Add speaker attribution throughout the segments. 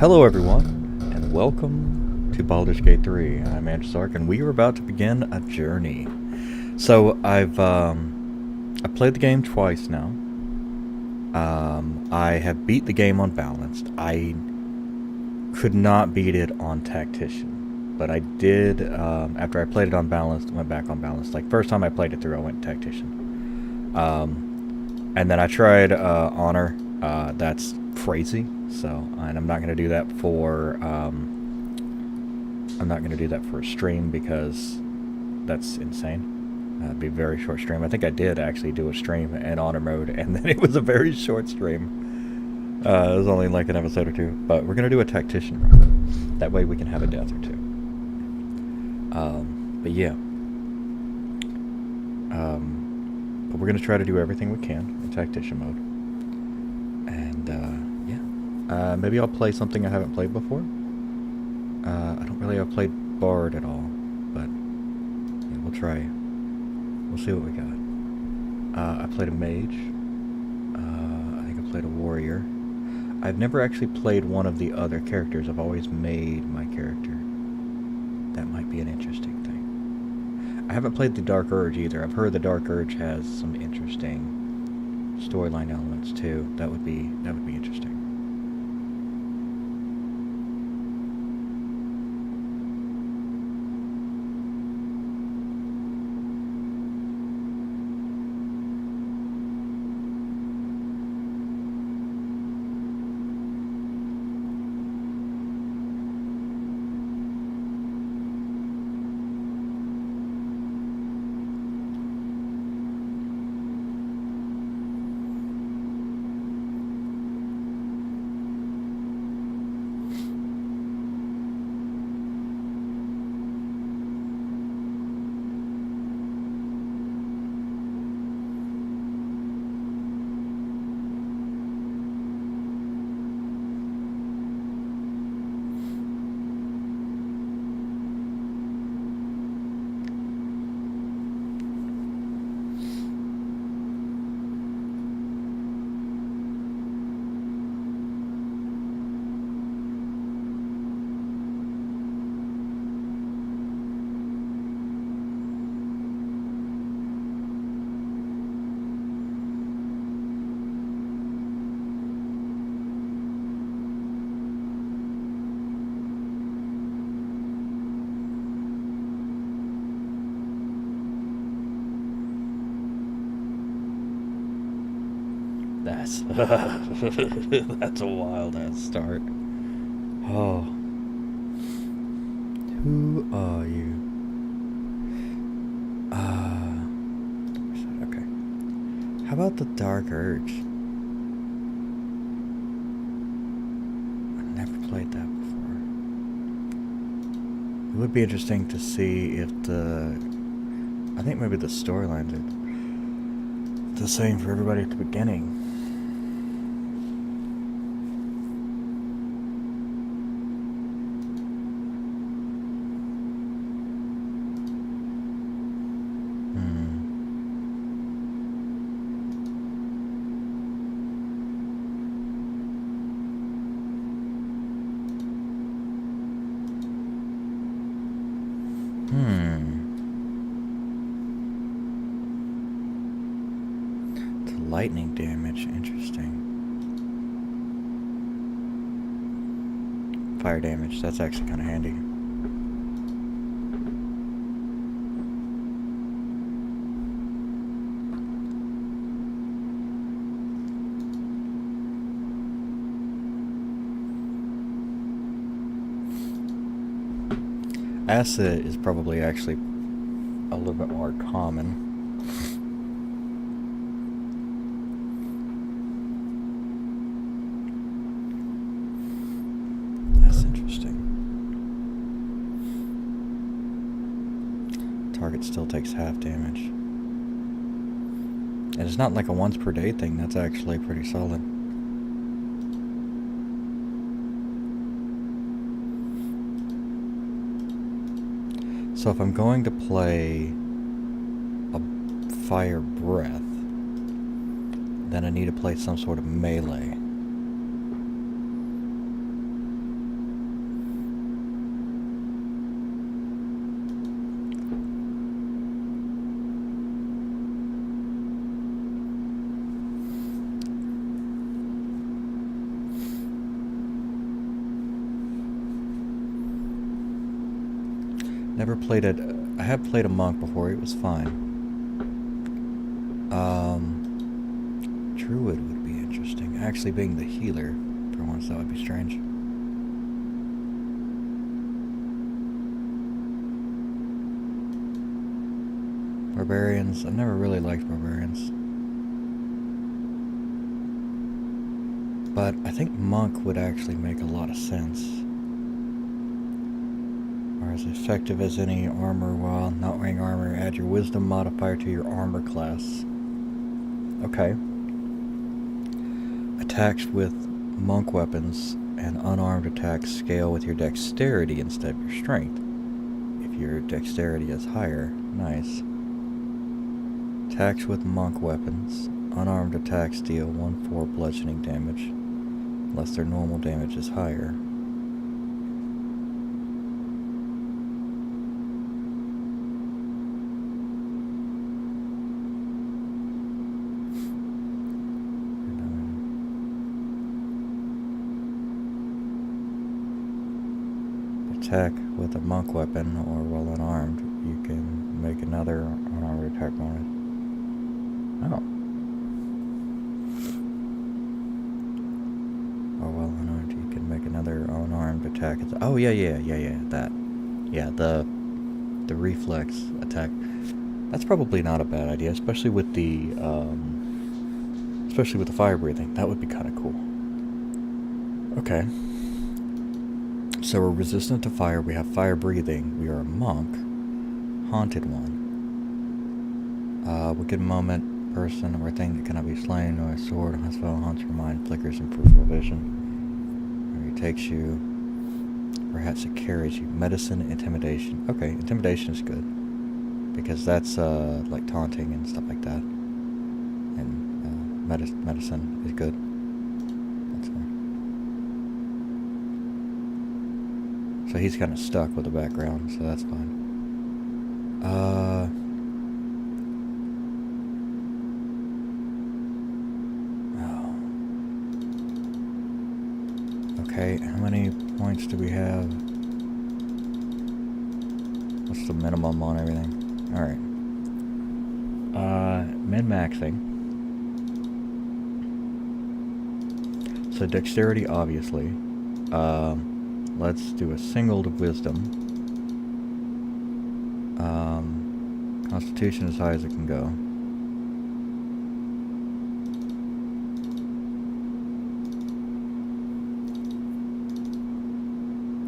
Speaker 1: Hello everyone, and welcome to Baldur's Gate 3. I'm Andrew Stark, and we are about to begin a journey. So I've played the game twice now. I have beat the game on Balanced. I could not beat it on Tactician, but I did, after I played it on Balanced, went back on Balanced. Like, first time I played it through, I went Tactician. And then I tried Honor. That's crazy. So, and I'm not going to do that for a stream because that's insane. It'd be a very short stream. I think I did actually do a stream in Honor mode, and then it was a very short stream. It was only like an episode or two, but we're going to do a Tactician run. That way we can have a death or two. But yeah. But we're going to try to do everything we can in Tactician mode. And, maybe I'll play something I haven't played before. I don't really have played Bard at all, but yeah, we'll try. We'll see what we got. I played a mage. I think I played a warrior. I've never actually played one of the other characters. I've always made my character. That might be an interesting thing. I haven't played the Dark Urge either. I've heard the Dark Urge has some interesting storyline elements too. That would be interesting. That's a wild ass start. Oh. Who are you? Okay. How about the Dark Urge? I've never played that before. It would be interesting to see if I think maybe the storylines are the same for everybody at the beginning. Lightning damage, interesting. Fire damage, that's actually kind of handy. Acid is probably actually a little bit more common. Target still takes half damage. And it's not like a once per day thing, that's actually pretty solid. So if I'm going to play a fire breath, then I need to play some sort of melee. Never played it. I have played a monk before. It was fine. Druid would be interesting. Actually, being the healer for once, that would be strange. Barbarians. I've never really liked barbarians. But I think monk would actually make a lot of sense. Or as effective as any armor while not wearing armor. Add your wisdom modifier to your armor class. Okay. Attacks with monk weapons and unarmed attacks scale with your dexterity instead of your strength. If your dexterity is higher, nice. Attacks with monk weapons. Unarmed attacks deal 1/4 bludgeoning damage, unless their normal damage is higher. Attack with a monk weapon or while unarmed, you can make another unarmed attack bonus. Oh. Or while unarmed, you can make another unarmed attack. Oh yeah. That. Yeah, the reflex attack. That's probably not a bad idea, especially with the fire breathing. That would be kind of cool. Okay. So we're resistant to fire, we have fire breathing, we are a monk, haunted one. Wicked moment, person or thing that cannot be slain, or a sword, a spell, haunts your mind, flickers in peripheral vision. Or it takes you, perhaps it carries you. Medicine, intimidation. Okay, intimidation is good. Because that's like taunting and stuff like that. And medicine is good. That's fine. So he's kind of stuck with the background, so that's fine. Okay, how many points do we have? What's the minimum on everything? Alright. Min-maxing. So dexterity, obviously. Let's do a single to wisdom. Constitution as high as it can go.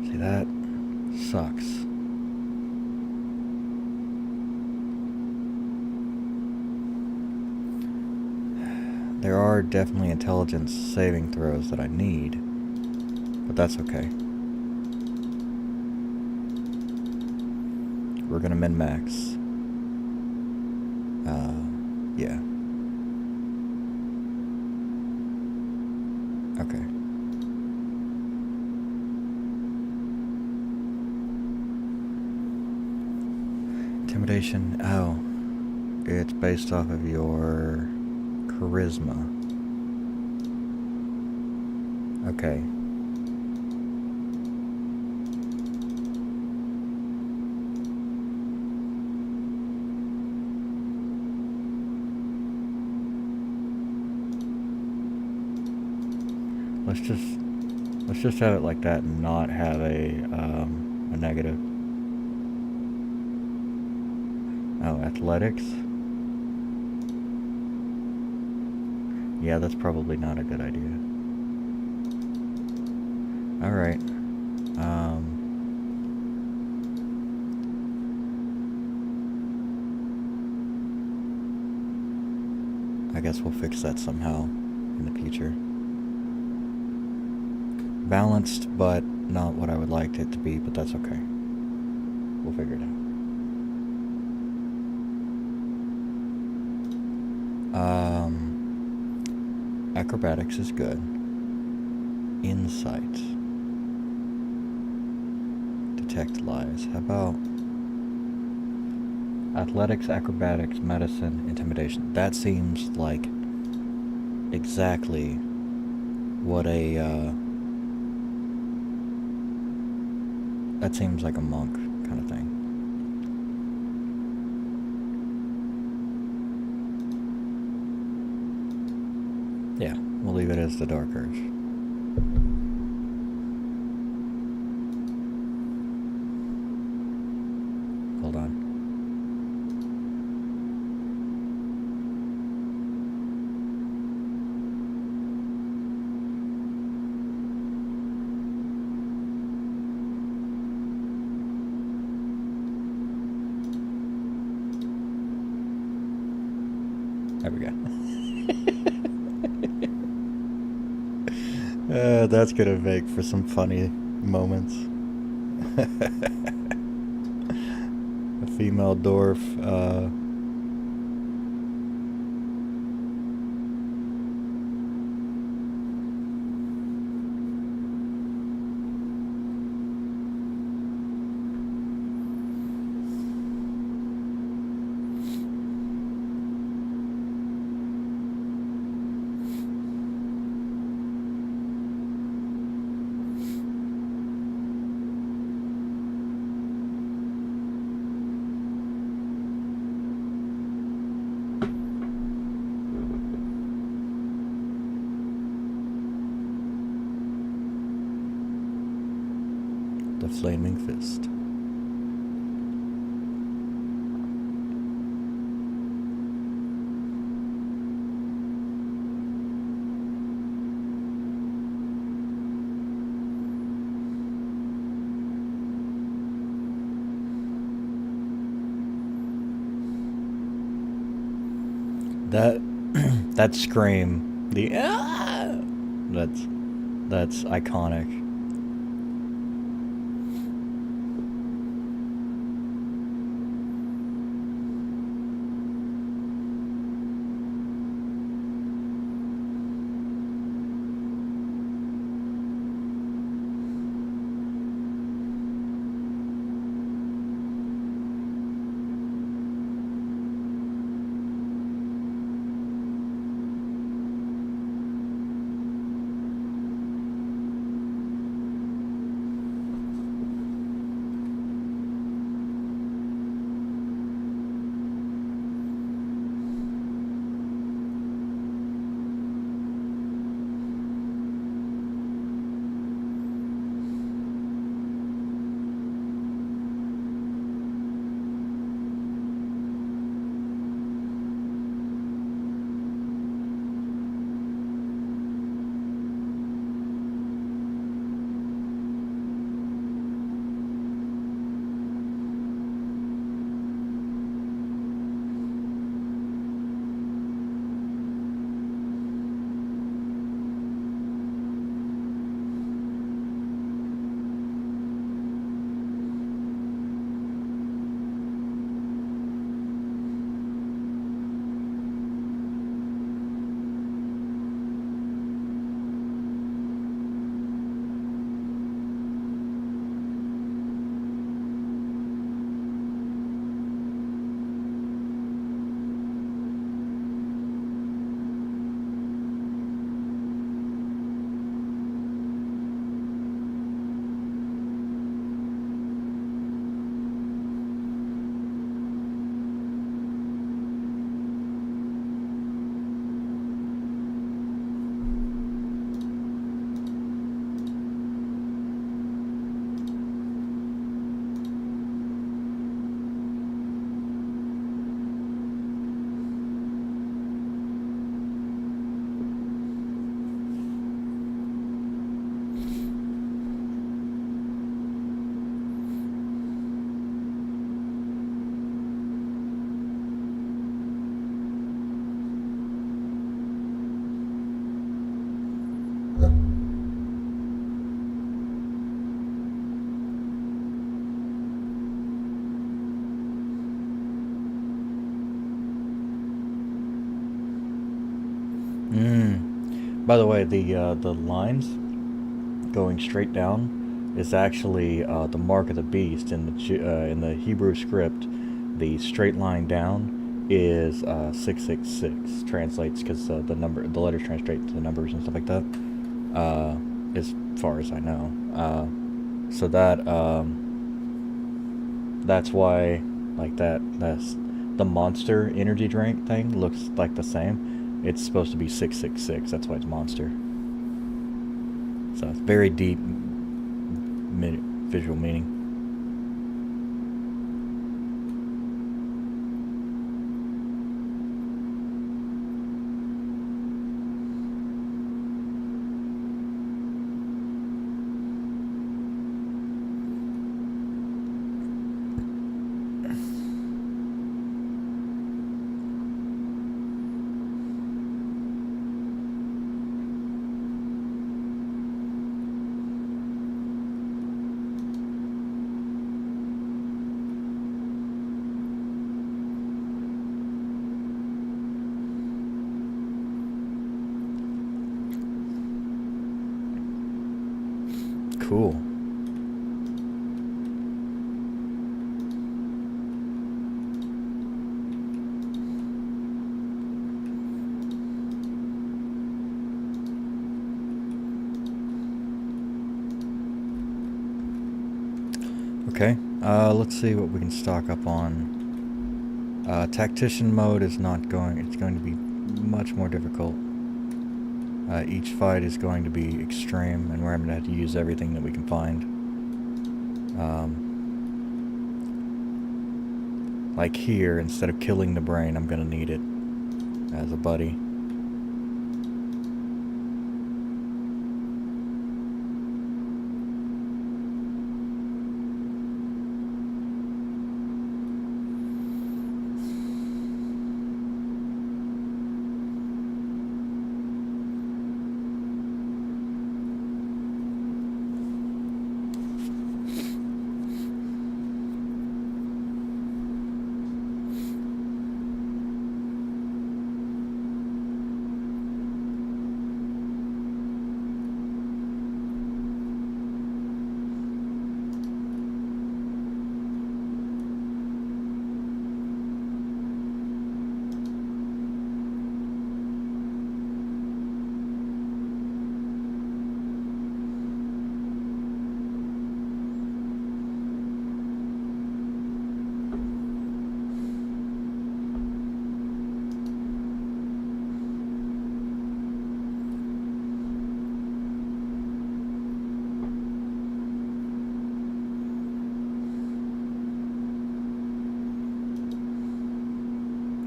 Speaker 1: See, that sucks. There are definitely intelligence saving throws that I need, but that's okay. We're gonna min-max. Yeah. Okay. Intimidation. Oh. It's based off of your charisma. Okay. Let's just have it like that and not have a negative. Oh, athletics. Yeah, that's probably not a good idea. Alright. I guess we'll fix that somehow in the future. Balanced, but not what I would like it to be, but that's okay. We'll figure it out. Acrobatics is good. Insight. Detect lies. How about athletics, acrobatics, medicine, intimidation? That seems like exactly what that seems like a monk kind of thing. Yeah, we'll leave it as the Dark Urge. Hold on. There we go. That's gonna make for some funny moments. A female dwarf. The Flaming Fist. That that scream, that's iconic. By the way, the lines going straight down is actually the mark of the beast in the Hebrew script. The straight line down is 666. Translates because the letters translate to the numbers and stuff like that. As far as I know, so that's why like that's the monster energy drink thing looks like the same. It's supposed to be 666. That's why it's monster. So it's very deep visual meaning. Cool. Okay, let's see what we can stock up on. Tactician mode is not going, it's going to be much more difficult. Each fight is going to be extreme, and we're going to have to use everything that we can find. Like here, instead of killing the brain, I'm going to need it as a buddy.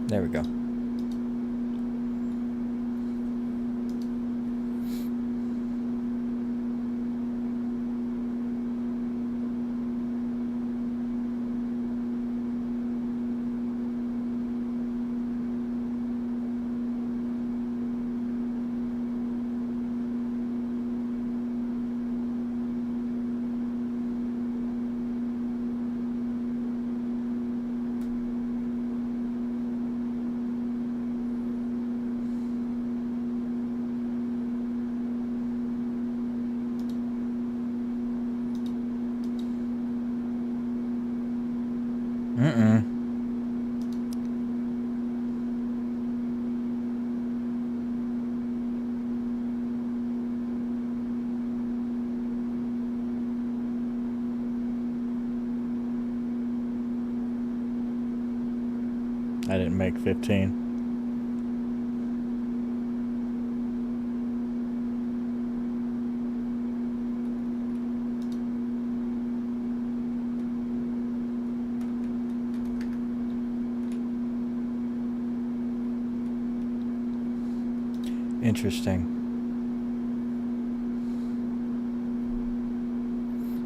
Speaker 1: There we go. I didn't make 15. Interesting.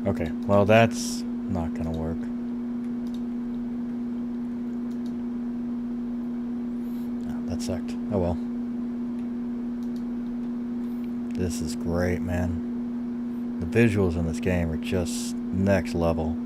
Speaker 1: Okay, well that's not gonna work. Oh, that sucked. Oh well. This is great, man. The visuals in this game are just next level.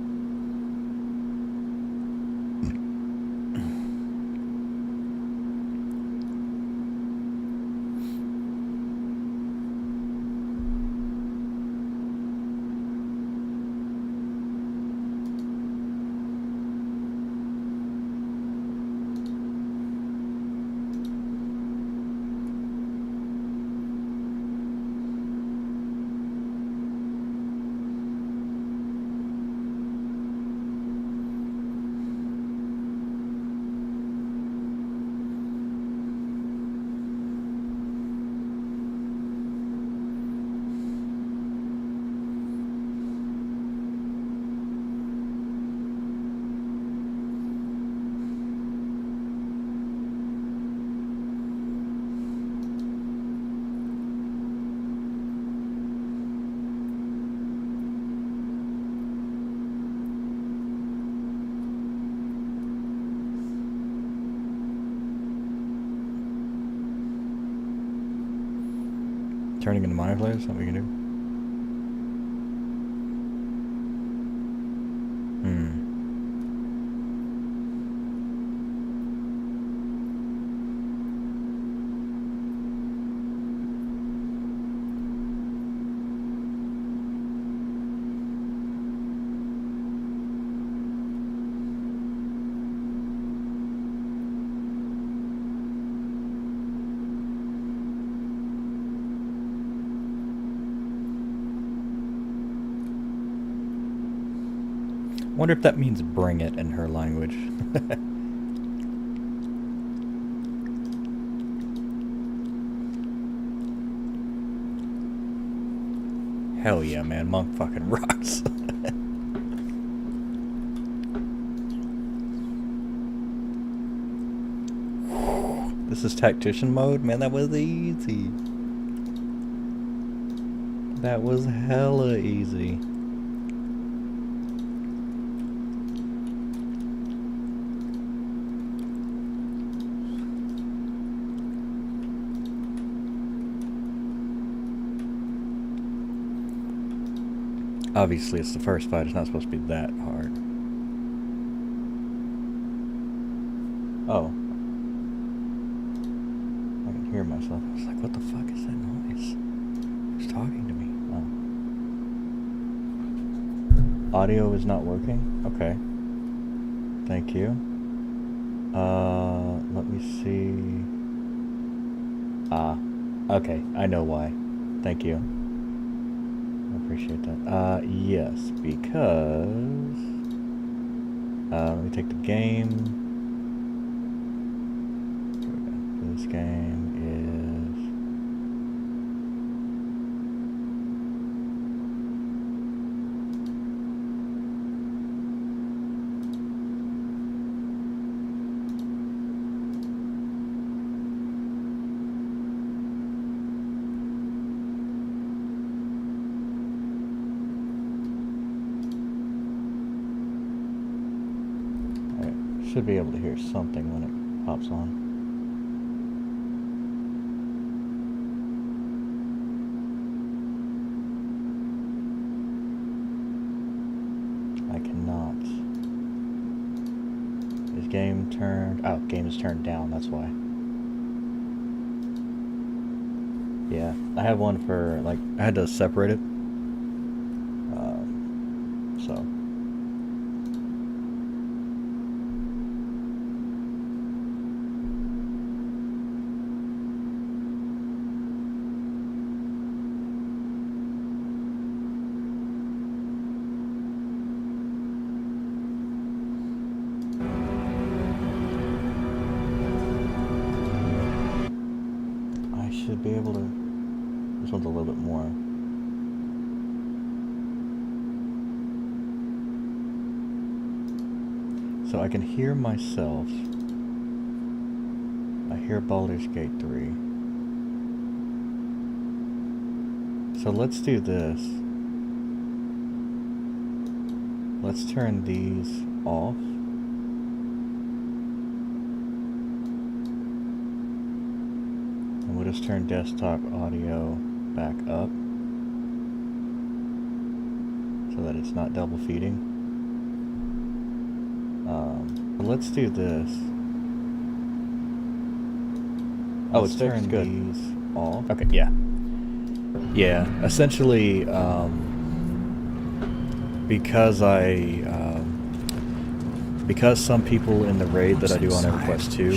Speaker 1: Turning into minor players? Something we can do? Wonder if that means bring it in her language. Hell yeah, man. Monk fucking rocks. This is tactician mode? Man, that was easy. That was hella easy. Obviously, it's the first fight. It's not supposed to be that hard. Oh. I can hear myself. I was like, what the fuck is that noise? Who's talking to me? Oh. Audio is not working? Okay. Thank you. Let me see. Ah. Okay, I know why. Thank you. Appreciate that. Yes, because let me take the game. This game should be able to hear something when it pops on. I cannot. Is game turned? Oh, game is turned down, that's why. Yeah, I have one for, like, I had to separate it. So. Should be able to. This one's a little bit more. So I can hear myself. I hear Baldur's Gate 3. So let's do this. Let's turn these off. We'll just turn desktop audio back up so that it's not double feeding. Let's do this. Oh, it's turn these off. Okay, yeah. Yeah, essentially, because because some people in the raid that I do on EverQuest 2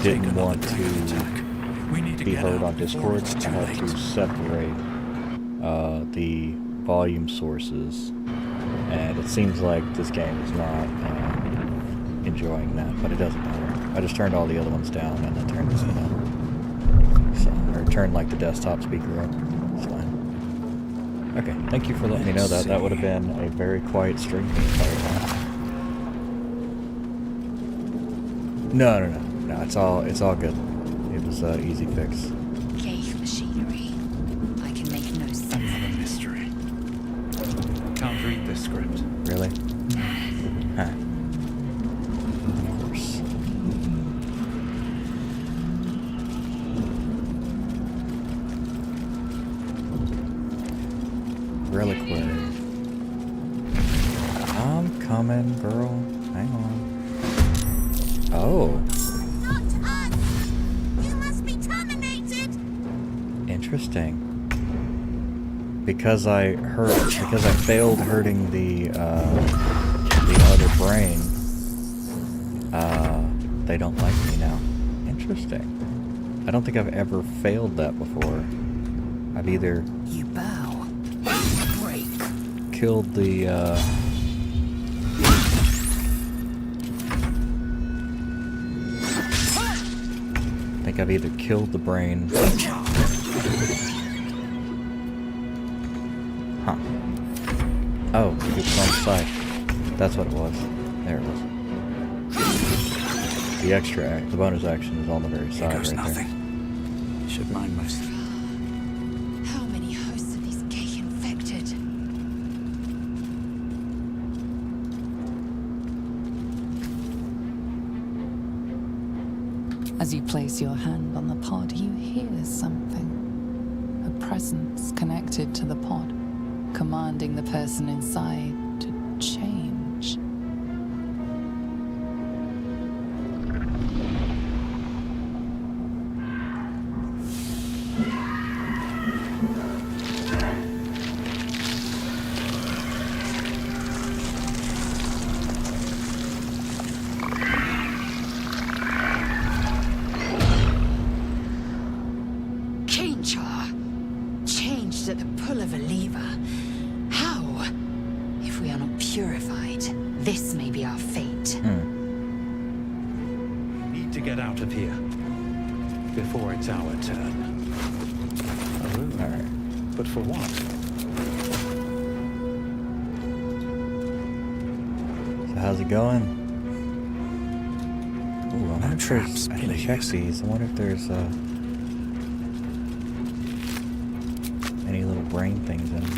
Speaker 1: didn't want to be heard on Discord, I had to separate the volume sources, and it seems like this game is not enjoying that, but it doesn't matter. I just turned all the other ones down and then turned this one up. So, or turned like the desktop speaker up. It's fine. Okay, thank you for letting me know that. That would have been a very quiet stream the entire time. No, it's all good. It was an easy fix.
Speaker 2: Cave machinery. I can make no sense.
Speaker 3: Another mystery. Can't read this script.
Speaker 1: Really? Huh. Of course. Reliquary. I'm coming, girl. Hang on. Oh.
Speaker 4: Not us! You must be terminated!
Speaker 1: Interesting. Because I failed hurting the other brain, they don't like me now. Interesting. I don't think I've ever failed that before. I've either
Speaker 2: You bow. Break.
Speaker 1: killed the, I think I've either killed the brain. Huh. Oh, it's on the side. That's what it was. There it was. The extra act, the bonus action is on the very
Speaker 3: Here
Speaker 1: side
Speaker 3: goes
Speaker 1: right
Speaker 3: nothing. Should mind most.
Speaker 2: How many hosts of these gay infected? As you place your hand on the pod, you hear something. A presence connected to the pod, commanding the person inside to change. Changed at the pull of a lever. How? If we are not purified, this may be our fate.
Speaker 3: Need to get out of here before it's our turn. A room.
Speaker 1: Alright.
Speaker 3: But for what?
Speaker 1: So how's it going? Ooh, I wonder if
Speaker 3: traps,
Speaker 1: there's, I didn't check these. I wonder if there's any little brain things in them.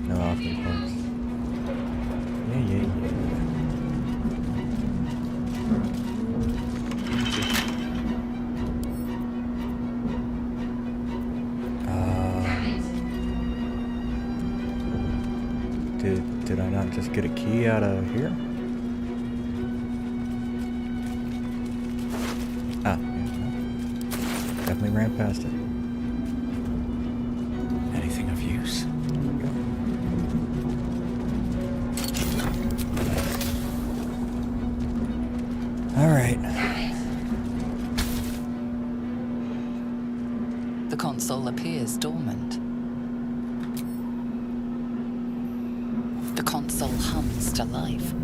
Speaker 1: No alchemy parts. Yeah. Did I not just get a key out of here? Ah, yeah, no. Definitely ran past it.
Speaker 3: Anything of use?
Speaker 1: There we go. Alright.
Speaker 2: The console appears dormant. The console hums to life.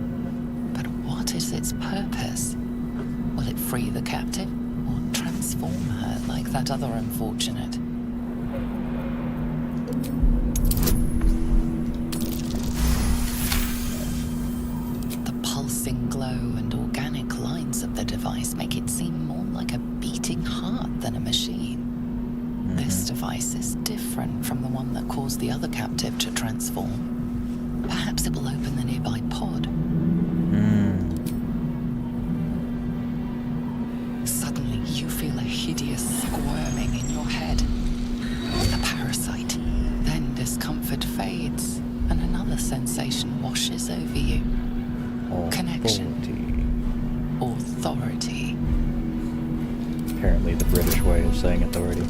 Speaker 2: But what is its purpose? Will it free the captive or transform her like that other unfortunate? The pulsing glow and organic lines of the device make it seem more like a beating heart than a machine. This device is different from the one that caused the other captive to transform. Perhaps it will open the nearby pod. Suddenly, you feel a hideous squirming in your head. A parasite. Then discomfort fades, and another sensation washes over you. Connection. Authority.
Speaker 1: Apparently the British way of saying authority.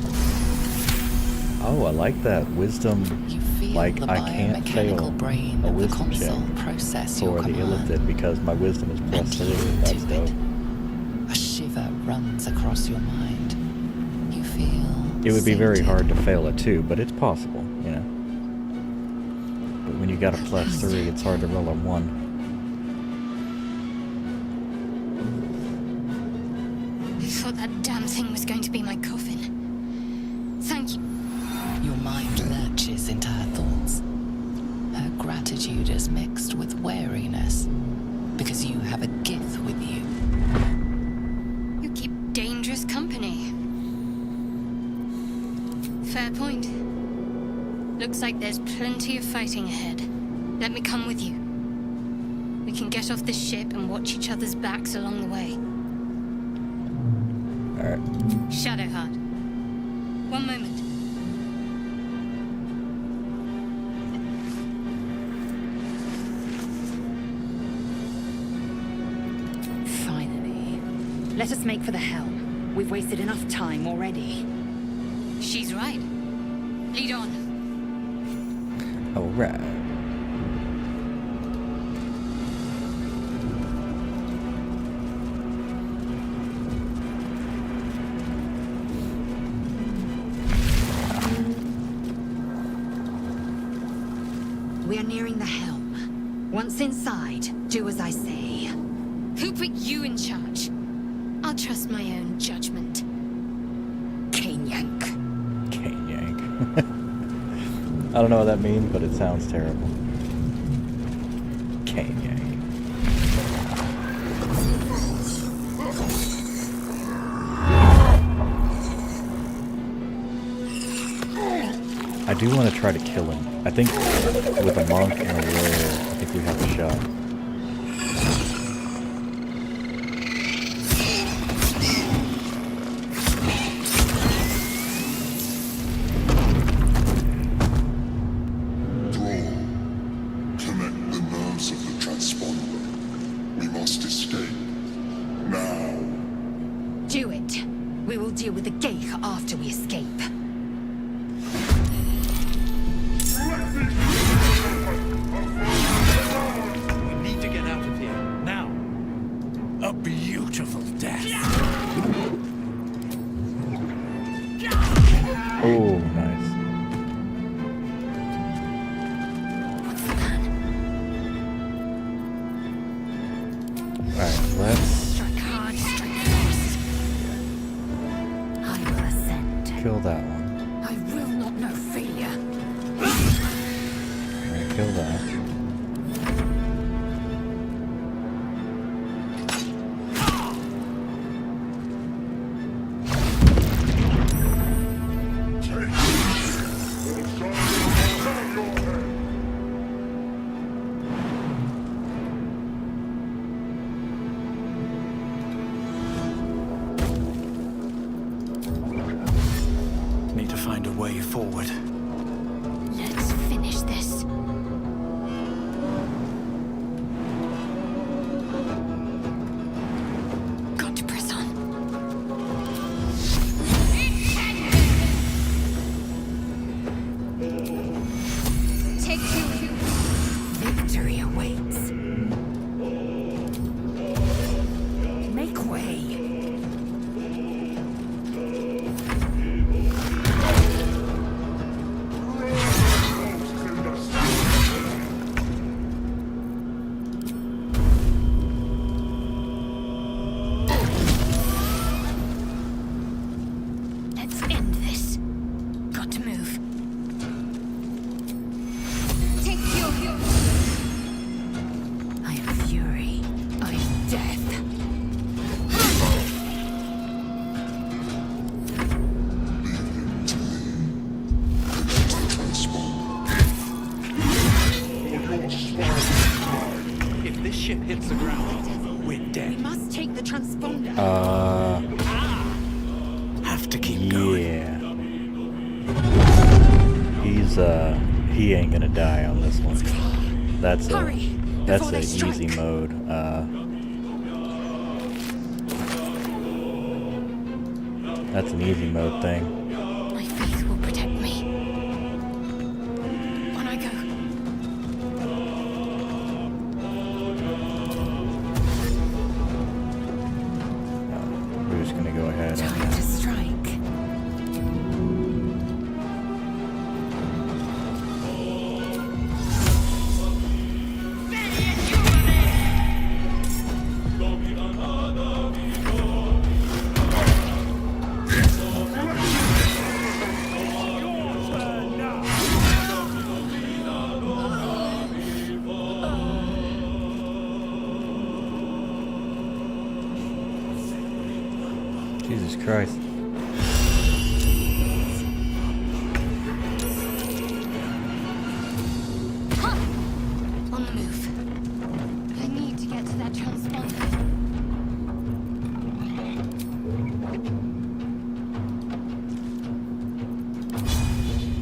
Speaker 1: Oh, I like that. Wisdom,
Speaker 2: You feel
Speaker 1: like
Speaker 2: the
Speaker 1: I can't fail
Speaker 2: biomechanical brain
Speaker 1: a
Speaker 2: of the
Speaker 1: wisdom
Speaker 2: console
Speaker 1: check
Speaker 2: process your
Speaker 1: for the
Speaker 2: command.
Speaker 1: illithid because my wisdom is
Speaker 2: And
Speaker 1: +3.
Speaker 2: yield
Speaker 1: That's
Speaker 2: to it.
Speaker 1: dope.
Speaker 2: A shiver runs across your mind. You feel
Speaker 1: It would be very
Speaker 2: sated.
Speaker 1: hard to fail it too, but it's possible, you know. But when you got a +3, it's hard to roll a 1.
Speaker 4: I thought that damn thing was going to be my coffin. Thank you.
Speaker 2: Your mind lurches into her thoughts. Her gratitude is mixed with wariness, because you have a gift with you.
Speaker 4: You keep dangerous company. Fair point. Looks like there's plenty of fighting ahead. Let me come with you. We can get off this ship and watch each other's backs along the way.
Speaker 1: Alright.
Speaker 4: Shadowheart. One moment.
Speaker 5: Let us make for the helm. We've wasted enough time already.
Speaker 4: She's right. Lead on.
Speaker 1: Alright.
Speaker 5: We are nearing the helm. Once inside, do as I say.
Speaker 4: Who put you in charge? I'll trust my own judgment.
Speaker 5: Cane yank.
Speaker 1: Cane yank. I don't know what that means, but it sounds terrible. Cane yank. I do want to try to kill him. I think with a monk and a warrior, I think we have a shot.
Speaker 6: Connect the nerves of the transponder. We must escape. Now.
Speaker 5: Do it. We will deal with the Geich after we escape.
Speaker 3: We need to get out of here, now. A beautiful death.
Speaker 1: Oh, nice.
Speaker 4: What's the plan?
Speaker 1: Alright, let's
Speaker 4: Strike hard, strike fast.
Speaker 5: I will ascend.
Speaker 1: kill that one.
Speaker 5: I will not know failure.
Speaker 1: Alright, kill that.
Speaker 3: Need to find a way forward.
Speaker 4: Let's finish this. Got to press on. Take two.
Speaker 5: Victory awaits. Make way.
Speaker 4: Let's end this. Got to move. Take your.
Speaker 5: I am fury. I am death.
Speaker 3: If this ship hits the ground, we're
Speaker 5: We
Speaker 3: dead.
Speaker 5: must take the transponder.
Speaker 3: Have to keep going.
Speaker 1: Yeah. He ain't gonna die on this one. That's
Speaker 5: Hurry,
Speaker 1: that's
Speaker 5: before
Speaker 1: a
Speaker 5: they strike.
Speaker 1: easy mode. That's an easy mode thing.
Speaker 4: My faith will protect me. On I go.
Speaker 1: We're just gonna go ahead
Speaker 5: Time
Speaker 1: and
Speaker 5: to strike.
Speaker 1: Jesus Christ.
Speaker 4: On the move. I need to get to that transponder.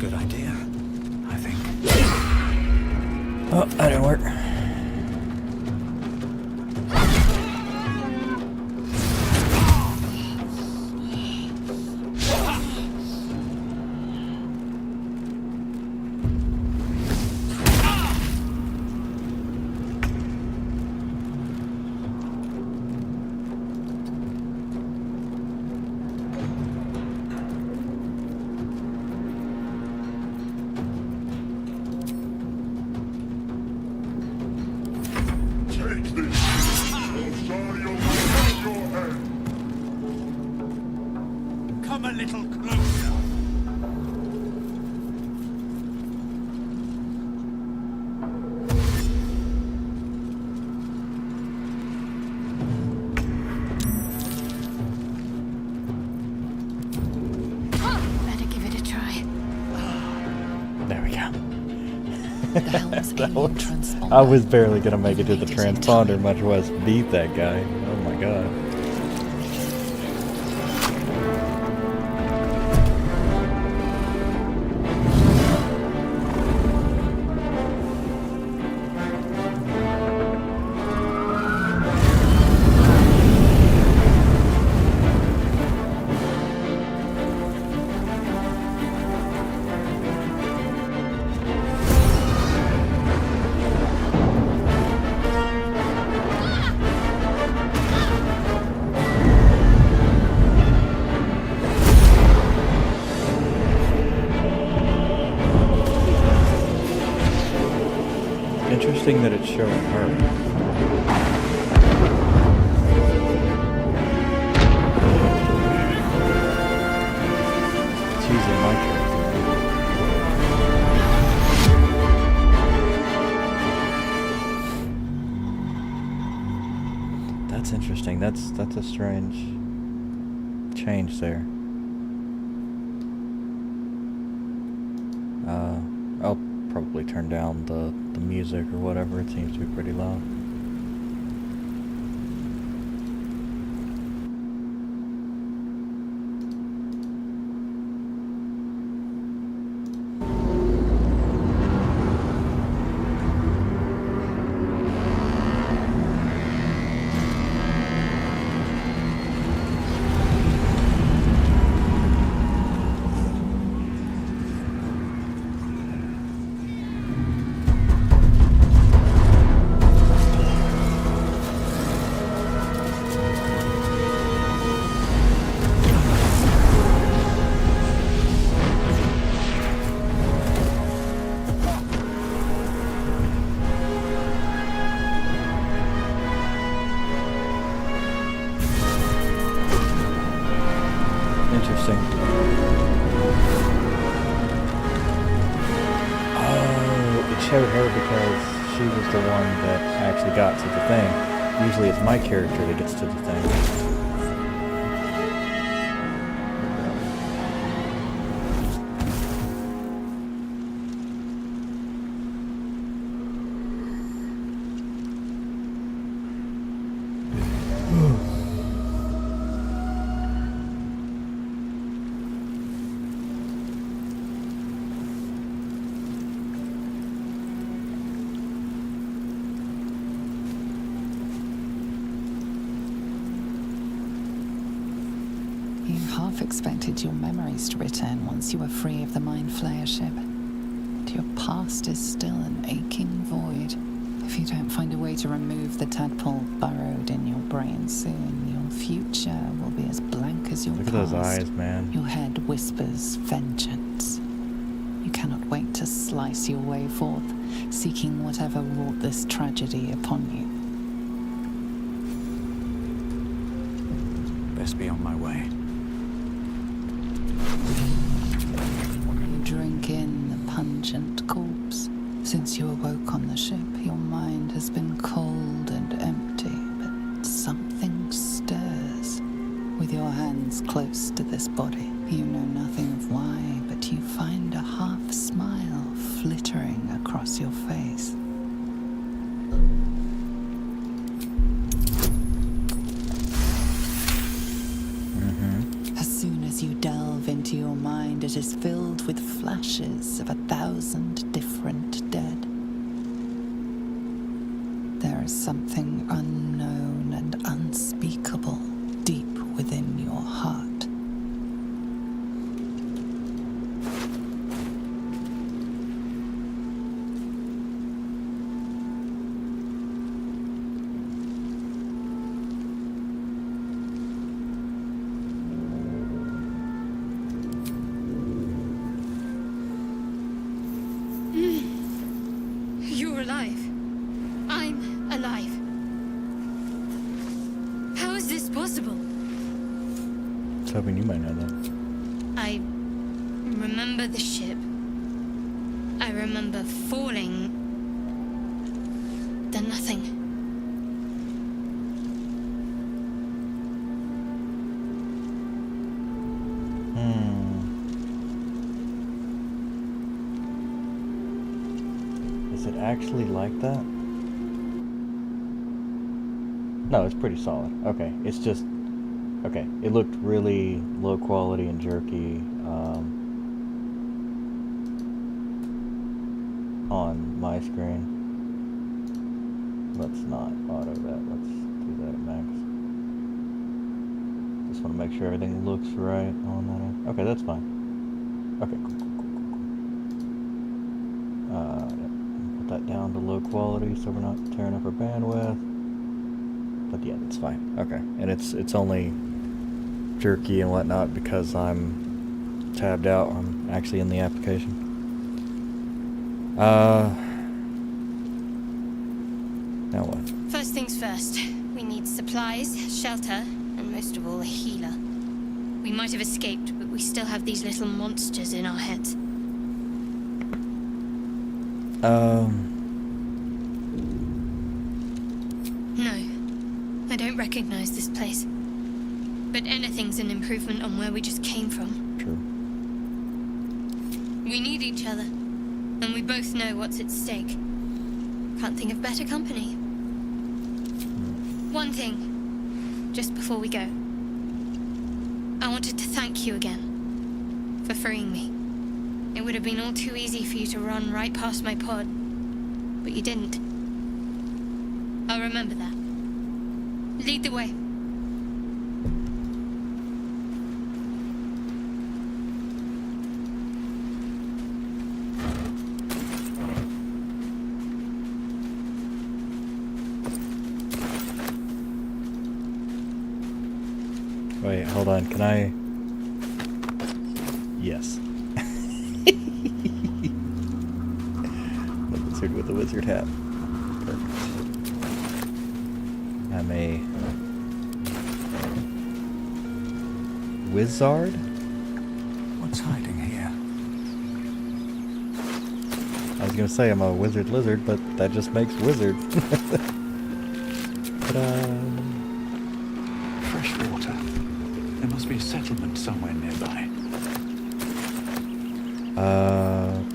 Speaker 3: Good idea, I think.
Speaker 1: Oh, that didn't work.
Speaker 2: helm's
Speaker 1: That
Speaker 2: alien
Speaker 1: was-
Speaker 2: transponder.
Speaker 1: I was barely gonna make it to the
Speaker 2: made it in
Speaker 1: transponder,
Speaker 2: time.
Speaker 1: much less beat that guy. Oh my god. Interesting that it's showing her. It's using my character. That's interesting. That's a strange change there. I'll probably turn down the music or whatever. It seems to be pretty loud. Interesting. Oh, it showed her because she was the one that actually got to the thing. Usually it's my character that gets to the thing.
Speaker 2: You half expected your memories to return once you were free of the Mind Flayer ship. But your past is still an aching void. If you don't find a way to remove the tadpole burrowed in your brain soon, your future will be as blank as your
Speaker 1: Look at
Speaker 2: past.
Speaker 1: those eyes, man.
Speaker 2: Your head whispers vengeance. You cannot wait to slice your way forth, seeking whatever wrought this tragedy upon you.
Speaker 3: Best be on my way.
Speaker 2: You drink in the pungent corpse. Since you awoke on the ship, your mind has been cold and empty, but something stirs. With your hands close to this body, you know nothing of why, but you find a half smile flittering across your face. As soon as you delve into your mind, it is filled with flashes of 1,000 different dead. There is something unknown and unspeakable deep within your heart.
Speaker 4: You're alive. I'm alive. How is this possible?
Speaker 1: I was hoping you might know that.
Speaker 4: I remember the ship. I remember falling. Then nothing.
Speaker 1: Is it actually like that? No, it's pretty solid. Okay, it's just... Okay, it looked really low quality and jerky on my screen. Let's not auto that. Let's do that at max. Just want to make sure everything looks right on that end. Okay, that's fine. Okay, cool. Yep. Put that down to low quality so we're not tearing up our bandwidth. But yeah, that's fine. Okay, and it's only jerky and whatnot because I'm tabbed out. I'm actually in the application. Now what?
Speaker 4: First things first. We need supplies, shelter, and most of all, a healer. We might have escaped, but we still have these little monsters in our heads. No, I don't recognize this place. But anything's an improvement on where we just came from.
Speaker 1: True.
Speaker 4: We need each other, and we both know what's at stake. Can't think of better company. One thing, just before we go. I wanted to thank you again for freeing me. It would have been all too easy for you to run right past my pod, but you didn't. I'll remember that. Lead the way.
Speaker 1: Wait, hold on. Can I... Yes. The wizard with the wizard hat. Perfect. I'm a... Wizard?
Speaker 3: What's hiding here?
Speaker 1: I was gonna say I'm a wizard lizard, but that just makes wizard. Ta-da!
Speaker 3: Fresh water. There must be a settlement somewhere nearby.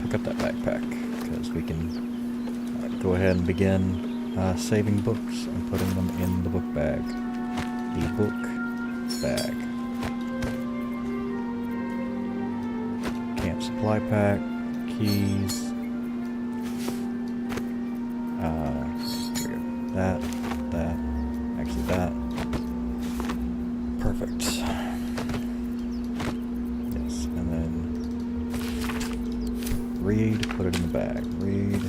Speaker 1: Pick up that backpack, because we can go ahead and begin saving books and putting them in the book bag. The book bag. Camp supply pack, keys. Here we go. That, actually that. Perfect. Yes, and then read, put it in the bag. Read.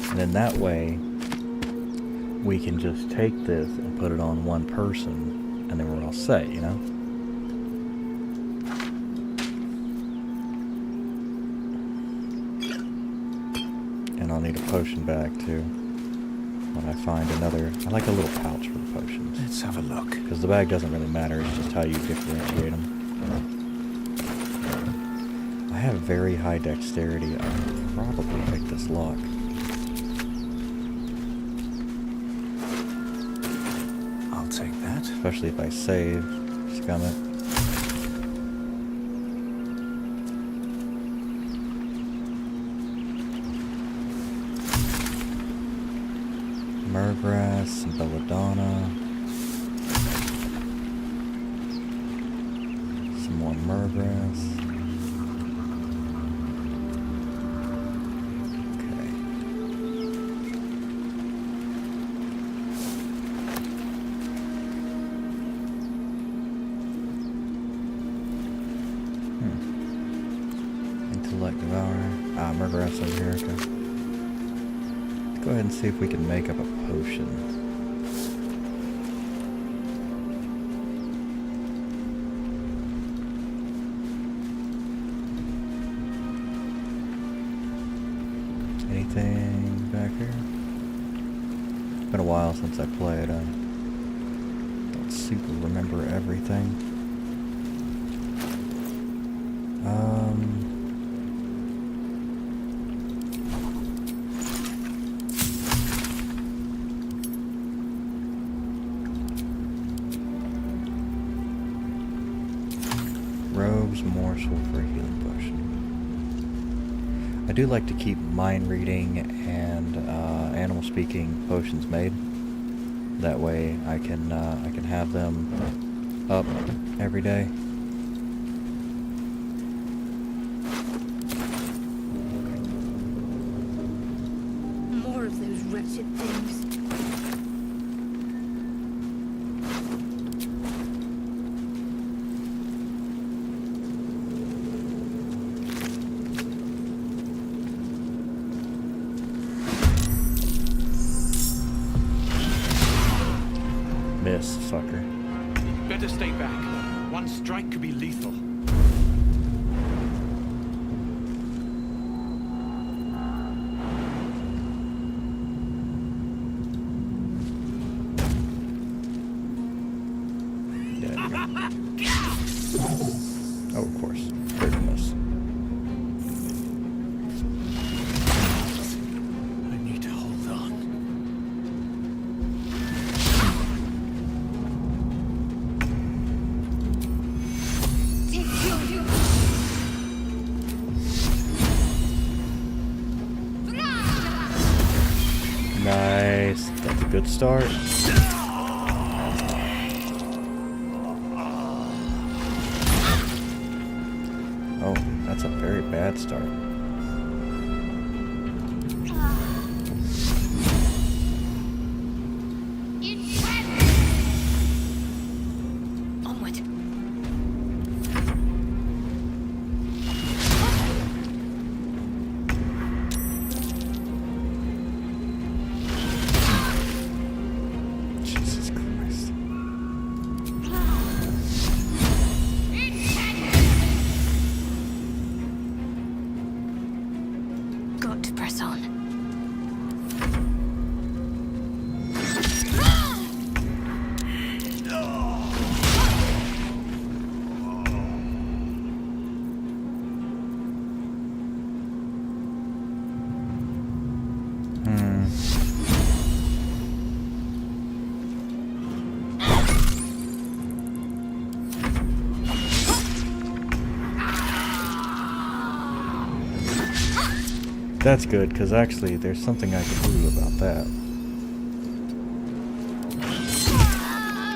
Speaker 1: And then that way, we can just take this and put it on one person, and then we're all set, you know? And I'll need a potion bag, too. When I find another... I like a little pouch for the potions.
Speaker 3: Let's have a look.
Speaker 1: Because the bag doesn't really matter, it's just how you differentiate them. I have very high dexterity. I could probably pick this lock.
Speaker 3: I'll take that.
Speaker 1: Especially if I save. Scum it. Murgrass, some belladonna. Some more murgrass. Okay. Intellect devourer. Murgrass over here. Okay. Go ahead and see if we can make up a potion. Anything back here? It's been a while since I played. I don't super remember everything. Robes, morsel for a healing potion. I do like to keep mind reading and animal speaking potions made. That way I can have them up every day.
Speaker 5: More of those wretched things.
Speaker 1: Miss, fucker.
Speaker 3: Better stay back. One strike could be lethal.
Speaker 1: Oh, of course. Critical miss.
Speaker 3: I need to hold on.
Speaker 1: Nice. That's a good start. Oh, that's a very bad start.
Speaker 4: Onward.
Speaker 1: Jesus Christ.
Speaker 4: Got to press on.
Speaker 1: Hmm. That's good, because actually there's something I can do about that.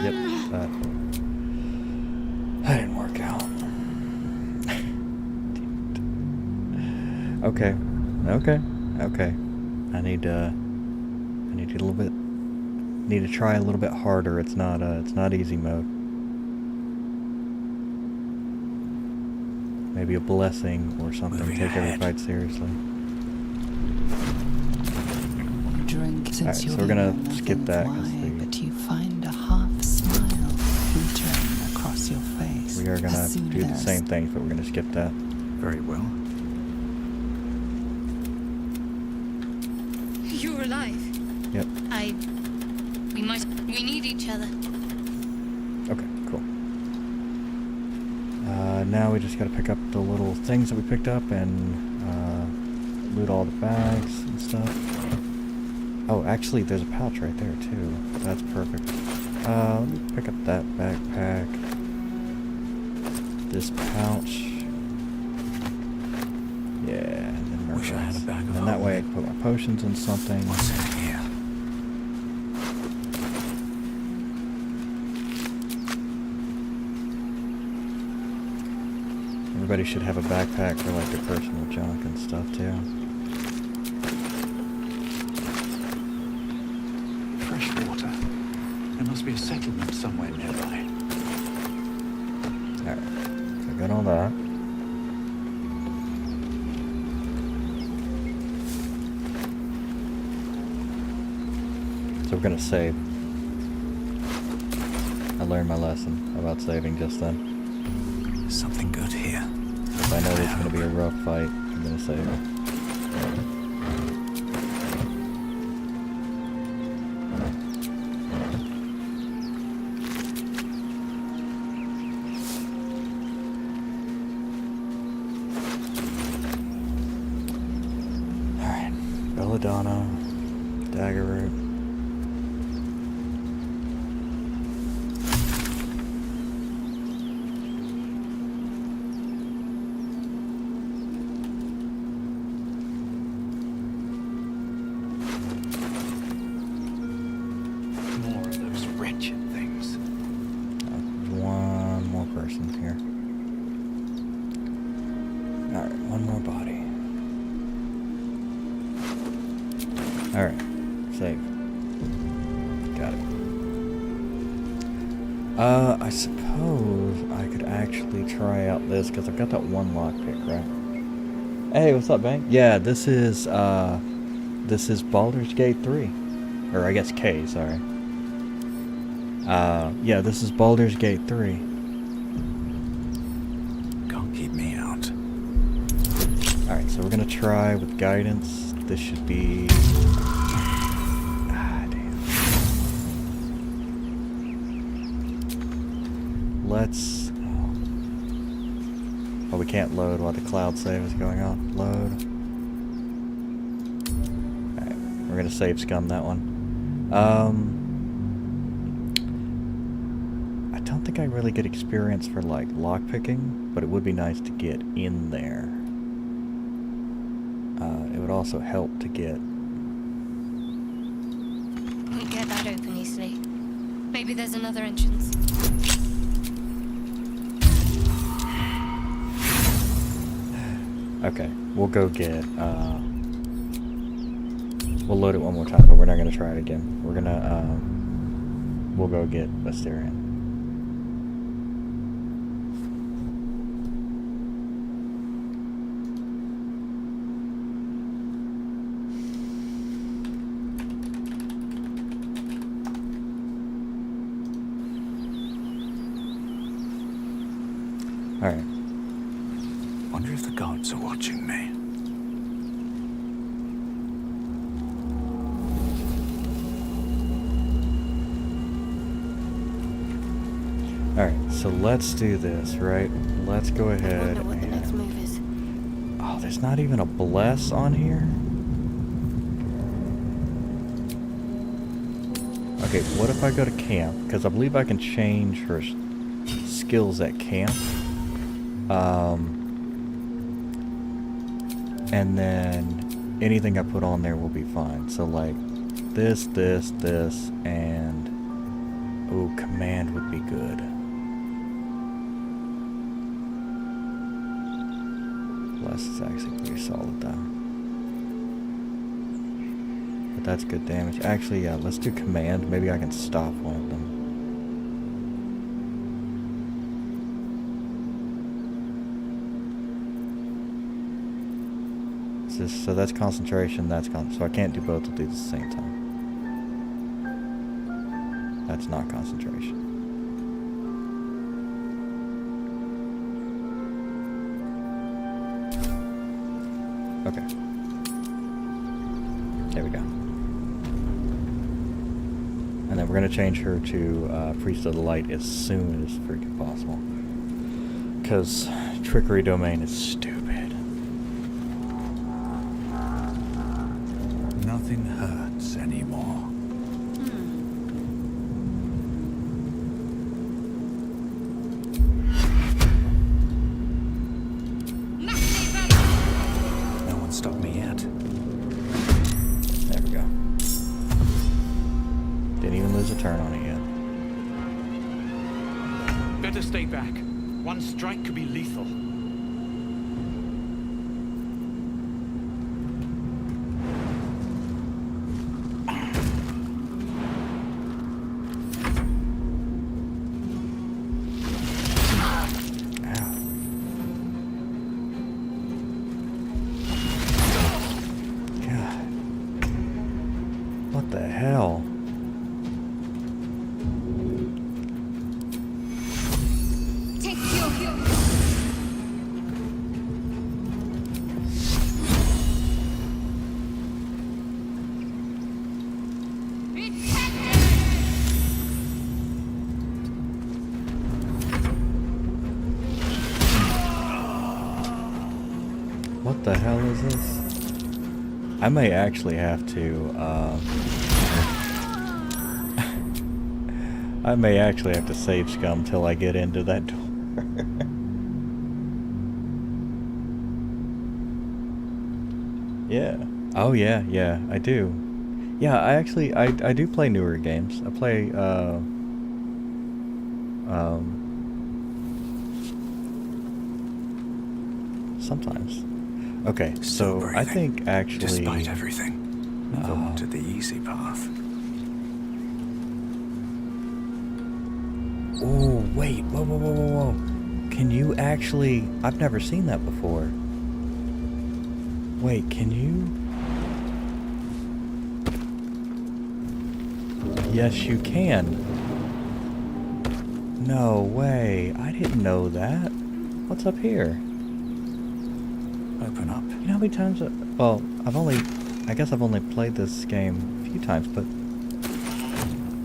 Speaker 1: Yep, that didn't work out. Okay, okay. I need a little bit. Need to try a little bit harder. It's not easy mode. Maybe a blessing or something.
Speaker 3: Moving
Speaker 1: Take every
Speaker 3: ahead.
Speaker 1: fight seriously.
Speaker 2: Drink since
Speaker 1: Alright, so
Speaker 2: you're
Speaker 1: we're gonna
Speaker 2: nothing
Speaker 1: skip that, 'cause
Speaker 2: why,
Speaker 1: the-
Speaker 2: but you find a half smile filtering across your face.
Speaker 1: We are gonna
Speaker 2: as soon
Speaker 1: do the
Speaker 2: as-
Speaker 1: same thing, but we're gonna skip that.
Speaker 3: Very well.
Speaker 4: You're alive.
Speaker 1: Yep.
Speaker 4: We need each other.
Speaker 1: Okay, cool. Now we just gotta pick up the little things that we picked up and loot all the bags and stuff. Oh, actually, there's a pouch right there too. That's perfect. Let me pick up that backpack. This pouch. Yeah, and then
Speaker 3: Wish I had a
Speaker 1: merchandise.
Speaker 3: bag of
Speaker 1: And then that way I
Speaker 3: holding.
Speaker 1: can put my potions in something.
Speaker 3: What's in here?
Speaker 1: Everybody should have a backpack for like their personal junk and stuff too.
Speaker 3: Fresh water. There must be a settlement somewhere nearby.
Speaker 1: Alright, so I got all that. So we're gonna save. I learned my lesson about saving just then.
Speaker 3: Something good here.
Speaker 1: If I know there's gonna be a rough fight, I'm gonna save it. Alright, belladonna, dagger root. Alright, one more body. Alright, save. Got it. I suppose I could actually try out this, because I've got that one lockpick, right? Hey, what's up, Bang? Yeah, this is Baldur's Gate 3. Or I guess K, sorry. Yeah, this is Baldur's Gate 3.
Speaker 3: Can't keep me out.
Speaker 1: Alright, so we're gonna try with guidance. This should be... Ah, damn. Let's... Oh, we can't load while the cloud save is going on. Load. Alright, we're gonna save scum that one. I don't think I really get experience for, like, lockpicking, but it would be nice to get in there. It would also help to get...
Speaker 4: Won't get that open easily. Maybe there's another entrance.
Speaker 1: Okay, we'll go get, we'll load it one more time, but we're not gonna try it again. We're gonna, we'll go get Asterion. Alright.
Speaker 3: Wonder if the gods are watching me.
Speaker 1: Alright, so let's do this, right? Let's go ahead
Speaker 4: Wonder what the next
Speaker 1: and...
Speaker 4: move is.
Speaker 1: Oh, there's not even a bless on here? Okay, what if I go to camp? Because I believe I can change her skills at camp. And then anything I put on there will be fine. So like this, and oh, command would be good. Bless is actually pretty solid though. But that's good damage. Actually, yeah, let's do command. Maybe I can stop one of them. So that's concentration, so I can't do both of these at the same time. That's not concentration. Okay. There we go. And then we're going to change her to Priest of the Light as soon as freaking possible. Because Trickery Domain is stupid.
Speaker 3: Nothing hurts anymore. No one stopped me yet.
Speaker 1: There we go. Didn't even lose a turn on it yet.
Speaker 3: Better stay back. One strike could be lethal.
Speaker 1: What the hell? What the hell is this? I may actually have to, I may actually have to save scum till I get into that door. Yeah. Oh yeah, yeah, I do. Yeah, I actually, I do play newer games. I play, sometimes. Okay,
Speaker 3: Still
Speaker 1: so I
Speaker 3: breathing,
Speaker 1: think actually...
Speaker 3: despite everything. Never wanted the easy path.
Speaker 1: Oh, wait. Whoa, whoa, whoa, whoa, whoa. Can you actually... I've never seen that before. Wait, can you... Yes, you can. No way. I didn't know that. What's up here?
Speaker 3: Open up.
Speaker 1: You know how many times... Well, I guess I've only played this game a few times, but...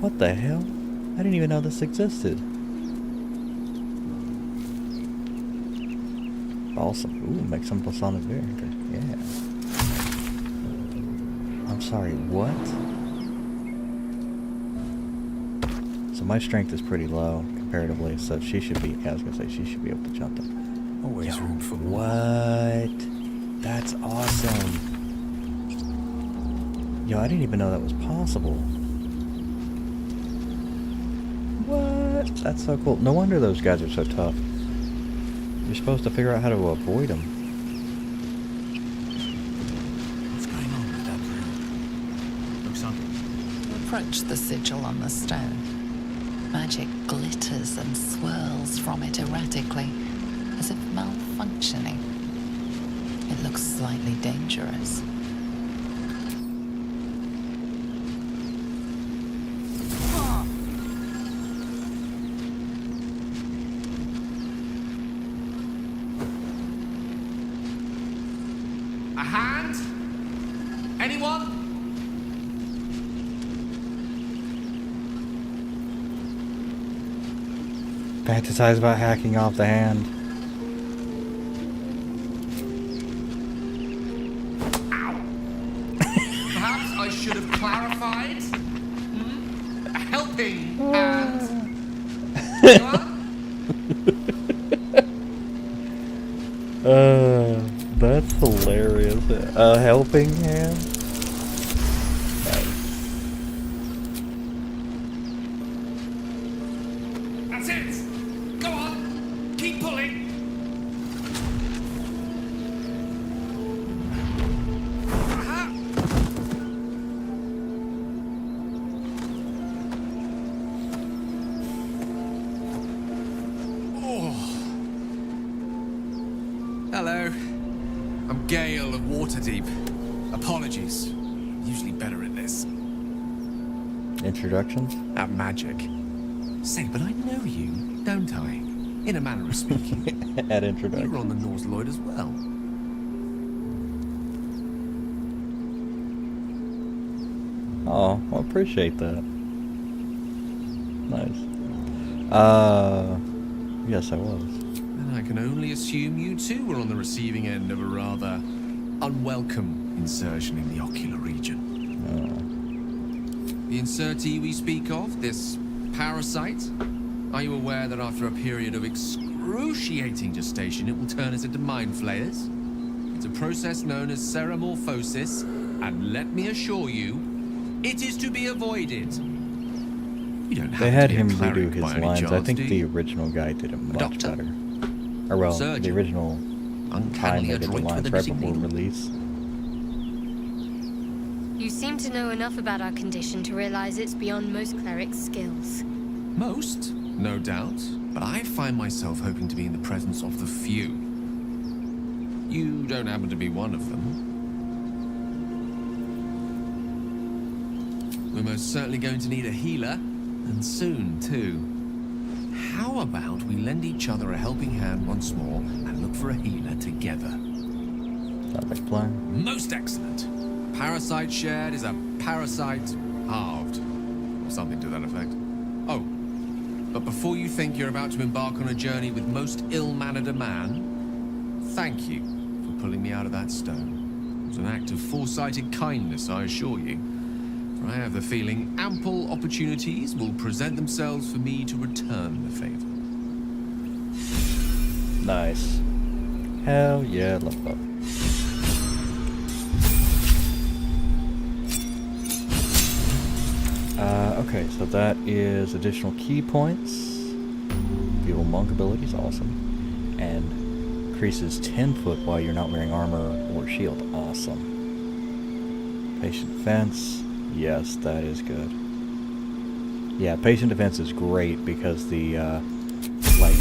Speaker 1: What the hell? I didn't even know this existed. Awesome. Ooh, make some Platonic vinegar. Yeah. I'm sorry, what? So my strength is pretty low, comparatively, so she should be... Yeah, I was gonna say, she should be able to jump them.
Speaker 3: Always room for more.
Speaker 1: What? That's awesome. Yo, I didn't even know that was possible. What? That's so cool. No wonder those guys are so tough. You're supposed to figure out how to avoid them.
Speaker 3: What's going on with that room? Looks ugly.
Speaker 2: Approach the sigil on the stone. Magic glitters and swirls from it erratically, as if malfunctioning. It looks slightly dangerous.
Speaker 7: A hand? Anyone?
Speaker 1: Fantasize about hacking off the hand.
Speaker 7: Perhaps I should have clarified. A helping hand. Anyone?
Speaker 1: That's hilarious. A helping hand? Nice.
Speaker 7: That's it. Go on. Keep pulling. Aha. Hello. I'm Gale of Waterdeep. Apologies. Usually better at this.
Speaker 1: Introductions?
Speaker 7: At magic. Say, but I know you, don't I? In a manner of speaking.
Speaker 1: At
Speaker 7: You
Speaker 1: introductions.
Speaker 7: were on the Norse Lloyd as well.
Speaker 1: Oh, I appreciate that. Nice. Yes, I was.
Speaker 7: And I can only assume you too were on the receiving end of a rather unwelcome insertion in the ocular region. The insertee we speak of, this parasite, are you aware that after a period of excruciating gestation, it will turn us into mind flayers? It's a process known as ceramorphosis, and let me assure you, it is to be avoided. You don't have
Speaker 1: They had
Speaker 7: to be a
Speaker 1: him
Speaker 7: cleric
Speaker 1: redo
Speaker 7: by
Speaker 1: his
Speaker 7: any
Speaker 1: lines. I
Speaker 7: chance,
Speaker 1: think
Speaker 7: do
Speaker 1: the
Speaker 7: you?
Speaker 1: original guy did it much
Speaker 7: Doctor?
Speaker 1: better. Or well, the
Speaker 7: Surgeon?
Speaker 1: original time
Speaker 7: Uncannily
Speaker 1: they did the
Speaker 7: adroit with
Speaker 1: lines
Speaker 7: a
Speaker 1: right
Speaker 7: knitting
Speaker 1: before
Speaker 7: needle.
Speaker 1: release.
Speaker 4: You seem to know enough about our condition to realize it's beyond most clerics' skills.
Speaker 7: Most, no doubt, but I find myself hoping to be in the presence of the few. You don't happen to be one of them. We're most certainly going to need a healer, and soon, too. How about we lend each other a helping hand once more and look for a healer together?
Speaker 1: Sounds like a plan.
Speaker 7: Most excellent. Parasite shared is a parasite halved. Or something to that effect. Oh, but before you think you're about to embark on a journey with most ill-mannered a man, thank you for pulling me out of that stone. It was an act of foresighted kindness, I assure you. For I have the feeling ample opportunities will present themselves for me to return the favor.
Speaker 1: Nice. Hell yeah, love that. Okay, so that is additional key points. Evil monk abilities, awesome. And increases 10 foot while you're not wearing armor or shield. Awesome. Patient defense. Yes, that is good. Yeah, patient defense is great because the, like,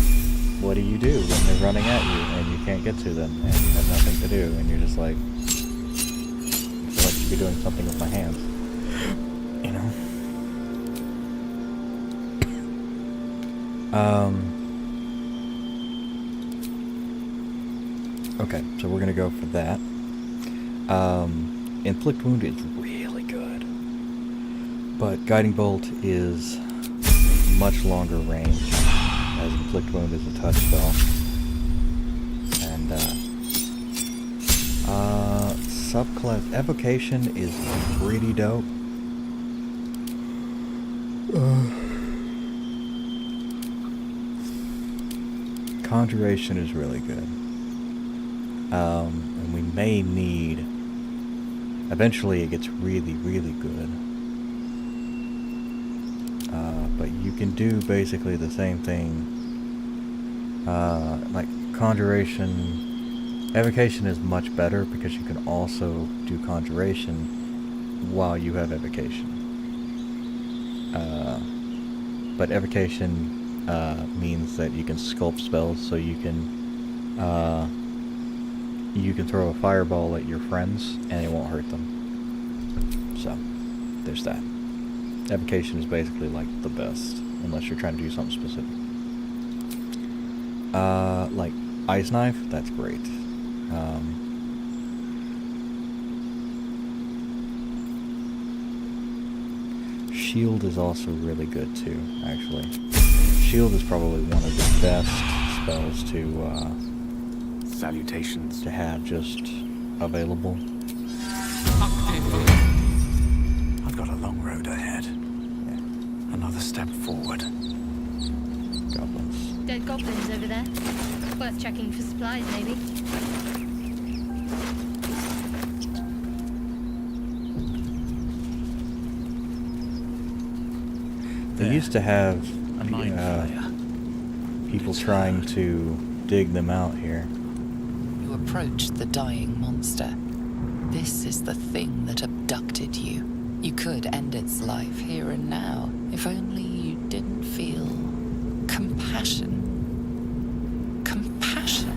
Speaker 1: what do you do when they're running at you and you can't get to them and you have nothing to do and you're just like, I feel like I should be doing something with my hands, you know? Okay, so we're gonna go for that. Inflict Wound is really good, but Guiding Bolt is much longer range, as Inflict Wound is a touch spell. And, subclass Evocation is pretty dope. Conjuration is really good. And we may need... Eventually it gets really, really good. But you can do basically the same thing. Like Conjuration... Evocation is much better because you can also do Conjuration while you have Evocation. But Evocation means that you can sculpt spells, so you can throw a fireball at your friends and it won't hurt them. So, there's that. Evocation is basically like the best, unless you're trying to do something specific. Like Ice Knife, that's great. Shield is also really good too, actually. Shield is probably one of the best spells to
Speaker 3: Salutations.
Speaker 1: to have just available.
Speaker 3: I've got a long road ahead.
Speaker 1: Yeah.
Speaker 3: Another step forward.
Speaker 1: Goblins.
Speaker 4: Dead goblins over there. Worth checking for supplies, maybe.
Speaker 1: They used to have
Speaker 3: A mind flayer.
Speaker 1: people trying to dig them out here.
Speaker 2: You approach the dying monster. This is the thing that abducted you. You could end its life here and now, if only you didn't feel compassion. Compassion.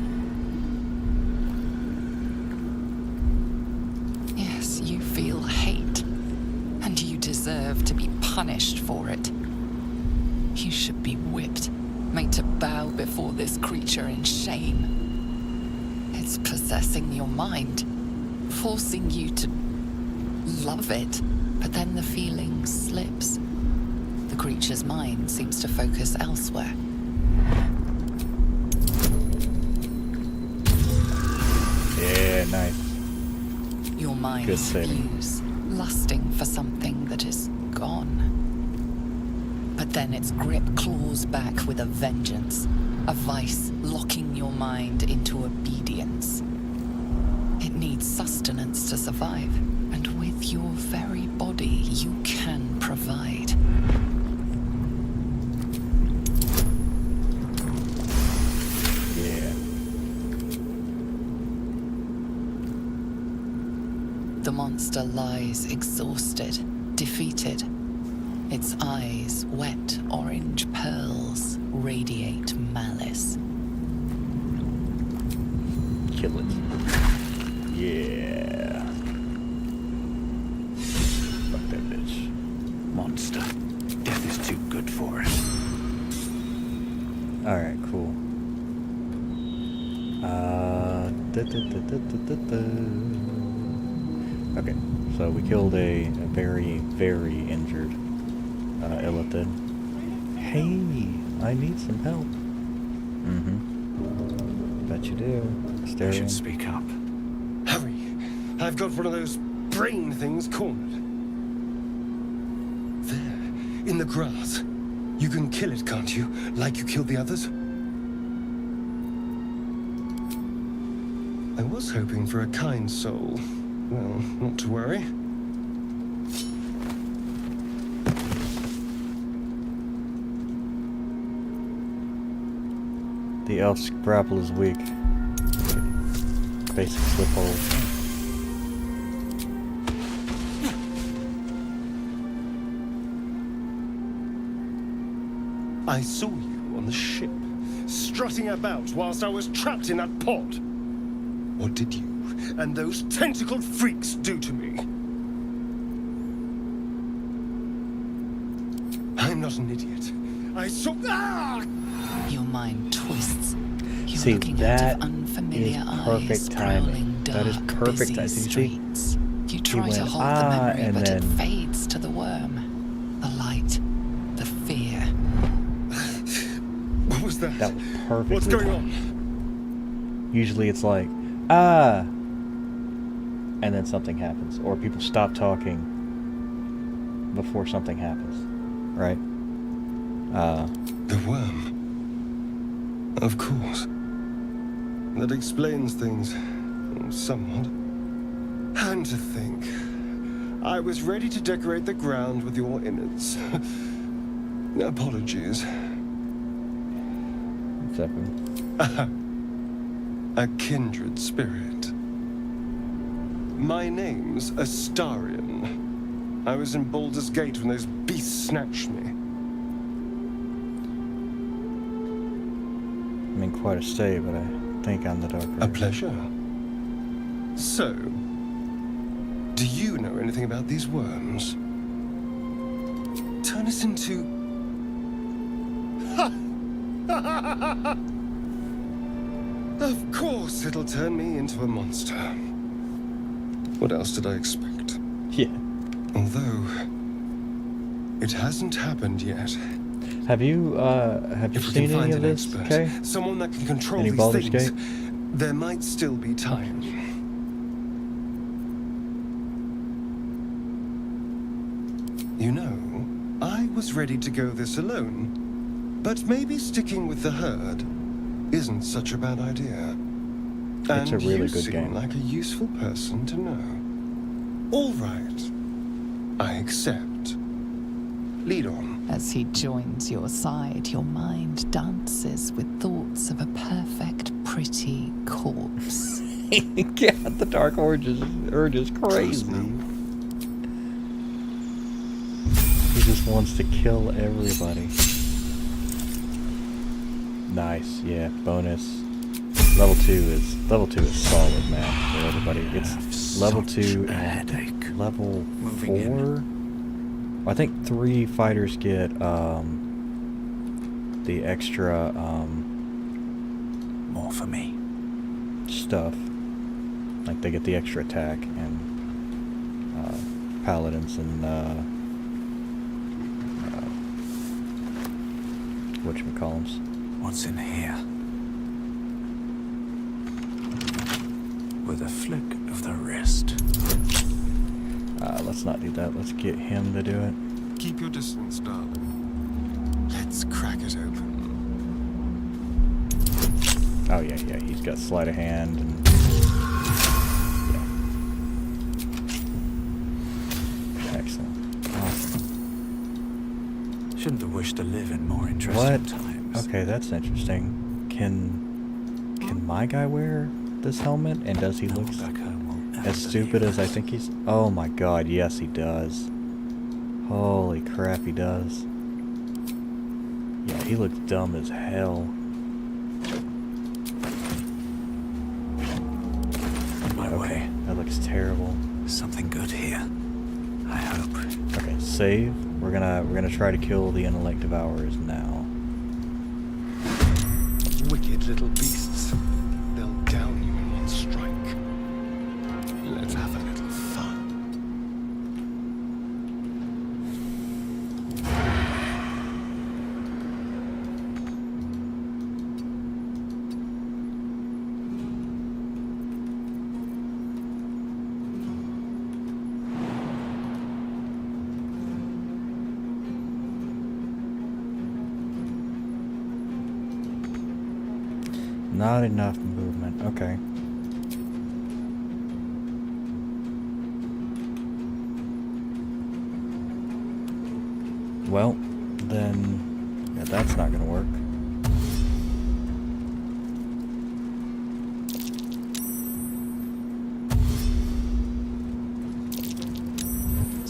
Speaker 2: Yes, you feel hate, and you deserve to be punished for it. You should be whipped, made to bow before this creature in shame. It's possessing your mind, forcing you to love it, but then the feeling slips. The creature's mind seems to focus elsewhere.
Speaker 1: Yeah, nice.
Speaker 2: Your mind
Speaker 1: Good saving.
Speaker 2: spews, lusting for something that is gone. But then its grip claws back with a vengeance, a vice locking your mind into obedience. It needs sustenance to survive, and with your very body you can provide.
Speaker 1: Yeah.
Speaker 2: The monster lies exhausted, defeated. Its eyes, wet orange pearls, radiate malice.
Speaker 1: Kill it. Yeah. Fuck that bitch.
Speaker 3: Monster. Death is too good for it.
Speaker 1: Alright, cool. Okay, so we killed a very, very injured Illithid. Hey, I need some help. Mm-hmm. Bet you do.
Speaker 3: I
Speaker 1: Stereo.
Speaker 3: should speak up.
Speaker 8: Hurry! I've got one of those brain things cornered. There, in the grass. You can kill it, can't you? Like you killed the others? I was hoping for a kind soul. Well, not to worry.
Speaker 1: The elf's grapple is weak. basic slip hole.
Speaker 8: I saw you on the ship, strutting about whilst I was trapped in that pod. What did you and those tentacled freaks do to me? I'm not an idiot. I saw... Ah!
Speaker 2: Your mind twists. You're
Speaker 1: See,
Speaker 2: looking
Speaker 1: that
Speaker 2: out of unfamiliar
Speaker 1: is
Speaker 2: eyes,
Speaker 1: perfect timing.
Speaker 2: prowling
Speaker 1: That is
Speaker 2: dark,
Speaker 1: perfect
Speaker 2: busy
Speaker 1: timing. See,
Speaker 2: streets. You try to
Speaker 1: went,
Speaker 2: hold
Speaker 1: "Ah,"
Speaker 2: the memory,
Speaker 1: and
Speaker 2: but it
Speaker 1: then-
Speaker 2: fades to the worm. The light. The fear.
Speaker 8: What was that?
Speaker 1: That was perfectly
Speaker 8: What's going
Speaker 1: timed.
Speaker 8: on?
Speaker 1: Usually it's like, ah, and then something happens, or people stop talking before something happens, right?
Speaker 8: The worm. Of course. That explains things somewhat. And to think, I was ready to decorate the ground with your innards. Apologies.
Speaker 1: What's happening?
Speaker 8: A kindred spirit. My name's Astarion. I was in Baldur's Gate when those beasts snatched me.
Speaker 1: I'm in quite a state, but I think I'm the Dark
Speaker 8: A
Speaker 1: Rider.
Speaker 8: pleasure. So, do you know anything about these worms? Turn us into... Of course it'll turn me into a monster. What else did I expect?
Speaker 1: Yeah.
Speaker 8: Although, it hasn't happened yet.
Speaker 1: Have you
Speaker 8: If we
Speaker 1: seen
Speaker 8: can
Speaker 1: any
Speaker 8: find
Speaker 1: of
Speaker 8: an
Speaker 1: this?
Speaker 8: expert,
Speaker 1: Okay.
Speaker 8: someone that can control
Speaker 1: Any
Speaker 8: these
Speaker 1: Baldur's
Speaker 8: things,
Speaker 1: Gate?
Speaker 8: there might still be time. You know, I was ready to go this alone, but maybe sticking with the herd isn't such a bad idea.
Speaker 1: It's a really
Speaker 8: you
Speaker 1: good
Speaker 8: seem
Speaker 1: game.
Speaker 8: like a useful person to know. All right, I accept. Lead on.
Speaker 2: As he joins your side, your mind dances with thoughts of a perfect, pretty corpse.
Speaker 1: Yeah, the Dark Urge is crazy. He just wants to kill everybody. Nice, yeah. Bonus. Level 2 is solid, man. For everybody, it's level 2 and level 4. I think 3 fighters get the extra
Speaker 3: More for me.
Speaker 1: stuff. Like they get the extra attack, and paladins and whatchamacallums.
Speaker 3: What's in here? With a flick of the wrist.
Speaker 1: Let's not do that. Let's get him to do it.
Speaker 8: Keep your distance, darling. Let's crack it open.
Speaker 1: Oh yeah, he's got sleight of hand and yeah. Excellent. Awesome.
Speaker 3: Shouldn't have wished to live in more
Speaker 1: What?
Speaker 3: interesting times.
Speaker 1: Okay, that's interesting. Can my guy wear this helmet? And does he look
Speaker 3: Back home will never
Speaker 1: as stupid
Speaker 3: believe
Speaker 1: as I think he's? Oh my god, yes he does. Holy crap, he does. Yeah, he looks dumb as hell.
Speaker 3: My
Speaker 1: Okay,
Speaker 3: way.
Speaker 1: that looks terrible.
Speaker 3: Something good here. I hope.
Speaker 1: Okay, save. We're gonna try to kill the intellect devourers now.
Speaker 8: Wicked little beasts. They'll down you in one strike. Let's have a little fun.
Speaker 1: Not enough movement. Okay. Well, then, yeah, that's not gonna work.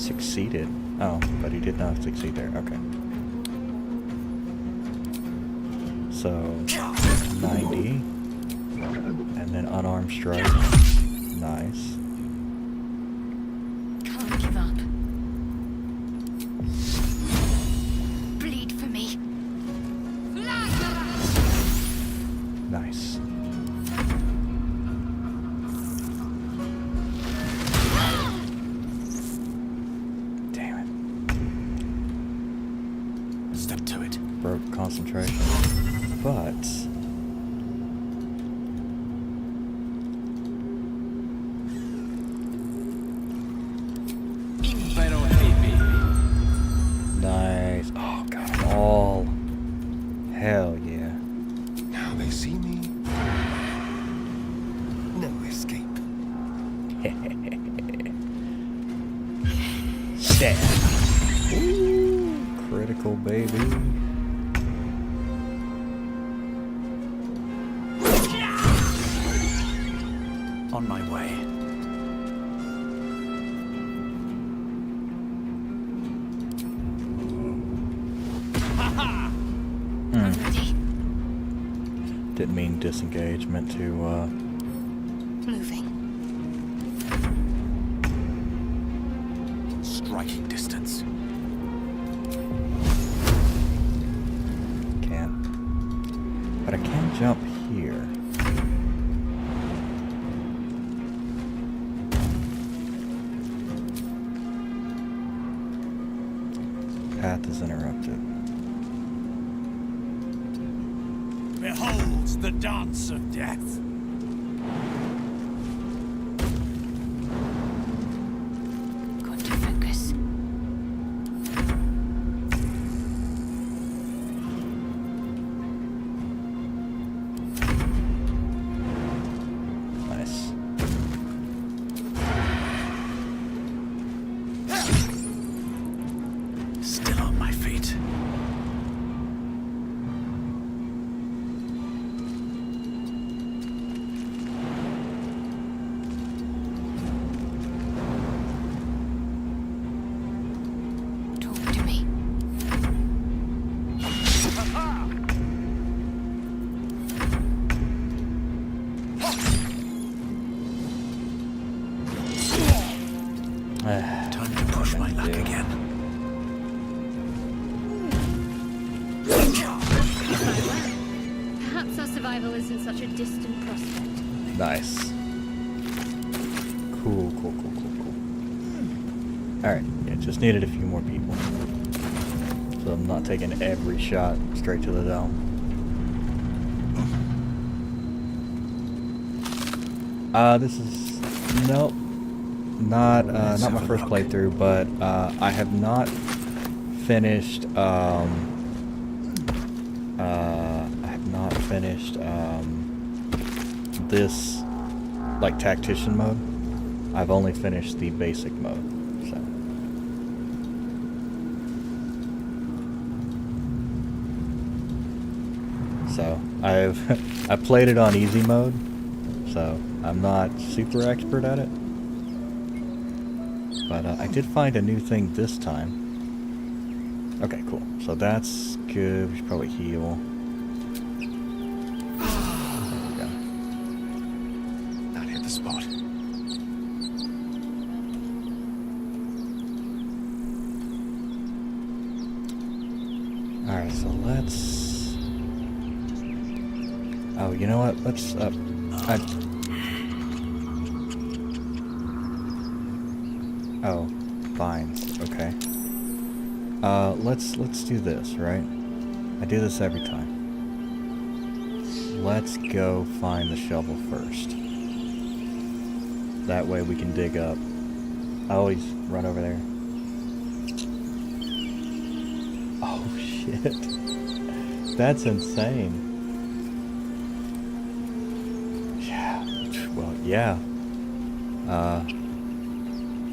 Speaker 1: succeeded. Oh, but he did not succeed there. Okay. So 90, and then unarmed strike. Nice.
Speaker 4: Can't give up. Bleed for me.
Speaker 1: Nice. Damn it.
Speaker 3: Step to it.
Speaker 1: Broke concentration. But nice. Oh god, all. Hell yeah.
Speaker 8: Now they see me. No escape.
Speaker 1: Stab. Ooh, critical baby.
Speaker 3: On my way.
Speaker 4: I'm ready.
Speaker 1: Didn't mean disengage, meant to
Speaker 4: Moving.
Speaker 3: Striking distance.
Speaker 1: can't. But I can jump here. Path is interrupted.
Speaker 3: Behold the dance of death.
Speaker 4: Got to focus.
Speaker 1: Nice.
Speaker 3: Still on my feet.
Speaker 4: Talk to me.
Speaker 3: Time to push my luck again.
Speaker 4: Perhaps our survival isn't such a distant prospect.
Speaker 1: Nice. Cool. Alright, yeah, just needed a few more people. So I'm not taking every shot straight to the dome. This is... Nope. Not my first playthrough, but I have not finished, this, like, tactician mode. I've only finished the basic mode, so. So, I played it on easy mode, so I'm not super expert at it. But I did find a new thing this time. Okay, cool. So that's good. We should probably heal. There we go.
Speaker 3: That hit the spot.
Speaker 1: Alright, so let's... Oh, you know what? Let's... Oh, vines. Okay. Let's do this, right? I do this every time. Let's go find the shovel first. That way we can dig up. I always run over there. Oh shit. That's insane. Yeah. Well, yeah.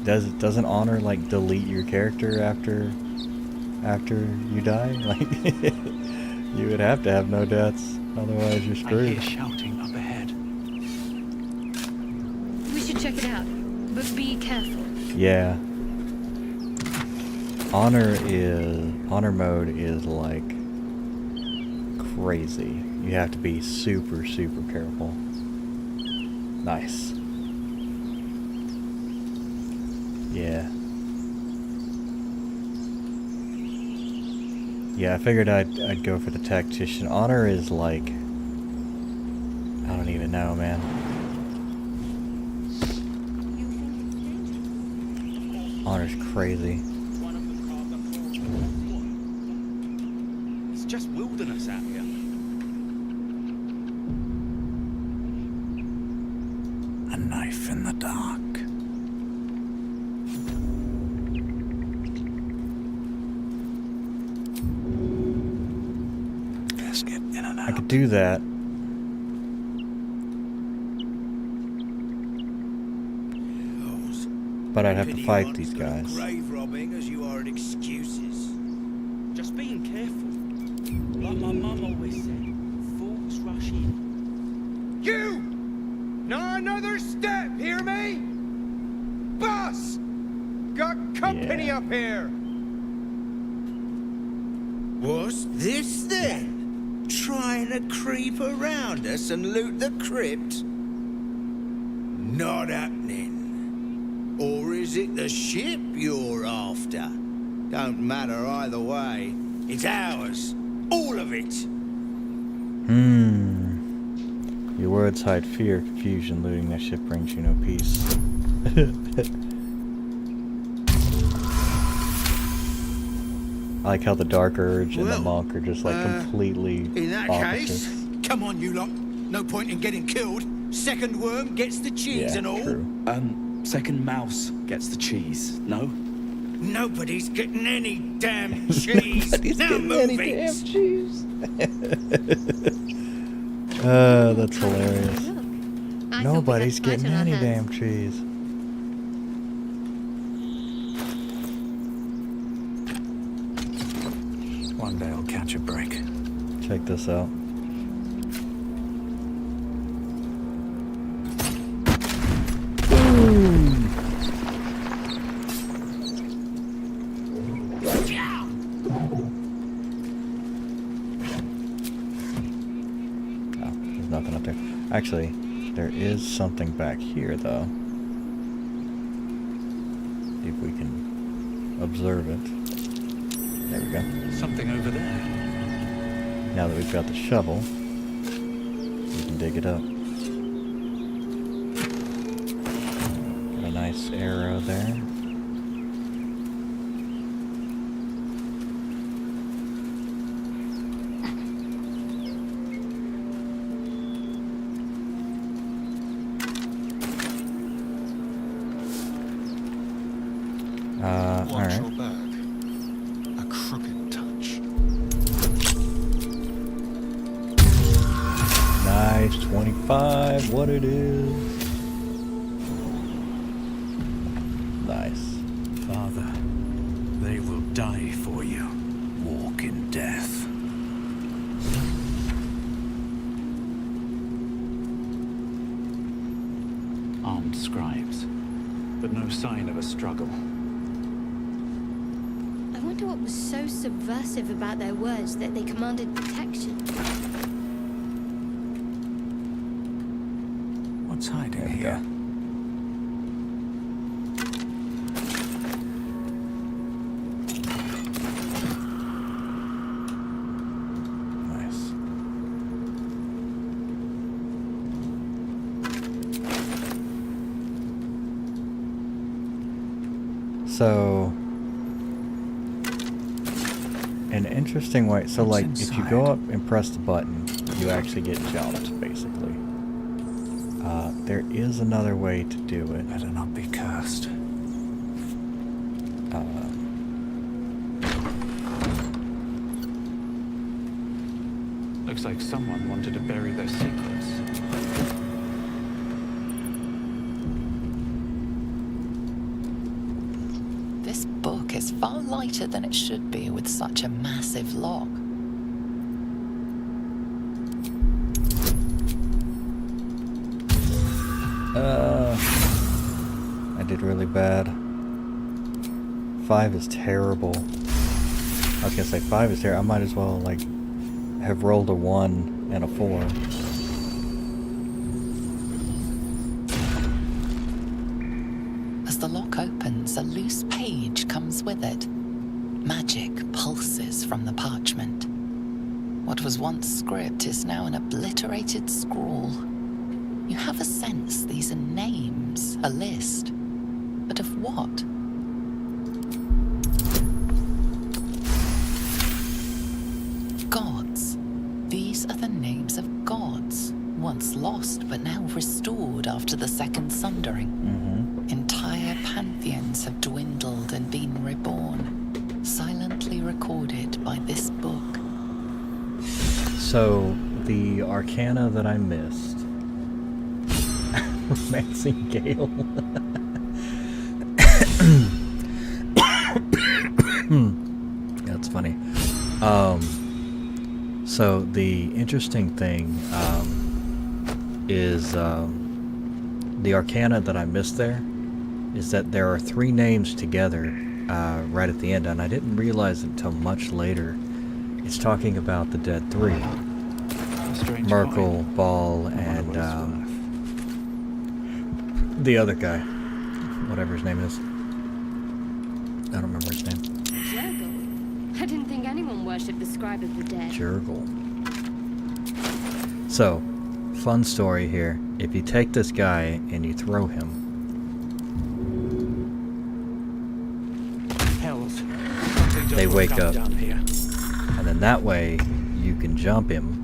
Speaker 1: Doesn't honor like delete your character after you die? Like you would have to have no deaths, otherwise you're
Speaker 3: I
Speaker 1: screwed.
Speaker 3: hear shouting up ahead.
Speaker 4: We should check it out, but be careful.
Speaker 1: Yeah. Honor mode is like crazy. You have to be super, super careful. Nice. Yeah. Yeah, I figured I'd go for the tactician. Honor is like, I don't even know, man. Honor's crazy.
Speaker 9: It's just wilderness out here.
Speaker 3: A knife in the dark. Let's get in and out.
Speaker 1: I could do that. But I'd have to fight these guys.
Speaker 9: Grave robbing as you are in excuses. Just being careful. Like my mum always said, fools rush in.
Speaker 10: You! Not another step, hear me? Boss! Got company up here!
Speaker 11: What's this then? Trying to creep around us and loot the crypt? Not happening. Or is it the ship you're after? Don't matter either way. It's ours. All of it.
Speaker 1: Your words hide fear, confusion. Looting that ship brings you no peace. I like how the Dark Urge and the Monk are just like completely
Speaker 11: In that
Speaker 1: opposites.
Speaker 11: case, come on, you lot. No point in getting killed. Second worm gets the cheese
Speaker 1: Yeah,
Speaker 11: and all.
Speaker 1: true.
Speaker 9: Second mouse gets the cheese, no?
Speaker 11: Nobody's getting any damn cheese. Now move it.
Speaker 1: cheese. That's hilarious. Nobody's getting any damn cheese.
Speaker 3: One day I'll catch a break.
Speaker 1: Check this out. There's nothing up there. Actually, there is something back here, though. If we can observe it. There we go.
Speaker 3: Something over there.
Speaker 1: Now that we've got the shovel, we can dig it up. Got a nice arrow there.
Speaker 8: Watch
Speaker 1: Alright.
Speaker 8: your back. A crooked touch.
Speaker 1: Nice 25, what it is. Nice.
Speaker 3: Father, they will die for you. Walk in death.
Speaker 9: Armed scribes, but no sign of a struggle.
Speaker 4: I wonder what was so subversive about their words that they commanded protection.
Speaker 3: What's hiding
Speaker 1: There we
Speaker 3: here?
Speaker 1: go. Nice. So, an interesting way. So,
Speaker 3: What's
Speaker 1: like, if you go
Speaker 3: inside?
Speaker 1: up and press the button, you actually get jumped, basically. There is another way to do it.
Speaker 3: Better not be cursed.
Speaker 9: Looks like someone wanted to bury their secrets.
Speaker 2: This book is far lighter than it should be with such a massive lock.
Speaker 1: I did really bad. 5 is terrible. I was gonna say 5 is terrible. I might as well, like, have rolled a 1 and a 4.
Speaker 2: As the lock opens, a loose page comes with it. Magic pulses from the parchment. What was once script is now an obliterated scrawl. You have a sense these are names, a list. But of what? Gods. These are the names of gods, once lost but now restored after the Second Sundering. Entire pantheons have dwindled and been reborn, silently recorded by this book.
Speaker 1: So, the arcana that I missed. Romancing Gale. That's funny. So the interesting thing is the arcana that I missed there is that there are 3 names together right at the end, and I didn't realize it until much later. It's talking about the Dead 3. Merkel, Ball, and the other guy. Whatever his name is. I don't remember his name.
Speaker 12: Jurgle? I didn't think anyone worshipped the scribe of the dead.
Speaker 1: Jurgle. So, fun story here. If you take this guy and you throw him,
Speaker 3: Hells.
Speaker 1: they wake up.
Speaker 3: Down here.
Speaker 1: And then that way, you can jump him.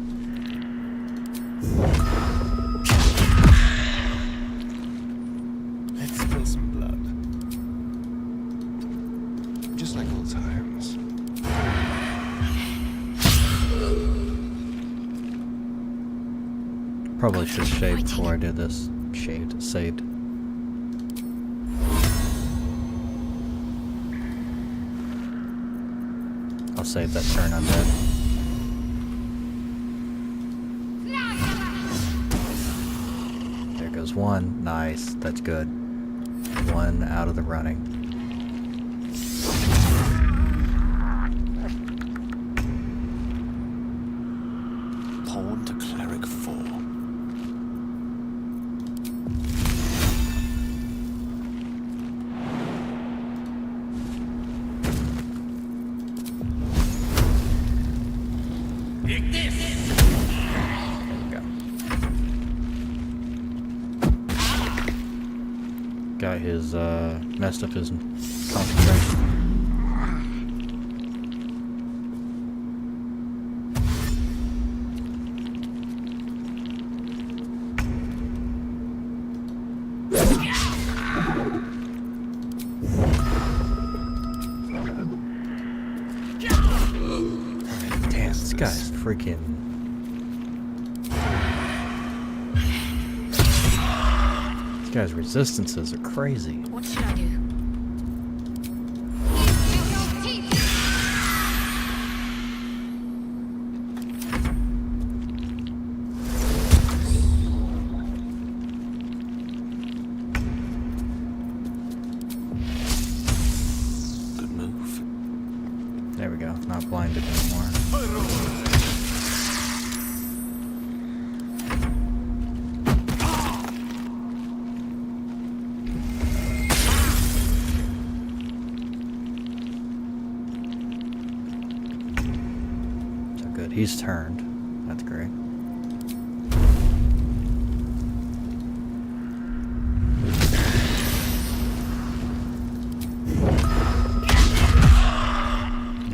Speaker 8: Let's spill some blood. Just like old times.
Speaker 1: Probably should have shaved before I did this. Saved. I'll save that turn on that. There goes 1. Nice. That's good. 1 out of the running.
Speaker 11: Pawn to cleric 4.
Speaker 1: There we go. Got his, messed up his concentration. Damn, this guy's freaking... These guys' resistances are crazy.
Speaker 4: What should I do?
Speaker 11: Good move.
Speaker 1: There we go. Not blinded anymore. So good. He's turned. That's great.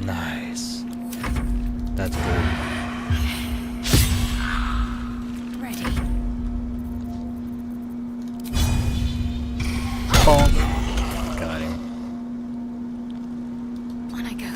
Speaker 1: Nice. That's good.
Speaker 4: Ready.
Speaker 1: Bonk. Got him.
Speaker 4: On I go.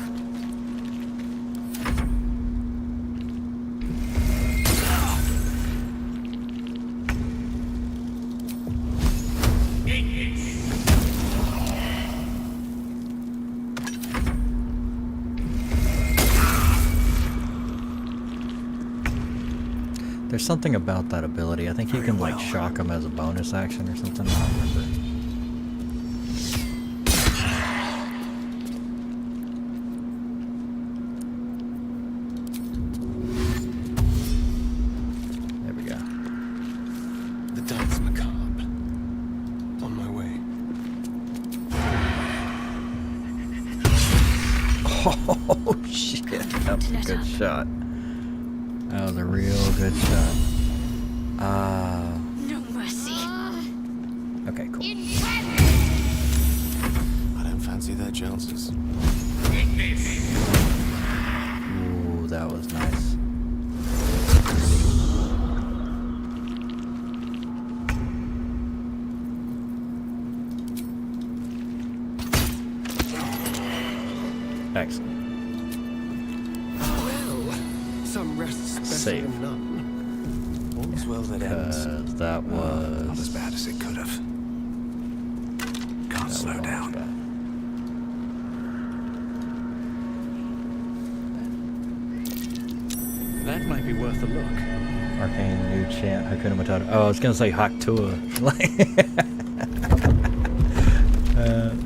Speaker 1: There's something about that ability. I think you can like shock him as a bonus action or something. I don't remember. Oh shit, that was a good shot. That was a real good shot.
Speaker 4: No mercy.
Speaker 1: Okay, cool.
Speaker 13: I don't fancy their chances.
Speaker 1: Ooh, that was nice. Excellent.
Speaker 8: Well, some rest's better
Speaker 1: Save.
Speaker 8: than none.
Speaker 13: All's well that ends.
Speaker 1: That was
Speaker 13: Not as bad as it could have. Can't slow down.
Speaker 3: That might be worth a look.
Speaker 1: Arcane new chant Hakuna Matata. Oh, I was gonna say Haktua.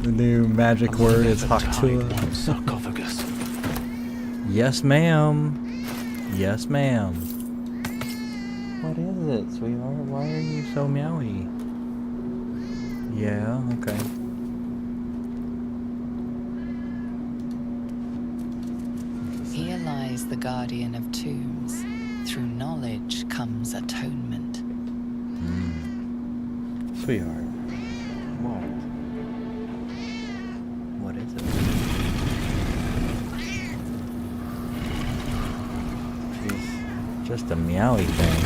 Speaker 1: The new magic word is Haktua.
Speaker 3: Sarcophagus.
Speaker 1: Yes, ma'am. Yes, ma'am. What is it, sweetheart? Why are you so meowy? Yeah, okay.
Speaker 2: Here lies the guardian of tombs. Through knowledge comes atonement.
Speaker 1: Sweetheart. What? What is it? She's just a meowy thing.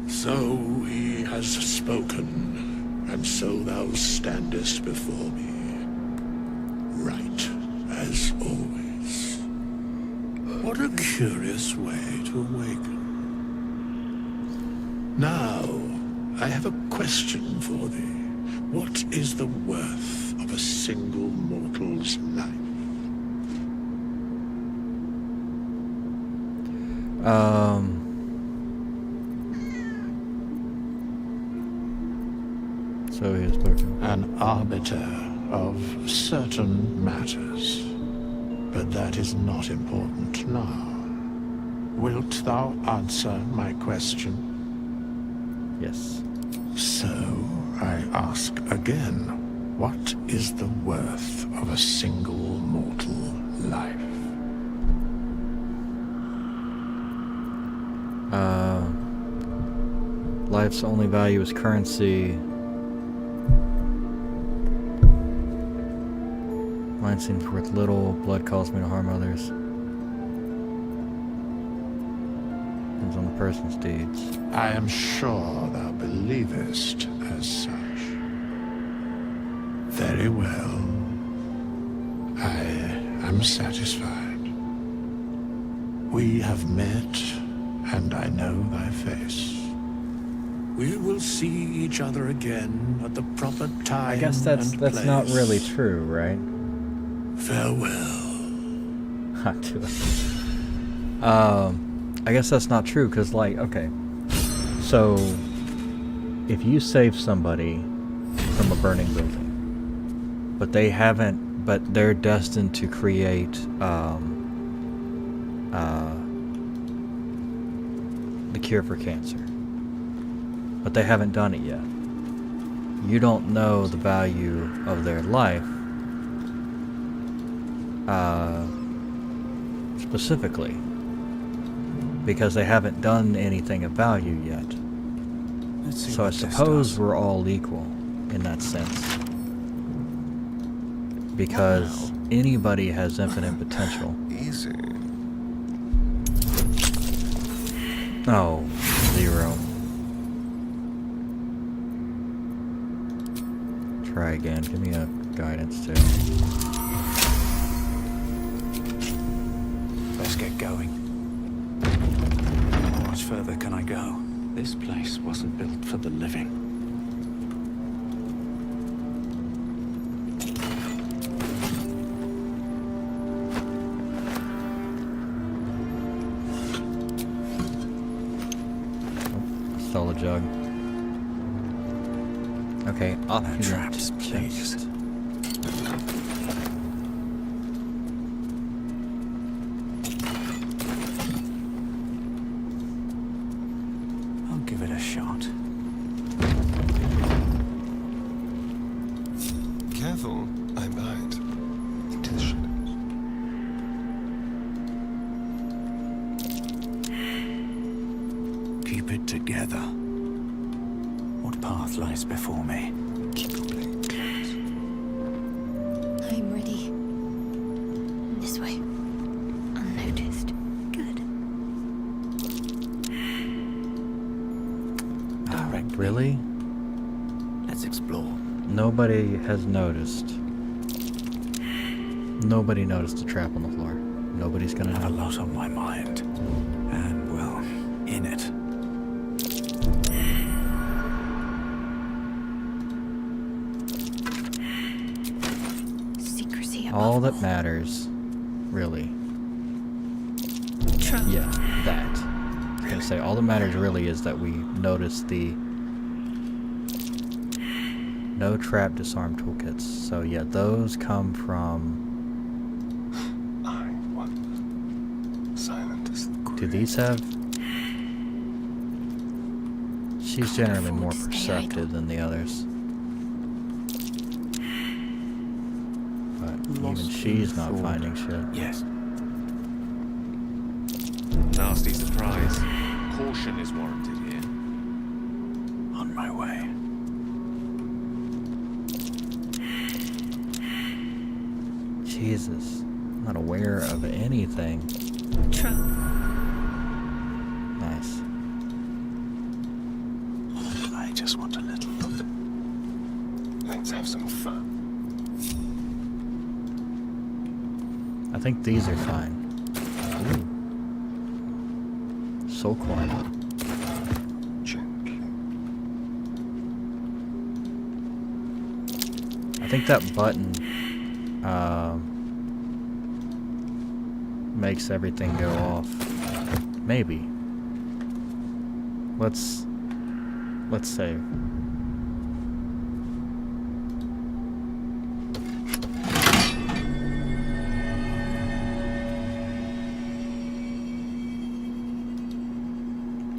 Speaker 6: So he has spoken, and so thou standest before me, right as always. What a curious way to awaken. Now, I have a question for thee. What is the worth of a single mortal's life?
Speaker 1: So he has spoken.
Speaker 6: An arbiter of certain matters. But that is not important now. Wilt thou answer my question?
Speaker 1: Yes.
Speaker 6: So, I ask again, what is the worth of a single mortal life?
Speaker 1: Life's only value is currency. Mine seems worth little. Blood calls me to harm others. Depends on the person's deeds.
Speaker 6: I am sure thou believest as such. Very well. I am satisfied. We have met, and I know thy face. We will see each other again at the proper time.
Speaker 1: I guess that's not really true, right?
Speaker 6: Farewell.
Speaker 1: I guess that's not true, because, like, okay. So, if you save somebody from a burning building, but they haven't, but they're destined to create, the cure for cancer, but they haven't done it yet. You don't know the value of their life, specifically, because they haven't done anything of value yet. So I suppose we're all equal in that sense, because anybody has infinite potential.
Speaker 8: Easy.
Speaker 1: Oh, 0. Try again. Give me a guidance too.
Speaker 3: Let's get going. How much further can I go? This place wasn't built for the living.
Speaker 1: Stole a jug. Okay, opulent
Speaker 13: traps, please.
Speaker 1: chest.
Speaker 13: I'll give it a shot.
Speaker 8: Careful, I might. Into the shadows.
Speaker 13: Keep it together. What path lies before me?
Speaker 8: Keep your blade close.
Speaker 4: I'm ready. This way. Unnoticed. Good.
Speaker 1: Really?
Speaker 13: Let's explore.
Speaker 1: Nobody has noticed. Nobody noticed the trap on the floor. Nobody's gonna
Speaker 13: I have a
Speaker 1: know.
Speaker 13: lot on my mind. And, well, in it.
Speaker 4: Secrecy above
Speaker 1: All that matters, really.
Speaker 4: Trouble.
Speaker 1: Yeah, that. I was gonna say, all that matters really is that we notice the no trap disarm toolkits. So yeah, those come from...
Speaker 8: I wonder. Silent as the grave.
Speaker 1: Do these have... She's generally more
Speaker 4: afford to stay
Speaker 1: perceptive than the others. But even
Speaker 13: Lost
Speaker 1: she's
Speaker 13: in
Speaker 1: not
Speaker 13: thought.
Speaker 1: finding shit.
Speaker 13: Yes.
Speaker 7: Nasty surprise. Caution is warranted here.
Speaker 13: On my way.
Speaker 1: Jesus. I'm not aware of anything.
Speaker 4: Trouble.
Speaker 1: Nice.
Speaker 13: I just want a little look.
Speaker 8: Let's have some fun.
Speaker 1: I think these are fine. Ooh. Soul coin.
Speaker 8: Gently.
Speaker 1: I think that button makes everything go off. Maybe. Let's save.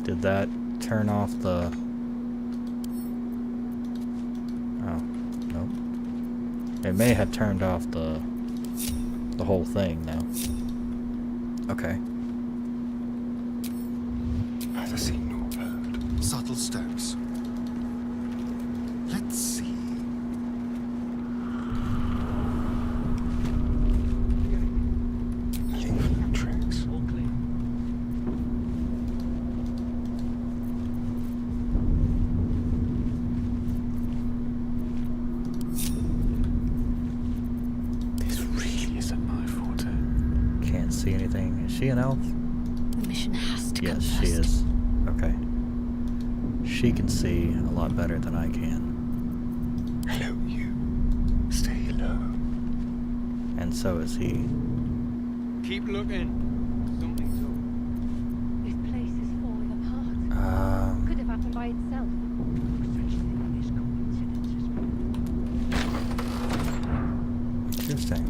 Speaker 1: Did that turn off the... Oh, nope. It may have turned off the whole thing now. Okay.
Speaker 8: Neither seen nor heard. Subtle steps. Let's see. Leave no tracks.
Speaker 9: All clear.
Speaker 13: This really isn't my forte.
Speaker 1: Can't see anything. Is she an elf?
Speaker 4: The mission has to come
Speaker 1: Yes,
Speaker 4: first.
Speaker 1: she is. Okay. She can see a lot better than I can.
Speaker 8: Hello, you. Stay low.
Speaker 1: And so is he.
Speaker 9: Keep looking. Something's up.
Speaker 12: This place is falling apart. Could have happened by itself.
Speaker 1: Interesting.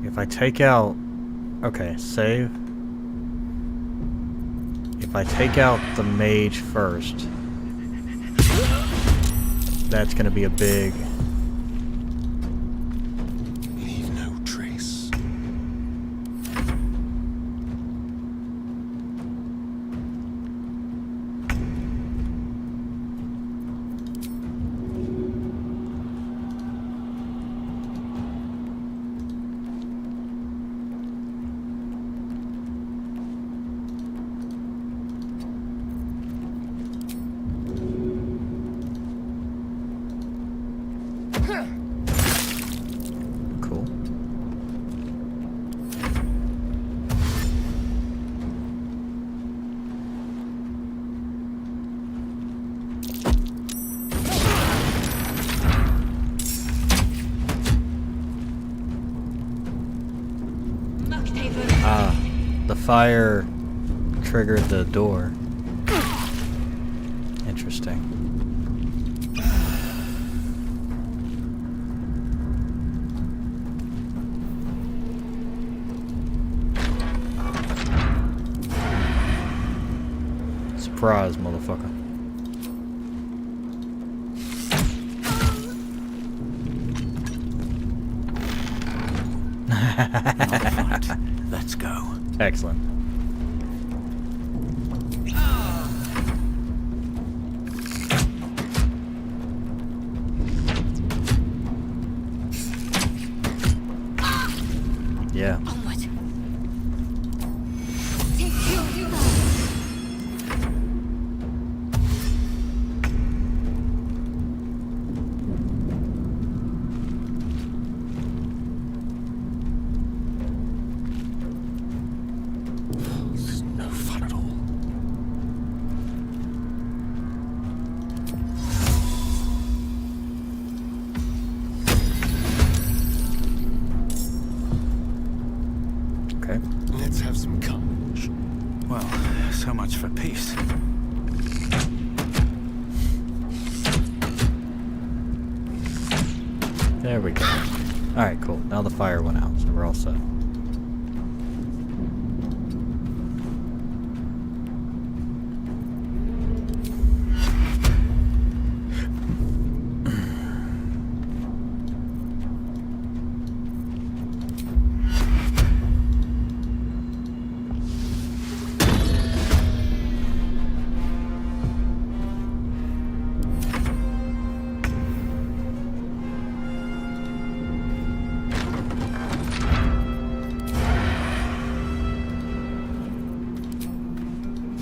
Speaker 1: If I take out... Okay, save. If I take out the mage first, that's gonna be a big...
Speaker 8: Leave no trace.
Speaker 1: Cool. The fire triggered the door. Interesting. Surprise, motherfucker.
Speaker 13: Another fight. Let's go.
Speaker 1: Excellent. Yeah.
Speaker 4: Onward.
Speaker 13: This is no fun at all.
Speaker 1: Okay.
Speaker 13: Let's have some carnage. Well, so much for peace.
Speaker 1: There we go. Alright, cool. Now the fire went out, so we're all set.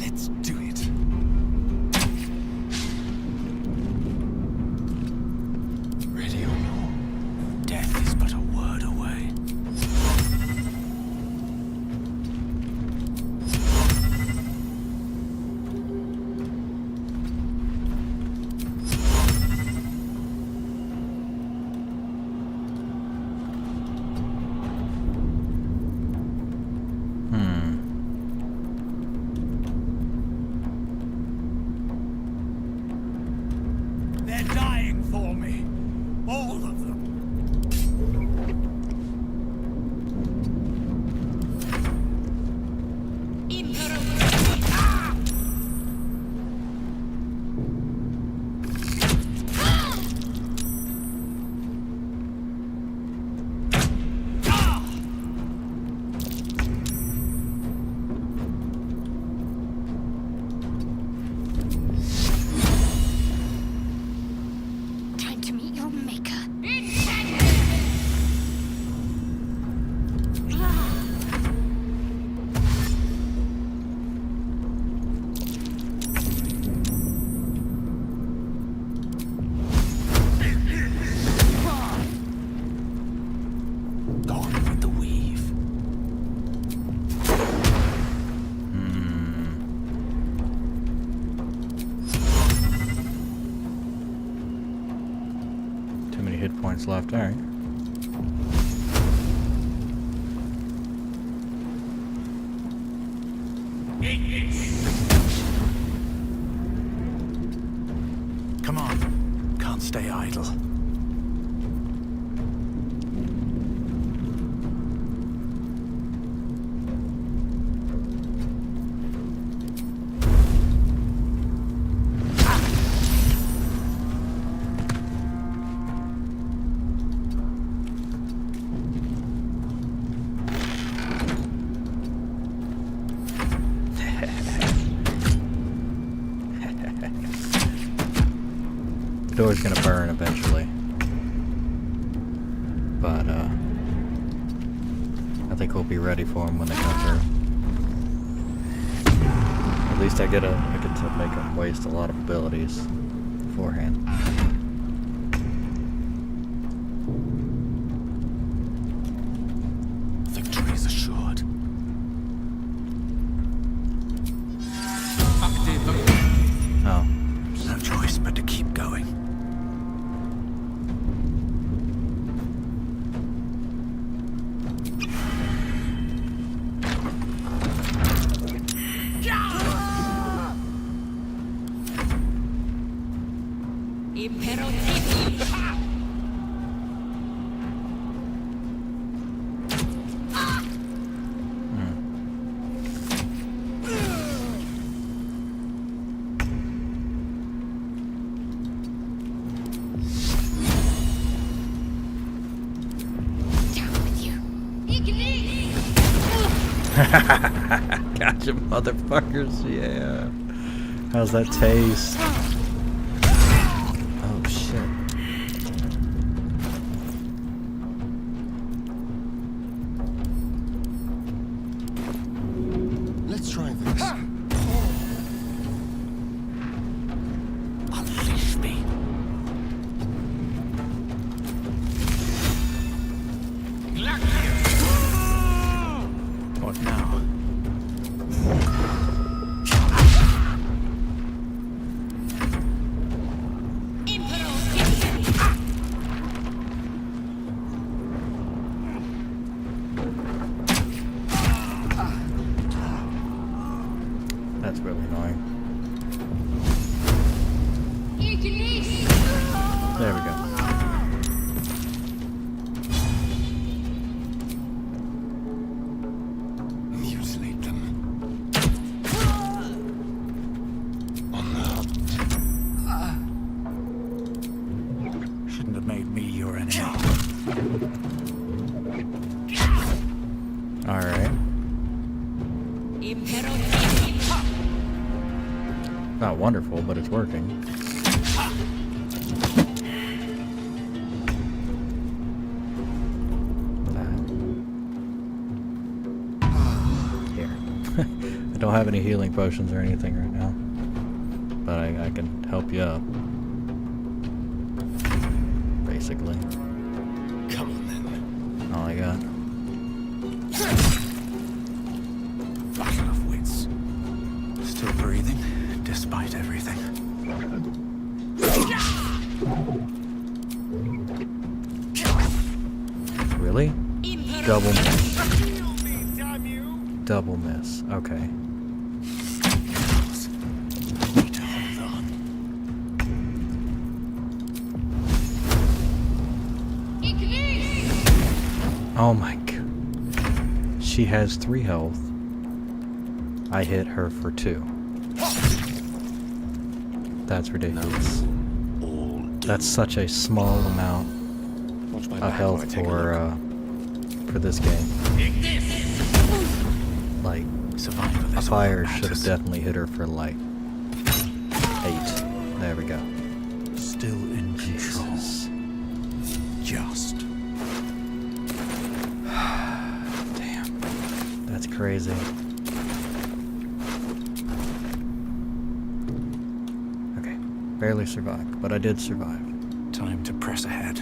Speaker 13: Let's do it. Ready or not, death is but a word away.
Speaker 9: They're dying for me. All of them.
Speaker 4: Time to meet your maker.
Speaker 13: Gone with the weave.
Speaker 1: Too many hit points left. Alright.
Speaker 13: Come on. Can't stay idle.
Speaker 1: The door's gonna burn eventually. But, I think we'll be ready for them when they come through. At least I get to make them waste a lot of abilities beforehand.
Speaker 13: Victory is assured.
Speaker 1: Oh.
Speaker 13: No choice but to keep going.
Speaker 1: Gotcha, motherfuckers. Yeah. How's that taste? Oh, shit.
Speaker 8: Let's try this.
Speaker 13: Unleash me. What now?
Speaker 1: That's really annoying. There we go.
Speaker 8: Mutilate them.
Speaker 13: Shouldn't have made me your enemy.
Speaker 1: Alright. Not wonderful, but it's working. Here. I don't have any healing potions or anything right now. But I can help you up. Basically.
Speaker 8: Come on then.
Speaker 1: All I got.
Speaker 13: Battle of wits. Still breathing, despite everything.
Speaker 1: Really? Double miss. Double miss. Okay.
Speaker 13: Need to hold on.
Speaker 1: Oh my god. She has 3 health. I hit her for 2. That's ridiculous. That's such a small amount of health for this game. Like, a fire should have definitely hit her for like 8. There we go.
Speaker 13: Still in control. Just.
Speaker 1: Damn. That's crazy. Okay. Barely survived, but I did survive.
Speaker 13: Time to press ahead.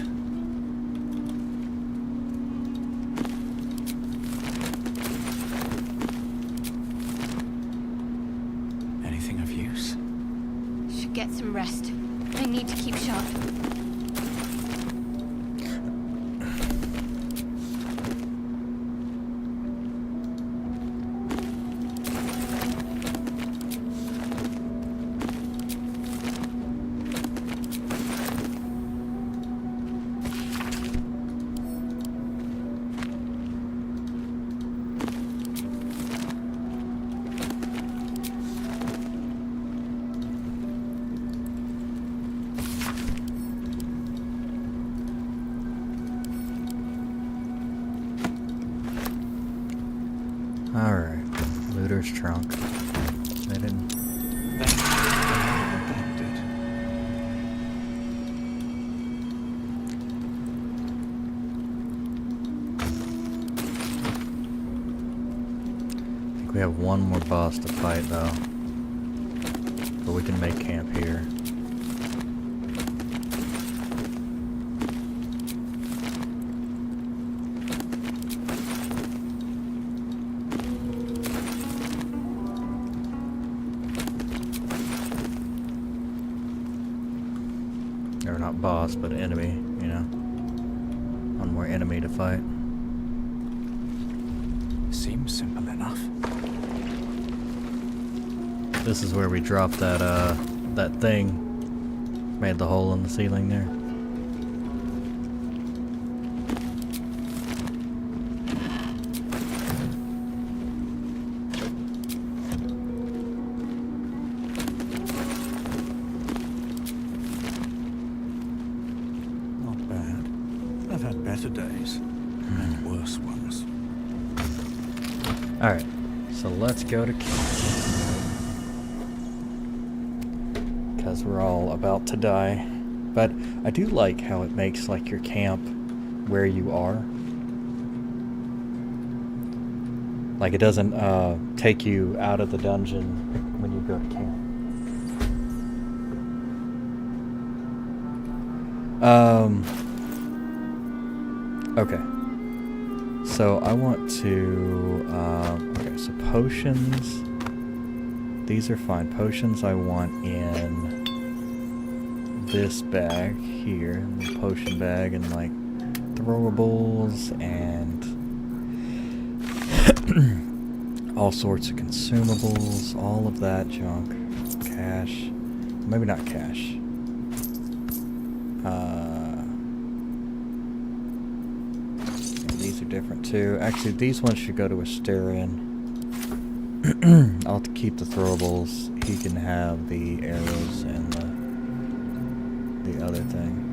Speaker 13: Anything of use?
Speaker 4: Should get some rest. I need to keep sharp.
Speaker 1: Alright. Looter's trunk. They didn't. I think we have one more boss to fight though. But we can make camp here. Or not boss, but enemy, you know. One more enemy to fight.
Speaker 13: Seems simple enough.
Speaker 1: This is where we dropped that that thing. Made the hole in the ceiling there.
Speaker 13: Not bad. I've had better days. And worse ones.
Speaker 1: Alright, so let's go to camp. Because we're all about to die. But I do like how it makes like your camp where you are. Like it doesn't take you out of the dungeon when you go to camp. Okay. So I want to, okay, so potions, these are fine. Potions I want in this bag here, the potion bag, and like throwables and all sorts of consumables, all of that junk. Cash, maybe not cash. These are different too. Actually, these ones should go to Asterion. I'll have to keep the throwables. He can have the arrows and the other thing.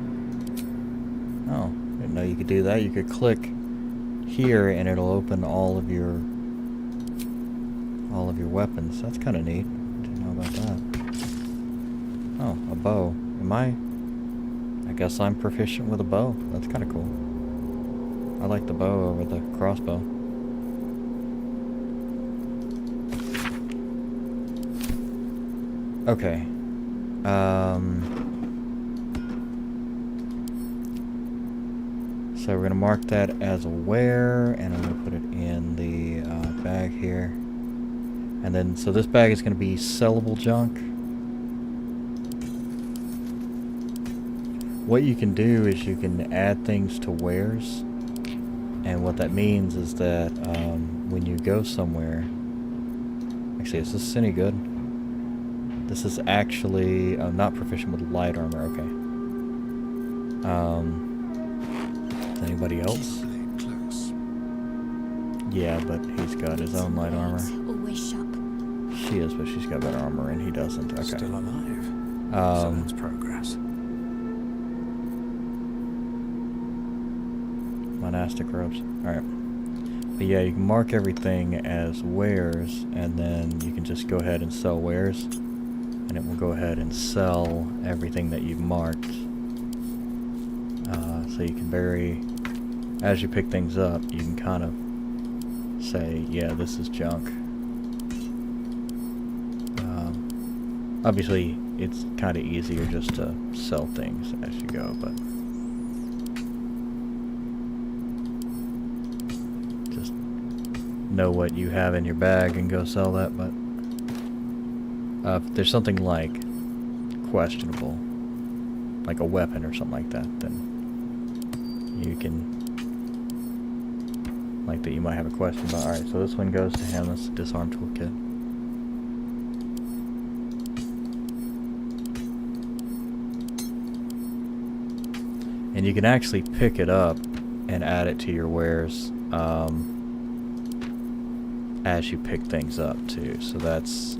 Speaker 1: Oh, didn't know you could do that. You could click here and it'll open all of your weapons. That's kind of neat. Didn't know about that. Oh, a bow. I guess I'm proficient with a bow. That's kind of cool. I like the bow over the crossbow. Okay. So we're going to mark that as a wear, and I'm going to put it in the bag here. And then, so this bag is going to be sellable junk. What you can do is you can add things to wares. And what that means is that when you go somewhere... Actually, is this any good? This is actually... not proficient with light armor, okay. Is anybody else? Yeah, but he's got his own light armor. She is, but she's got better armor and he doesn't. Okay.
Speaker 13: Still alive. So that's progress.
Speaker 1: Monastic robes. Alright. But yeah, you can mark everything as wares, and then you can just go ahead and sell wares. And it will go ahead and sell everything that you've marked. So you can as you pick things up, you can kind of say, yeah, this is junk. Obviously, it's kind of easier just to sell things as you go, but just know what you have in your bag and go sell that. But if there's something like questionable, like a weapon or something like that, then you can, like that you might have a question about. Alright, so this one goes to him. That's the disarm toolkit. And you can actually pick it up and add it to your wares as you pick things up too. So that's,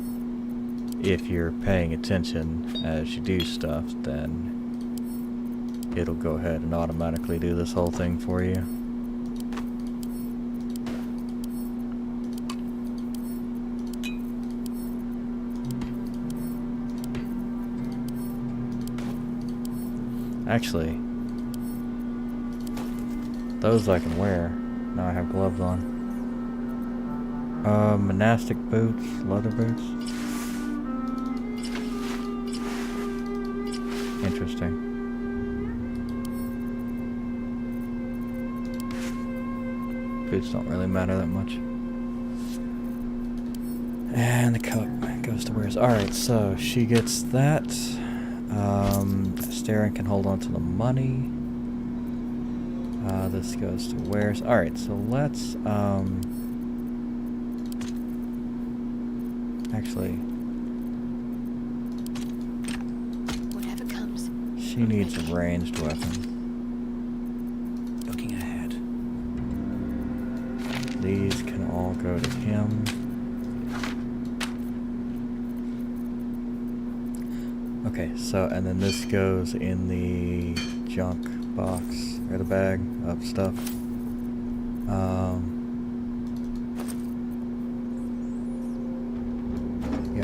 Speaker 1: if you're paying attention as you do stuff, then it'll go ahead and automatically do this whole thing for you. Actually, those I can wear. Now I have gloves on. Monastic boots, leather boots. Interesting. Boots don't really matter that much. And the coat goes to wares. Alright, so she gets that. Staring can hold on to the money. This goes to wares. Alright, so let's, actually,
Speaker 5: Whatever comes.
Speaker 1: she needs a ranged weapon.
Speaker 13: Looking ahead.
Speaker 1: These can all go to him. Okay, so, and then this goes in the junk box, or the bag of stuff.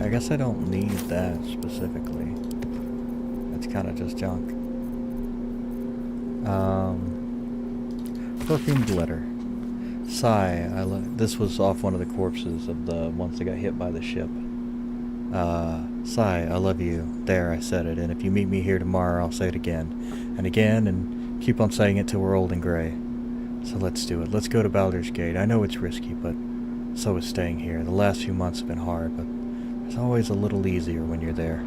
Speaker 1: I guess I don't need that specifically. It's kind of just junk. Perfumed letter. Sigh, this was off one of the corpses of the ones that got hit by the ship. Sigh, I love you. There, I said it, and if you meet me here tomorrow, I'll say it again. And keep on saying it till we're old and gray. So let's do it. Let's go to Baldur's Gate. I know it's risky, but so is staying here. The last few months have been hard, but it's always a little easier when you're there.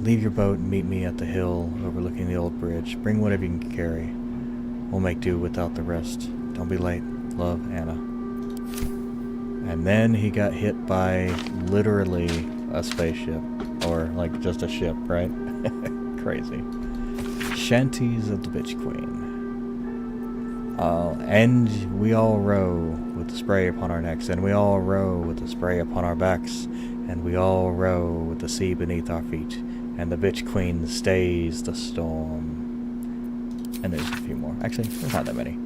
Speaker 1: Leave your boat and meet me at the hill overlooking the old bridge. Bring whatever you can carry. We'll make do without the rest. Don't be late. Love, Anna. And then he got hit by literally a spaceship. Or like just a ship, right? Crazy. Shanties of the Bitch Queen. And we all row with the spray upon our necks, and we all row with the spray upon our backs, and we all row with the sea beneath our feet, and the Bitch Queen stays the storm. And there's a few more. Actually, there's not that many.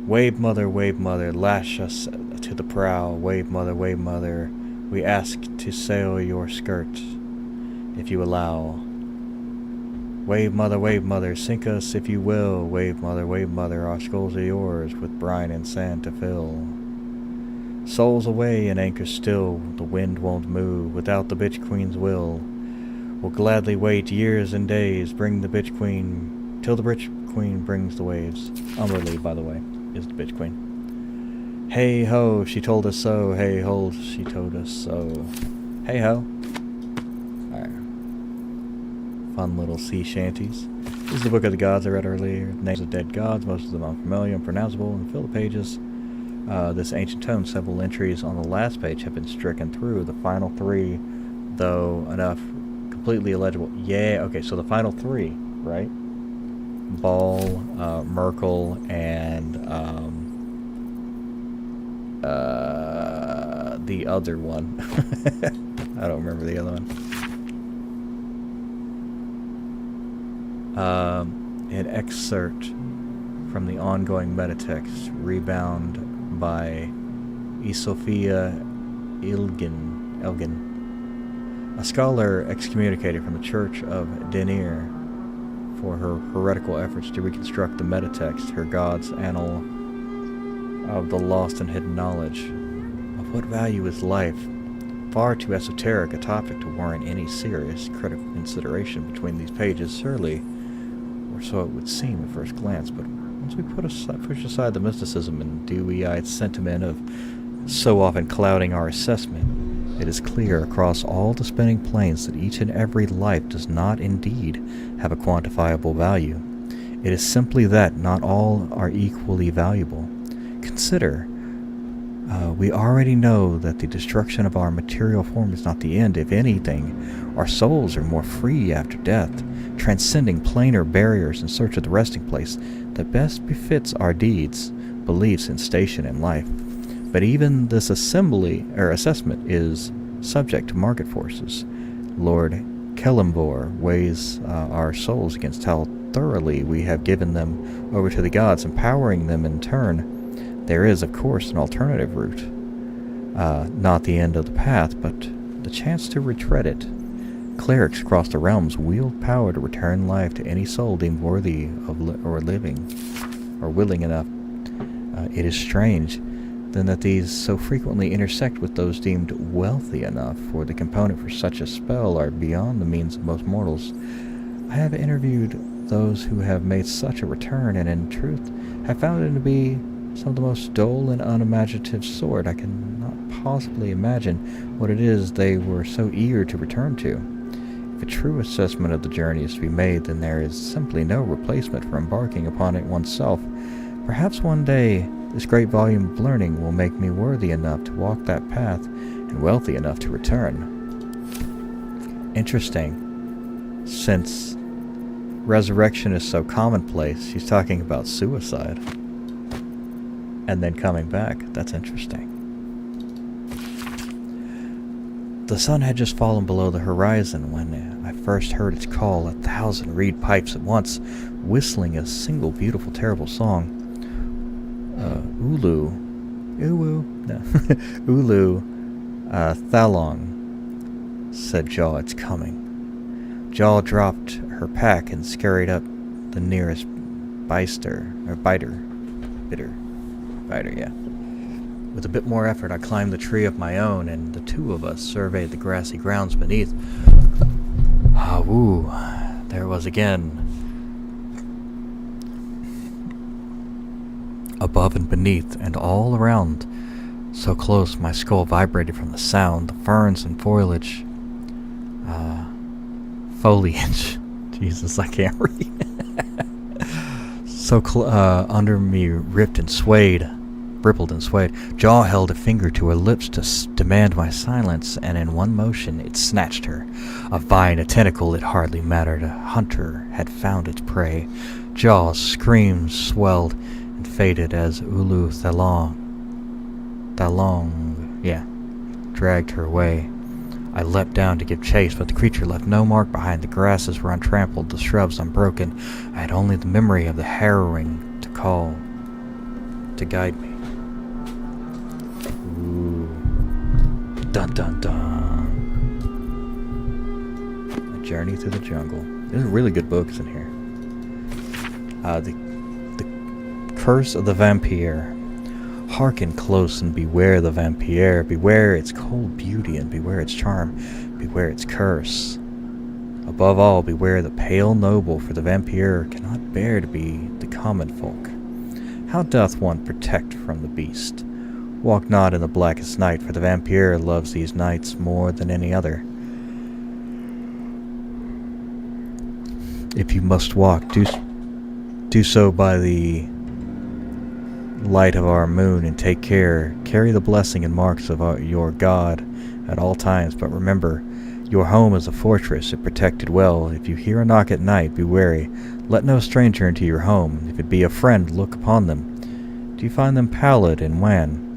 Speaker 1: Wave mother, lash us to the prow. Wave mother, we ask to sail your skirt, if you allow. Wave mother, sink us if you will. Wave mother, our skulls are yours, with brine and sand to fill. Souls away and anchor still, the wind won't move without the Bitch Queen's will. We'll gladly wait years and days, bring the Bitch Queen, till the Bitch Queen brings the waves. Umberlee, by the way, is the Bitch Queen. Hey ho, she told us so. Hey ho, she told us so. Hey ho. Fun little sea shanties. This is the Book of the Gods I read earlier. Names of dead gods, most of them unfamiliar, unpronounceable, and fill the pages. This ancient tome, several entries on the last page have been stricken through. The final three, though enough, completely illegible. Yeah, okay, so the final three, right? Ball, Merkel, and the other one. I don't remember the other one. An excerpt from the ongoing metatext, rebound by Sophia Elgin, a scholar excommunicated from the Church of Denir for her heretical efforts to reconstruct the metatext, her God's annal of the lost and hidden knowledge. Of what value is life? Far too esoteric a topic to warrant any serious critical consideration between these pages, surely. Or so it would seem at first glance, but once we push aside the mysticism and dewy-eyed sentiment of so often clouding our assessment, it is clear across all the spinning planes that each and every life does not indeed have a quantifiable value. It is simply that not all are equally valuable. Consider, we already know that the destruction of our material form is not the end. If anything, our souls are more free after death, transcending planar barriers in search of the resting place that best befits our deeds, beliefs, and station in life. But even this assessment is subject to market forces. Lord Kellamvor weighs our souls against how thoroughly we have given them over to the gods, empowering them in turn. There is, of course, an alternative route. Not the end of the path, but the chance to retread it. Clerics across the realms wield power to return life to any soul deemed worthy of living, or willing enough. It is strange, then, that these so frequently intersect with those deemed wealthy enough, for the component for such a spell are beyond the means of most mortals. I have interviewed those who have made such a return, and in truth have found it to be some of the most dull and unimaginative sort. I cannot possibly imagine what it is they were so eager to return to. If a true assessment of the journey is to be made, then there is simply no replacement for embarking upon it oneself. Perhaps one day this great volume of learning will make me worthy enough to walk that path and wealthy enough to return. Interesting. Since resurrection is so commonplace, she's talking about suicide. And then coming back. That's interesting. The sun had just fallen below the horizon when I first heard its call, 1,000 reed pipes at once, whistling a single beautiful, terrible song. Ulu, Thalong, said Jaw, it's coming. Jaw dropped her pack and scurried up the nearest biter, yeah. With a bit more effort, I climbed the tree of my own, and the two of us surveyed the grassy grounds beneath. Ah, woo. There it was again. Above and beneath, and all around, so close my skull vibrated from the sound. The ferns and foliage, Jesus, I can't read. Under me rippled and swayed. Jaw held a finger to her lips to demand my silence, and in one motion it snatched her. A vine, a tentacle, it hardly mattered. A hunter had found its prey. Jaw's screams swelled and faded as Ulu Thalong, dragged her away. I leapt down to give chase, but the creature left no mark behind. The grasses were untrampled, the shrubs unbroken. I had only the memory of the harrowing to guide me. Ooh. Dun dun dun. A Journey Through the Jungle. There's really good books in here. The Curse of the Vampire. Hearken close and beware the vampire. Beware its cold beauty and beware its charm. Beware its curse. Above all, beware the pale noble, for the vampire cannot bear to be the common folk. How doth one protect from the beast? Walk not in the blackest night, for the vampire loves these nights more than any other. If you must walk, do so by the light of our moon, and take care. Carry the blessing and marks of your God at all times, but remember, your home is a fortress, it protected well. If you hear a knock at night, be wary. Let no stranger into your home. If it be a friend, look upon them. Do you find them pallid and wan?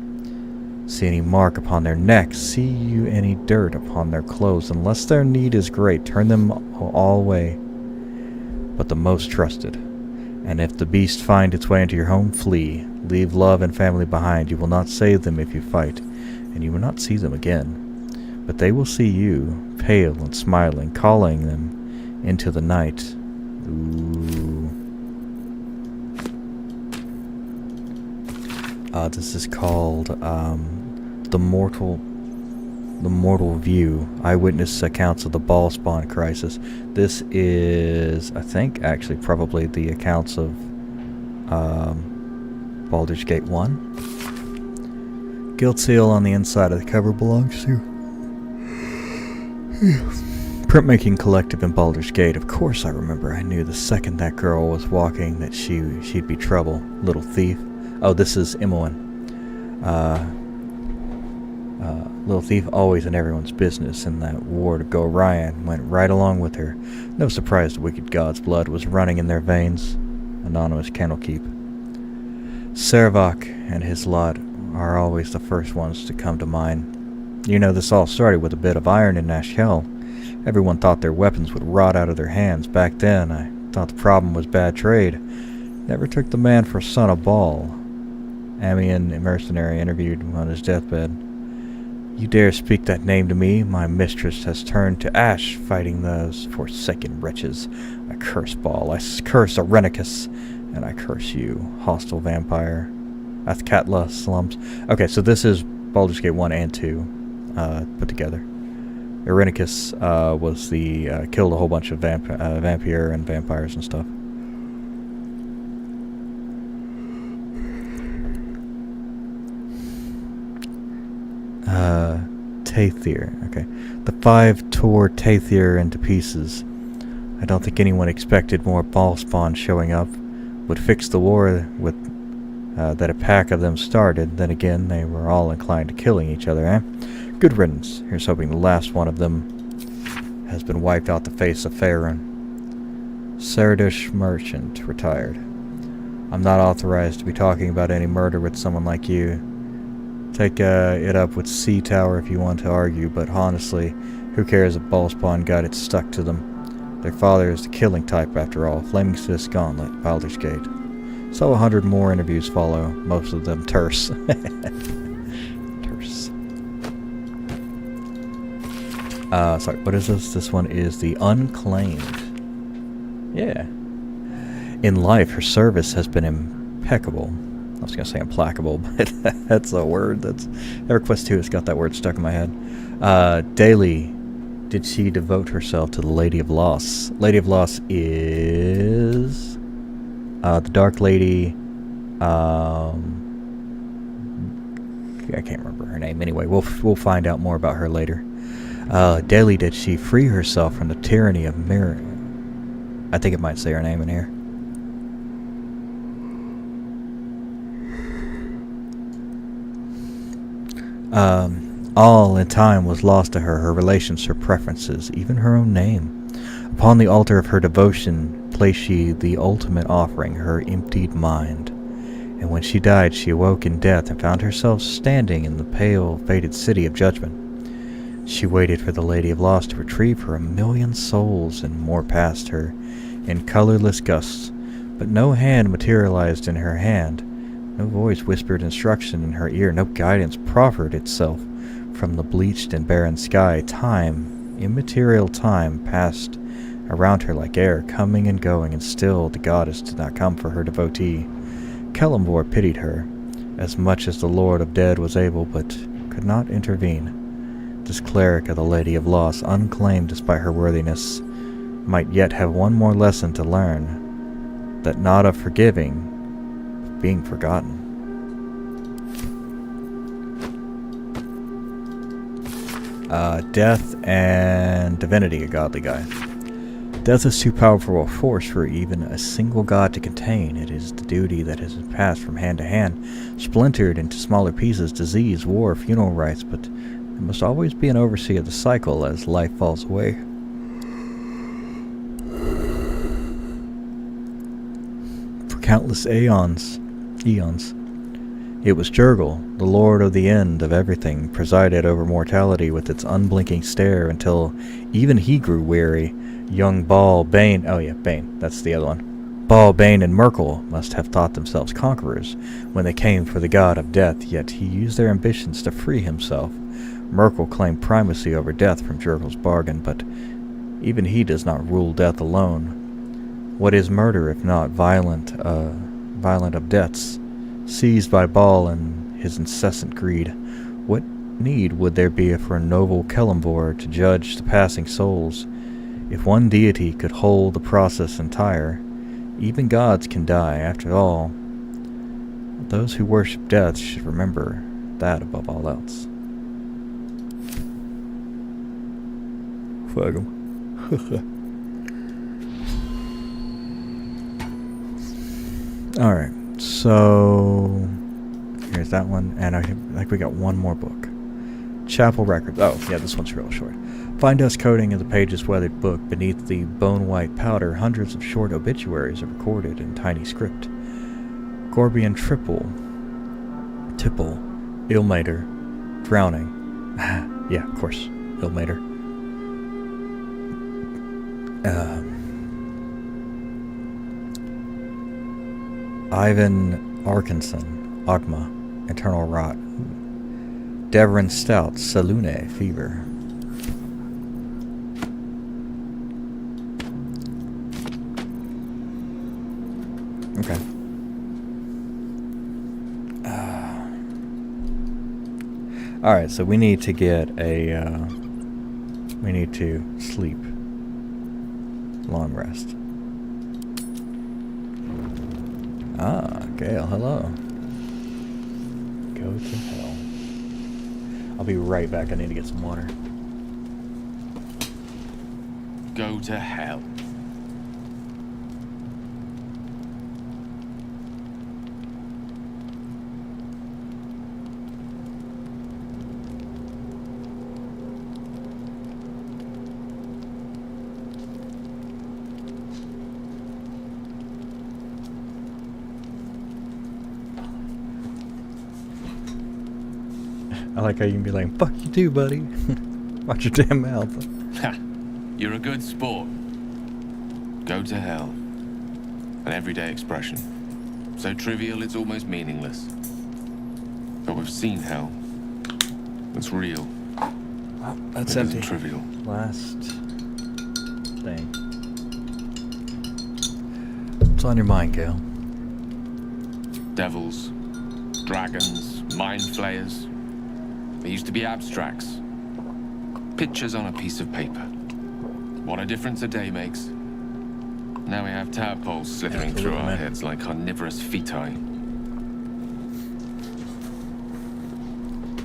Speaker 1: See any mark upon their necks? See you any dirt upon their clothes? Unless their need is great, turn them all away, but the most trusted. And if the beast find its way into your home, flee. Leave love and family behind. You will not save them if you fight, and you will not see them again. But they will see you, pale and smiling, calling them into the night. Ooh. This is called The Mortal View, Eyewitness Accounts of the Ballspawn Crisis. This is, I think, actually probably the accounts of Baldur's Gate 1. Guild seal on the inside of the cover belongs to Printmaking Collective in Baldur's Gate. Of course I remember. I knew the second that girl was walking that she'd be trouble. Little thief. Oh, this is Imoen. Little thief, always in everyone's business, and that ward of Gorion went right along with her. No surprise the wicked god's blood was running in their veins. Anonymous Candlekeep. Servok and his lot are always the first ones to come to mind. You know, this all started with a bit of iron in Nashkel. Everyone thought their weapons would rot out of their hands. Back then, I thought the problem was bad trade. Never took the man for son of Baal. Amian, a mercenary, interviewed him on his deathbed. You dare speak that name to me? My mistress has turned to ash fighting those forsaken wretches. I curse Baal, I curse Arenicus, and I curse you, hostile vampire. Athkatla slums. Okay, so this is Baldur's Gate 1 and 2 put together. Arenicus was the killed a whole bunch of vampire and vampires and stuff. Tathir. Okay. The five tore Tathir into pieces. I don't think anyone expected more ballspawn showing up would fix the war with that a pack of them started. Then again, they were all inclined to killing each other, eh? Good riddance. Here's hoping the last one of them has been wiped out the face of Faerun. Sardish merchant, retired. I'm not authorized to be talking about any murder with someone like you. Take it up with Sea Tower if you want to argue, but honestly, who cares if Ballspawn got it stuck to them? Their father is the killing type after all. Flaming Fist Gauntlet, Baldur's Gate. So 100 more interviews follow, most of them terse. Terse. Sorry, what is this? This one is the Unclaimed. Yeah. In life, her service has been impeccable. I was going to say implacable, but that's a word that's... EverQuest 2 has got that word stuck in my head. Daily did she devote herself to the Lady of Loss. Lady of Loss is... the Dark Lady... I can't remember her name. Anyway, we'll find out more about her later. Daily did she free herself from the tyranny of mirror. I think it might say her name in here. All in time was lost to her, her relations, her preferences, even her own name. Upon the altar of her devotion placed she the ultimate offering, her emptied mind. And when she died, she awoke in death and found herself standing in the pale, faded city of judgment. She waited for the Lady of Loss to retrieve her 1,000,000 souls and more past her in colorless gusts, but no hand materialized in her hand. No voice whispered instruction in her ear, no guidance proffered itself from the bleached and barren sky. Time, immaterial time, passed around her like air, coming and going, and still the goddess did not come for her devotee. Celeborn pitied her, as much as the Lord of Dead was able, but could not intervene. This cleric of the Lady of Loss, unclaimed despite her worthiness, might yet have one more lesson to learn, that not of forgiving, being forgotten. Death and Divinity, a godly guy. Death is too powerful a force for even a single god to contain. It is the duty that has passed from hand to hand, splintered into smaller pieces, disease, war, funeral rites, but there must always be an overseer of the cycle as life falls away. For countless eons, it was Jurgle, the lord of the end of everything, presided over mortality with its unblinking stare until even he grew weary. Young Ball, Bane, Bane, that's the other one. Ball, Bane, and Merkel must have thought themselves conquerors when they came for the god of death, yet he used their ambitions to free himself. Merkel claimed primacy over death from Jurgle's bargain, but even he does not rule death alone. What is murder if not violent of deaths, seized by Ball and his incessant greed? What need would there be for a noble Celeborn to judge the passing souls? If one deity could hold the process entire, even gods can die. After all, those who worship death should remember that above all else. Fuck 'em. Alright, so here's that one, and I think we got one more book. Chapel Records. Oh, yeah, this one's real short. Fine dust coating of the page's weathered book. Beneath the bone-white powder, hundreds of short obituaries are recorded in tiny script. Gorbian Tipple, Illmater, drowning. Yeah, of course, Illmater. Ivan Arkinson, Ogma, Eternal Rot. Devrin Stout, Salune, Fever. Okay. Alright, so we need to get a, we need to sleep. Long rest. Ah, Gale, hello. Go to hell. I'll be right back, I need to get some water.
Speaker 7: Go to hell.
Speaker 1: I like how you can be like, fuck you too, buddy. Watch your damn mouth.
Speaker 7: Ha! You're a good sport. Go to hell. An everyday expression. So trivial it's almost meaningless. But we've seen hell. It's real.
Speaker 1: Oh, that's
Speaker 13: It
Speaker 1: empty.
Speaker 13: isn't trivial.
Speaker 1: Last thing. What's on your mind, Gale?
Speaker 7: Devils, dragons, mind flayers. They used to be abstracts. Pictures on a piece of paper. What a difference a day makes. Now we have tadpoles slithering through our heads like carnivorous feti.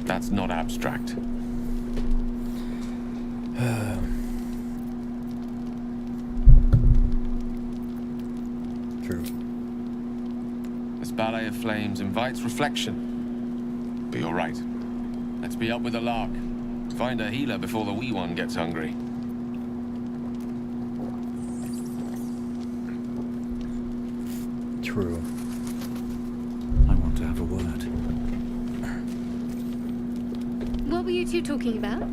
Speaker 7: That's not abstract.
Speaker 1: True.
Speaker 7: This ballet of flames invites reflection. But you're right. Let's be up with the lark. Find a healer before the wee one gets hungry.
Speaker 1: True.
Speaker 13: I want to have a word.
Speaker 12: What were you two talking about?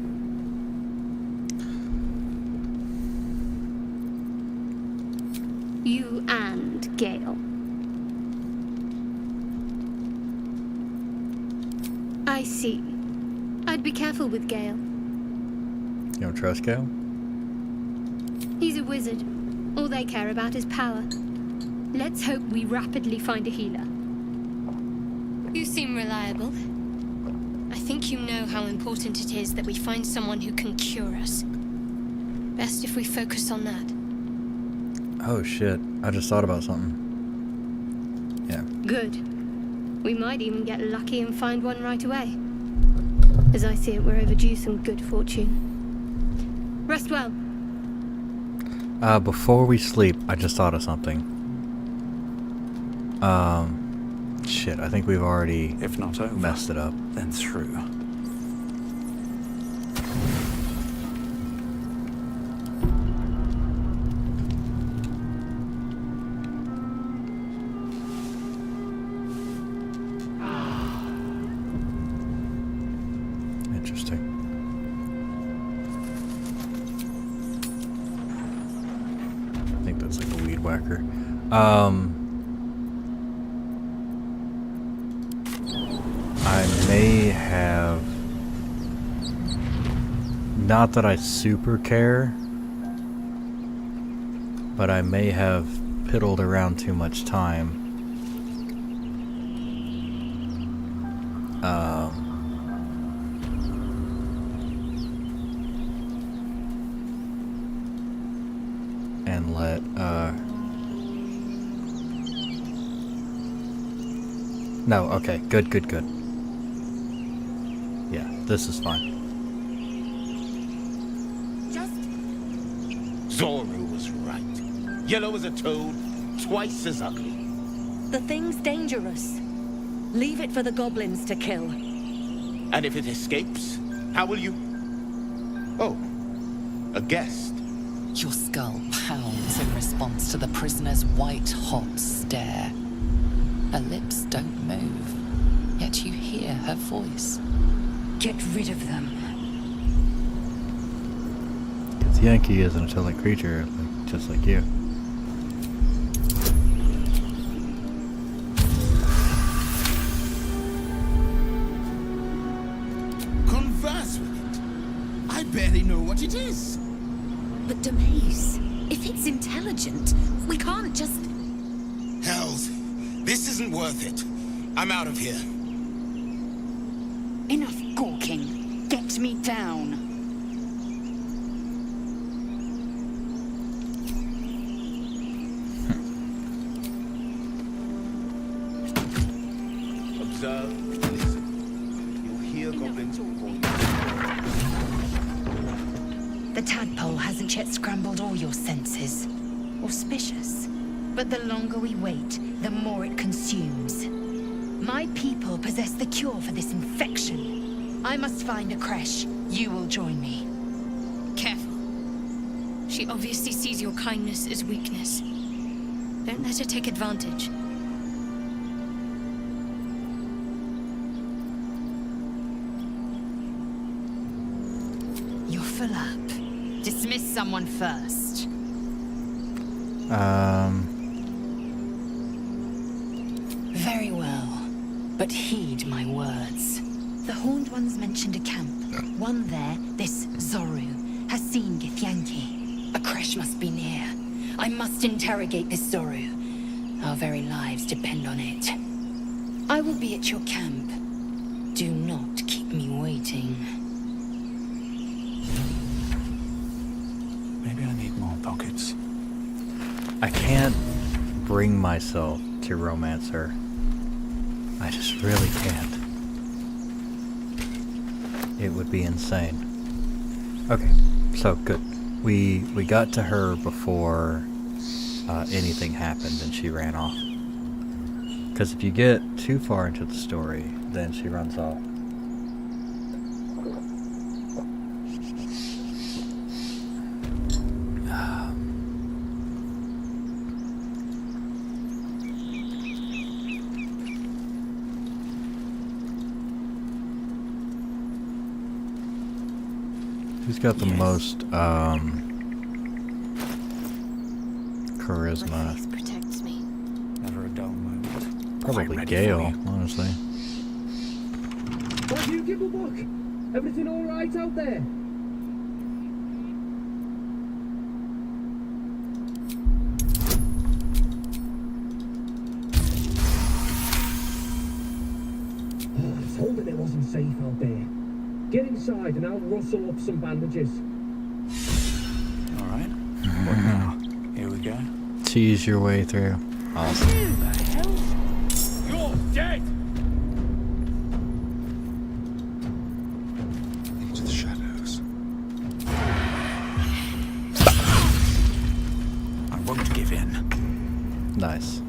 Speaker 12: You and Gale. I see. I'd be careful with Gale.
Speaker 1: You don't trust Gale?
Speaker 12: He's a wizard. All they care about is power. Let's hope we rapidly find a healer.
Speaker 4: You seem reliable. I think you know how important it is that we find someone who can cure us. Best if we focus on that.
Speaker 1: Oh shit, I just thought about something. Yeah.
Speaker 12: Good. We might even get lucky and find one right away. As I see it, we're overdue some good fortune. Rest well.
Speaker 1: Before we sleep, I just thought of something. Shit, I think we've already,
Speaker 13: if not over,
Speaker 1: messed it up.
Speaker 13: Then through.
Speaker 1: Interesting. I think that's like a weed whacker. I may have... Not that I super care, but I may have piddled around too much time. And let, No, okay, good. Yeah, this is fine.
Speaker 14: Zoru was right. Yellow as a toad, twice as ugly.
Speaker 5: The thing's dangerous. Leave it for the goblins to kill.
Speaker 14: And if it escapes, how will you... Oh, a guest.
Speaker 2: Your skull pounds in response to the prisoner's white-hot stare. Her lips don't move, yet you hear her voice.
Speaker 5: Get rid of them.
Speaker 1: Because Yankee is an intelligent creature, just like you.
Speaker 11: Converse with it. I barely know what it is.
Speaker 5: But Demaze, if it's intelligent, we can't just...
Speaker 11: Hells, this isn't worth it. I'm out of here.
Speaker 5: Enough gawking. Get me down.
Speaker 14: Observe and listen. You'll hear goblins before you.
Speaker 5: The tadpole hasn't yet scrambled all your senses. Auspicious. But the longer we wait, the more it consumes. My people possess the cure for this infection. I must find a creche. You will join me.
Speaker 4: Careful. She obviously sees your kindness as weakness. Don't let her take advantage.
Speaker 5: You're full up. Dismiss someone first. Very well. But heed my words. The Horned Ones mentioned a camp One there, this Zoru, has seen Githyanki. A crash must be near. I must interrogate this Zoru. Our very lives depend on it. I will be at your camp. Do not keep me waiting.
Speaker 13: Maybe I need more pockets.
Speaker 1: I can't bring myself to romance her. I just really can't. It would be insane. Okay, so good. We got to her before anything happened and she ran off. Because if you get too far into the story, then she runs off. Who's got the most charisma?
Speaker 12: Protects me.
Speaker 13: Never a dull moment.
Speaker 1: Probably
Speaker 13: Quite ready
Speaker 1: Gale,
Speaker 13: for you.
Speaker 1: honestly.
Speaker 15: What do you give a look? Everything all right out there? Oh, I told him it wasn't safe out there. Get inside and I'll rustle up some bandages.
Speaker 13: All right. What now? Here we go.
Speaker 1: Tease your way through. Awesome.
Speaker 15: Who the hell? You're dead!
Speaker 8: Into the shadows.
Speaker 13: I won't give in.
Speaker 1: Nice.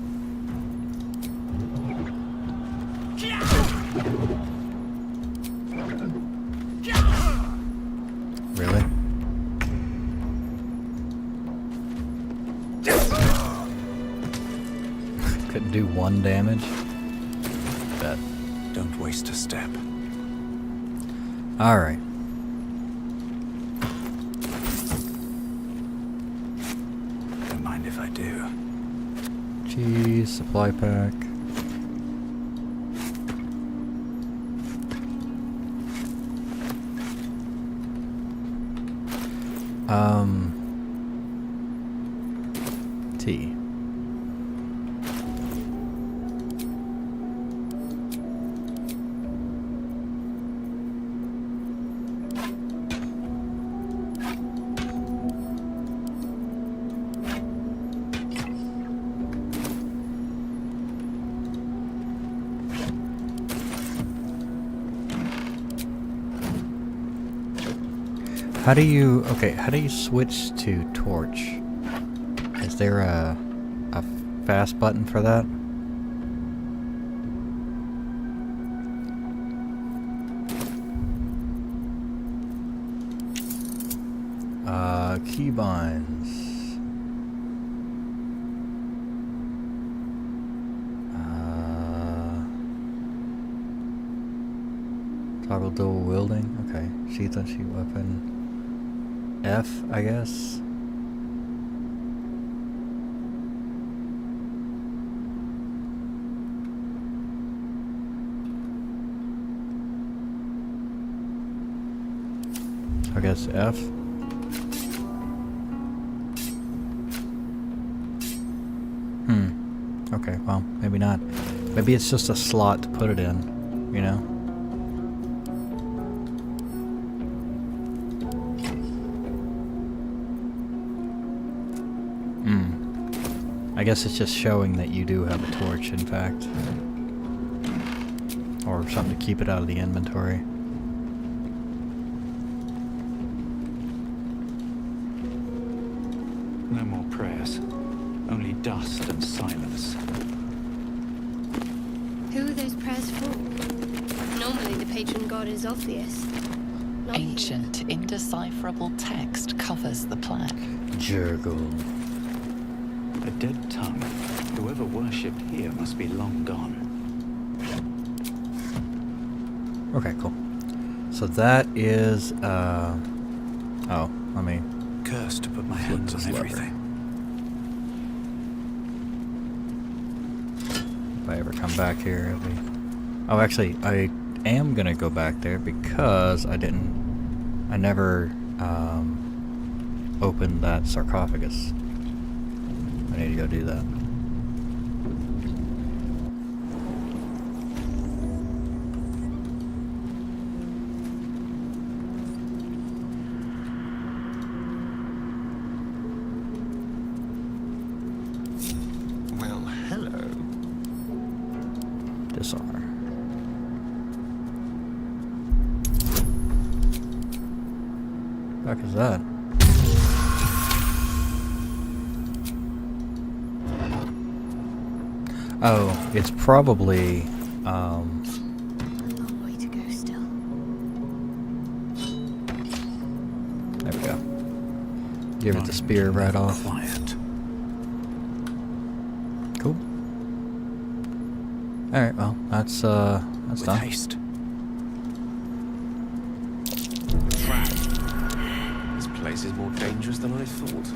Speaker 1: Really? Couldn't do 1 damage? Bet.
Speaker 13: Don't waste a step.
Speaker 1: Alright.
Speaker 13: Don't mind if I do.
Speaker 1: Cheese, supply pack. Tea. How do you switch to torch? Is there a fast button for that? Keybinds. Toggle dual wielding. Okay. Sheath on sheath weapon. F, I guess. I guess F. Okay, well, maybe not. Maybe it's just a slot to put it in, you know? I guess it's just showing that you do have a torch, in fact. Or something to keep it out of the inventory.
Speaker 13: No more prayers. Only dust and silence.
Speaker 12: Who are those prayers for? Normally the patron god is obvious. Not
Speaker 2: Ancient, indecipherable text covers the plaque.
Speaker 1: Jurgle.
Speaker 13: A dead tongue. Whoever worshipped here must be long gone.
Speaker 1: Okay, cool. So that is, oh, let me...
Speaker 13: Cursed to put my hands on everything.
Speaker 1: If I ever come back here, it'll be... Oh, actually, I am gonna go back there because I never opened that sarcophagus. I need to go do that.
Speaker 8: Well, hello.
Speaker 1: Dishonor. What the fuck is that? Oh, it's probably,
Speaker 12: A long way to go still.
Speaker 1: there we go. Give it the spear right off.
Speaker 13: Quiet.
Speaker 1: Cool. Alright, well, that's done.
Speaker 13: Haste.
Speaker 3: Trap. This place is more dangerous than I thought.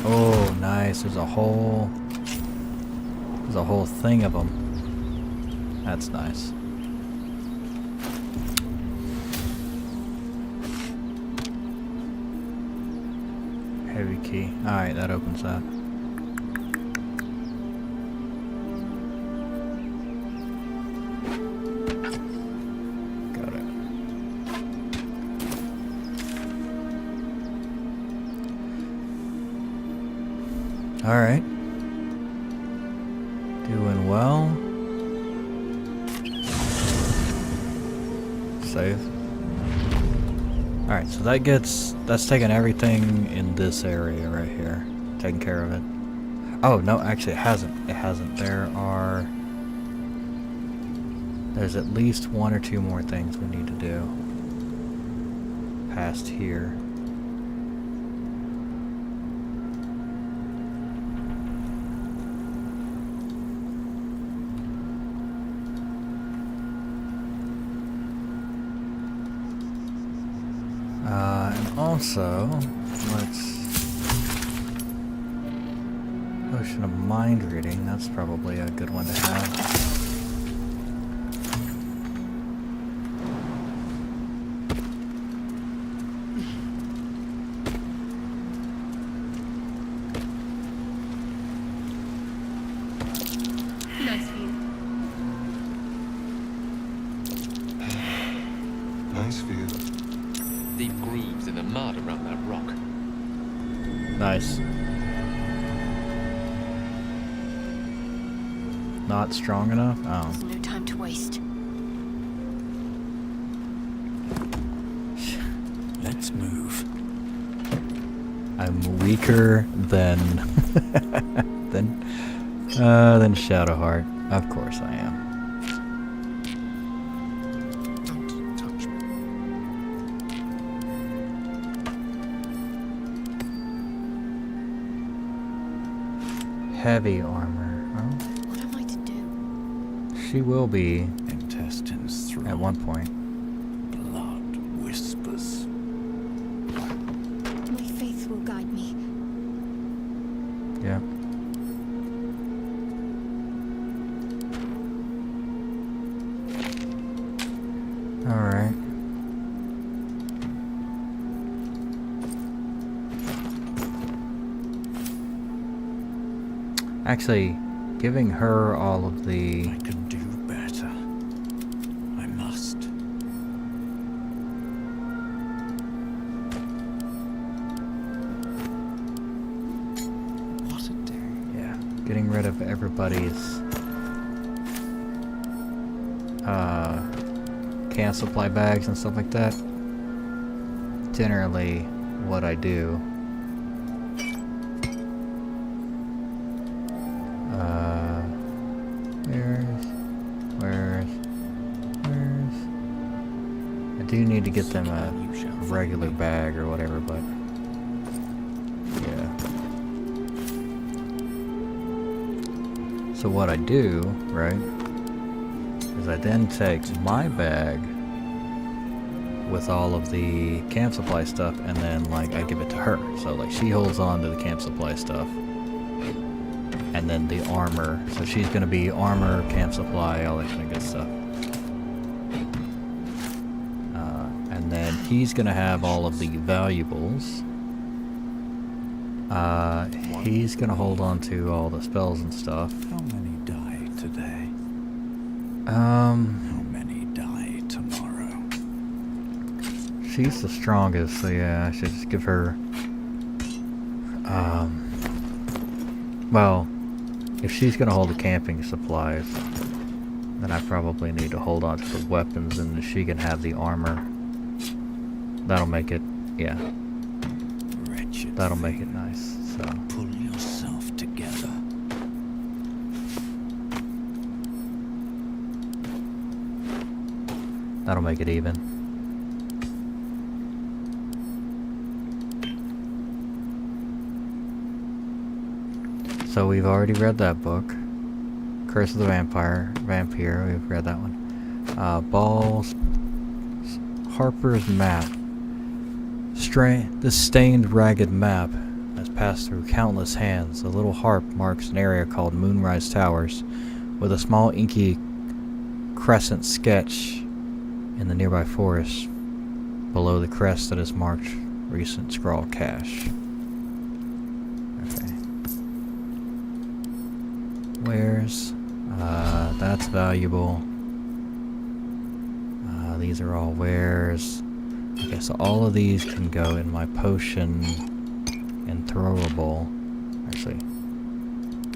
Speaker 1: Oh, nice. There's a whole thing of them. That's nice. Heavy key. Alright, that opens that. Got it. Alright. Doing well. Save. Alright, so that's taking everything in this area right here. Taking care of it. Oh, no, actually it hasn't. It hasn't. There's at least one or two more things we need to do. Past here. And also, potion of mind reading, that's probably a good one to have.
Speaker 12: Nice view.
Speaker 8: Nice view.
Speaker 7: Deep grooves in the mud around that rock.
Speaker 1: Nice. Not strong enough? Oh.
Speaker 12: There's no time to waste.
Speaker 13: Let's move.
Speaker 1: I'm weaker than than Shadowheart. Of course I am.
Speaker 8: Don't touch me.
Speaker 1: Heavy armor. Oh,
Speaker 12: What am I to do?
Speaker 1: she will be
Speaker 13: Intestines through.
Speaker 1: at one point.
Speaker 13: Blood whispers.
Speaker 12: My faith will guide me.
Speaker 1: Yeah. Alright. Actually, giving her all of the...
Speaker 13: I can do better. I must. What a day.
Speaker 1: Yeah, getting rid of everybody's can supply bags and stuff like that. Generally, what I do. Where's? I do need to get them a regular bag or whatever, but yeah. So what I do, right, is I then take my bag with all of the camp supply stuff and then like I give it to her. So like she holds on to the camp supply stuff and then the armor. So she's going to be armor, camp supply, all that kind of good stuff. And then he's going to have all of the valuables. He's going to hold on to all the spells and stuff.
Speaker 13: How many die today?
Speaker 1: How
Speaker 13: many die tomorrow?
Speaker 1: She's the strongest, so yeah, I should just give her... well, if she's going to hold the camping supplies, then I probably need to hold on to the weapons, and she can have the armor. That'll make it, yeah.
Speaker 13: Wretched
Speaker 1: That'll make it nice, so...
Speaker 13: Pull yourself together.
Speaker 1: That'll make it even. So we've already read that book. Curse of the Vampire. We've read that one. Balls. Harper's Map. This stained, ragged map has passed through countless hands. The little harp marks an area called Moonrise Towers, with a small inky crescent sketch in the nearby forest. Below the crest that is marked recent scrawl cache. Okay. Wares. That's valuable. These are all wares. Okay, so all of these can go in my potion and throwable. Actually,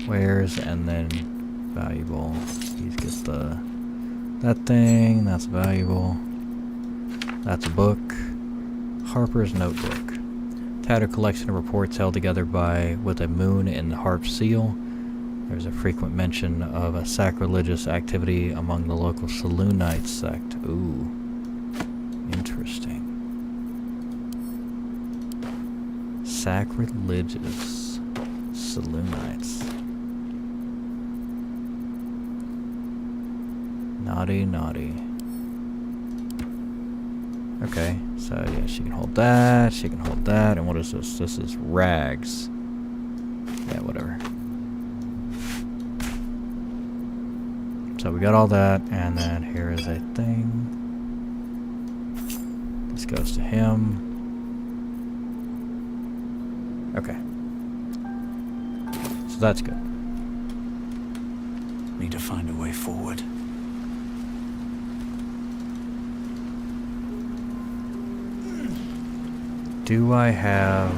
Speaker 1: wares and then valuable. These gets that thing. That's valuable. That's a book. Harper's Notebook. Tattered collection of reports held together with a moon and harp seal. There's a frequent mention of a sacrilegious activity among the local Saloonites sect. Ooh. Interesting. Sacrilegious Saloonites. Naughty, naughty. Okay, so yeah, she can hold that, she can hold that, and what is this? This is rags. Yeah, whatever. So we got all that, and then here is a thing. This goes to him. Okay. So that's good.
Speaker 13: Need to find a way forward.
Speaker 1: Do I have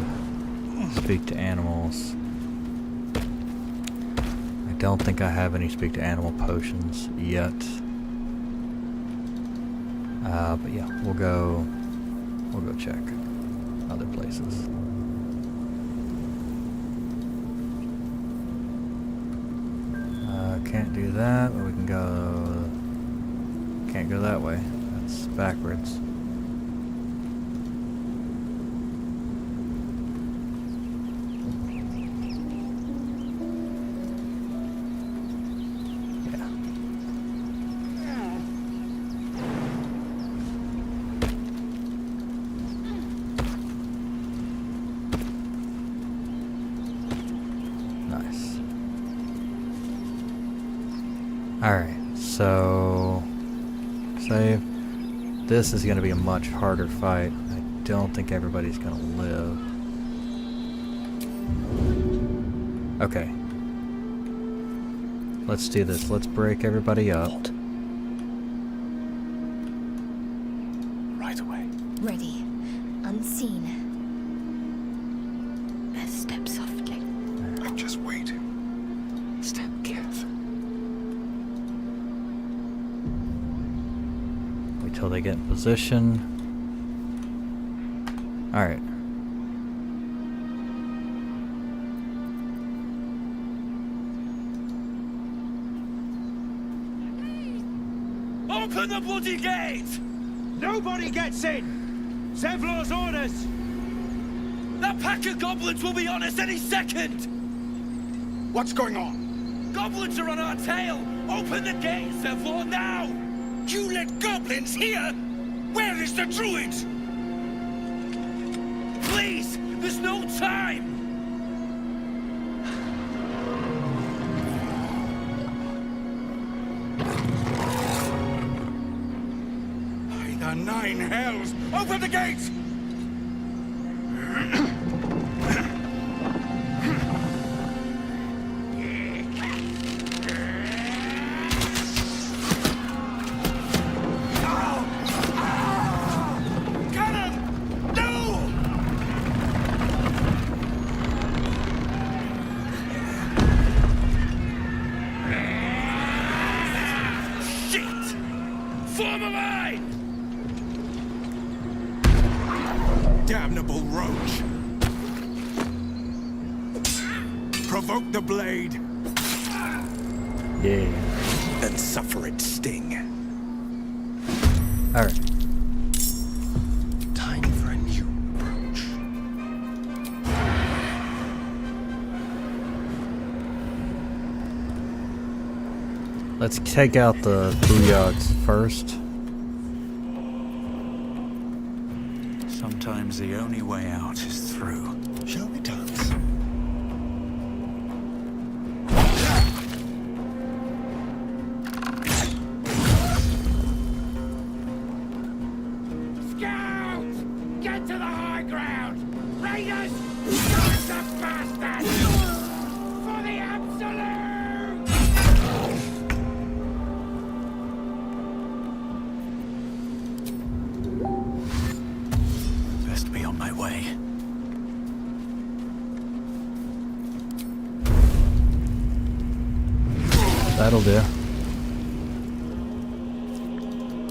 Speaker 1: speak to animals? I don't think I have any speak to animal potions yet. But yeah, we'll go check other places. Can't do that, but we can go... Can't go that way. That's backwards. Alright, so save. This is going to be a much harder fight. I don't think everybody's going to live. Okay. Let's do this. Let's break everybody up.
Speaker 13: Right away.
Speaker 5: Ready. Unseen. Step softly.
Speaker 6: I'm just waiting.
Speaker 5: Step careful.
Speaker 1: Wait till they get in position. Alright.
Speaker 9: Open the bloody gate! Nobody gets in! Zevlor's orders! That pack of goblins will be on us any second!
Speaker 14: What's going on?
Speaker 9: Goblins are on our tail! Open the gate, Zevlor, now!
Speaker 14: You let goblins here? Where is the druid?
Speaker 9: Please! There's no time!
Speaker 11: the nine hells! Open the gates! Damnable roach! Provoke the blade!
Speaker 1: Yeah.
Speaker 11: And suffer its sting.
Speaker 1: Alright.
Speaker 8: Time for a new approach.
Speaker 1: Let's take out the booyogs first.
Speaker 13: Sometimes the only way out is through.
Speaker 8: Shall we dance?
Speaker 10: Scouts! Get to the high ground! Raiders! Guard the bastards! For the absolute!
Speaker 13: Best be on my way.
Speaker 1: That'll do.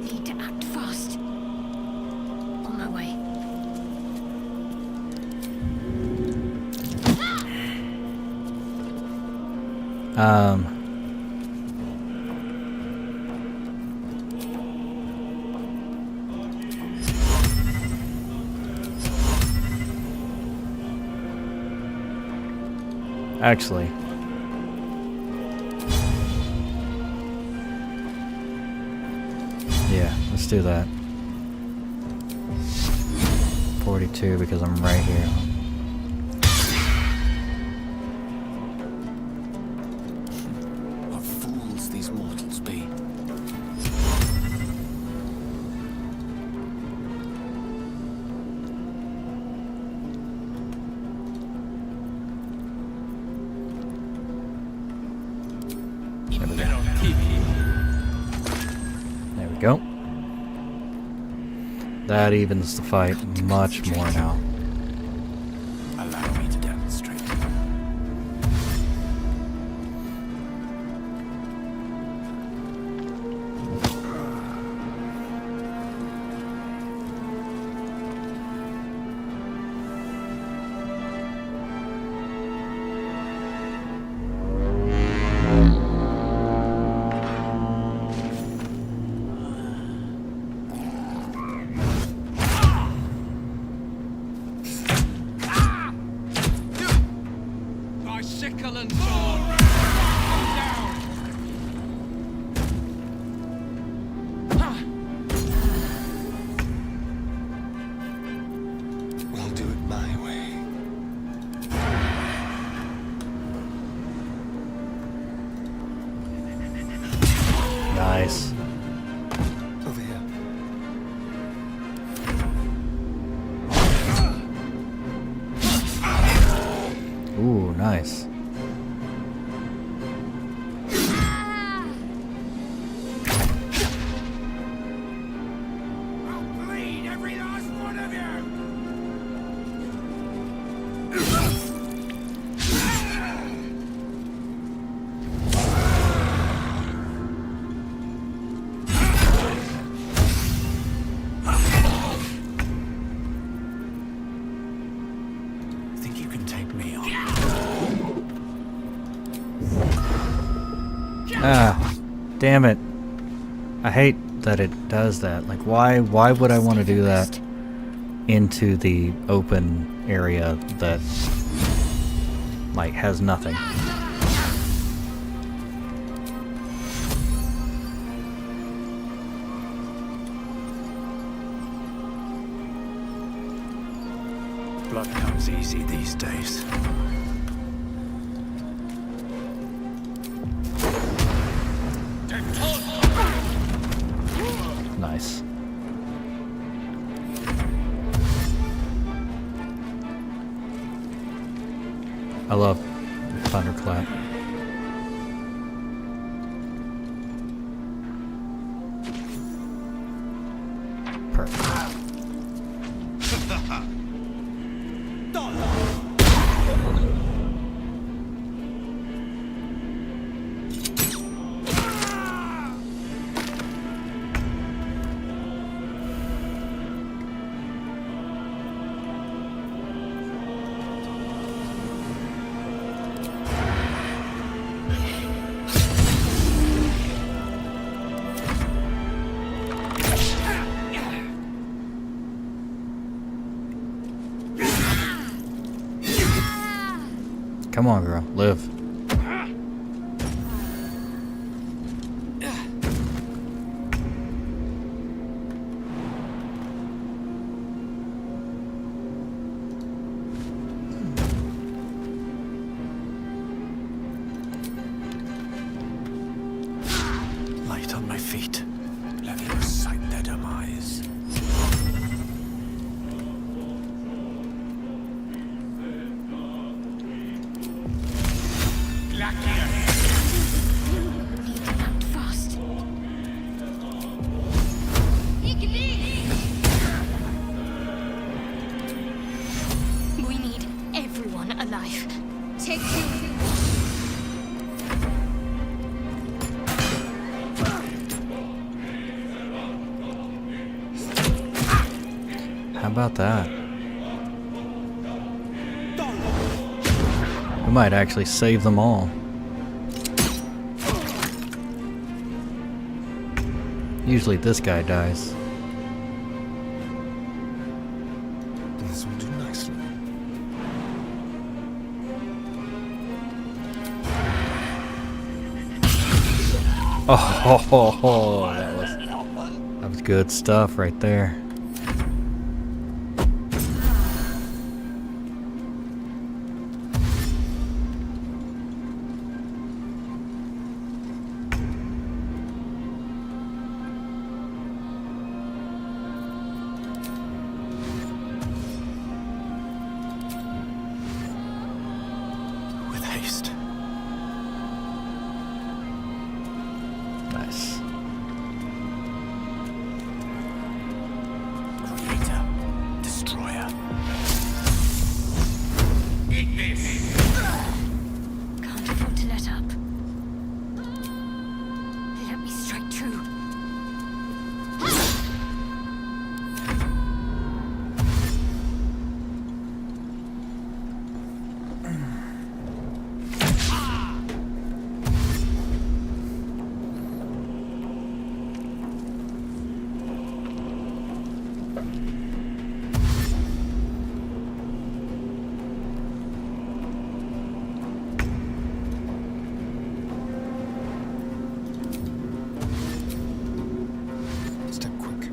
Speaker 12: Need to act fast. On my way.
Speaker 1: Actually. Yeah, let's do that. 42 because I'm right here.
Speaker 14: What fools these mortals be.
Speaker 1: There we go. That evens the fight much more now.
Speaker 14: Allow me to demonstrate.
Speaker 7: My sickle and sword! Down!
Speaker 8: We'll do it my way.
Speaker 1: Nice.
Speaker 8: Over here.
Speaker 1: Ooh, nice.
Speaker 10: I'll bleed every last one of you!
Speaker 13: Think you can take me on?
Speaker 1: Ah, damn it. I hate that it does that. Like, why would I want to do that into the open area that, like, has nothing?
Speaker 13: Blood comes easy these days.
Speaker 1: Nice. I love thunderclap. Perfect. Come on, girl. Live.
Speaker 3: Light on my feet. Let me recite their demise.
Speaker 4: We need everyone alive. Take two.
Speaker 1: How about that? We might actually save them all. Usually this guy dies.
Speaker 8: This will do nicely.
Speaker 1: Oh, that was good stuff right there.
Speaker 3: With haste.
Speaker 1: Nice.
Speaker 3: Creator. Destroyer.
Speaker 11: Eat this!
Speaker 4: Can't afford to let up. Let me strike true.
Speaker 8: Step quick.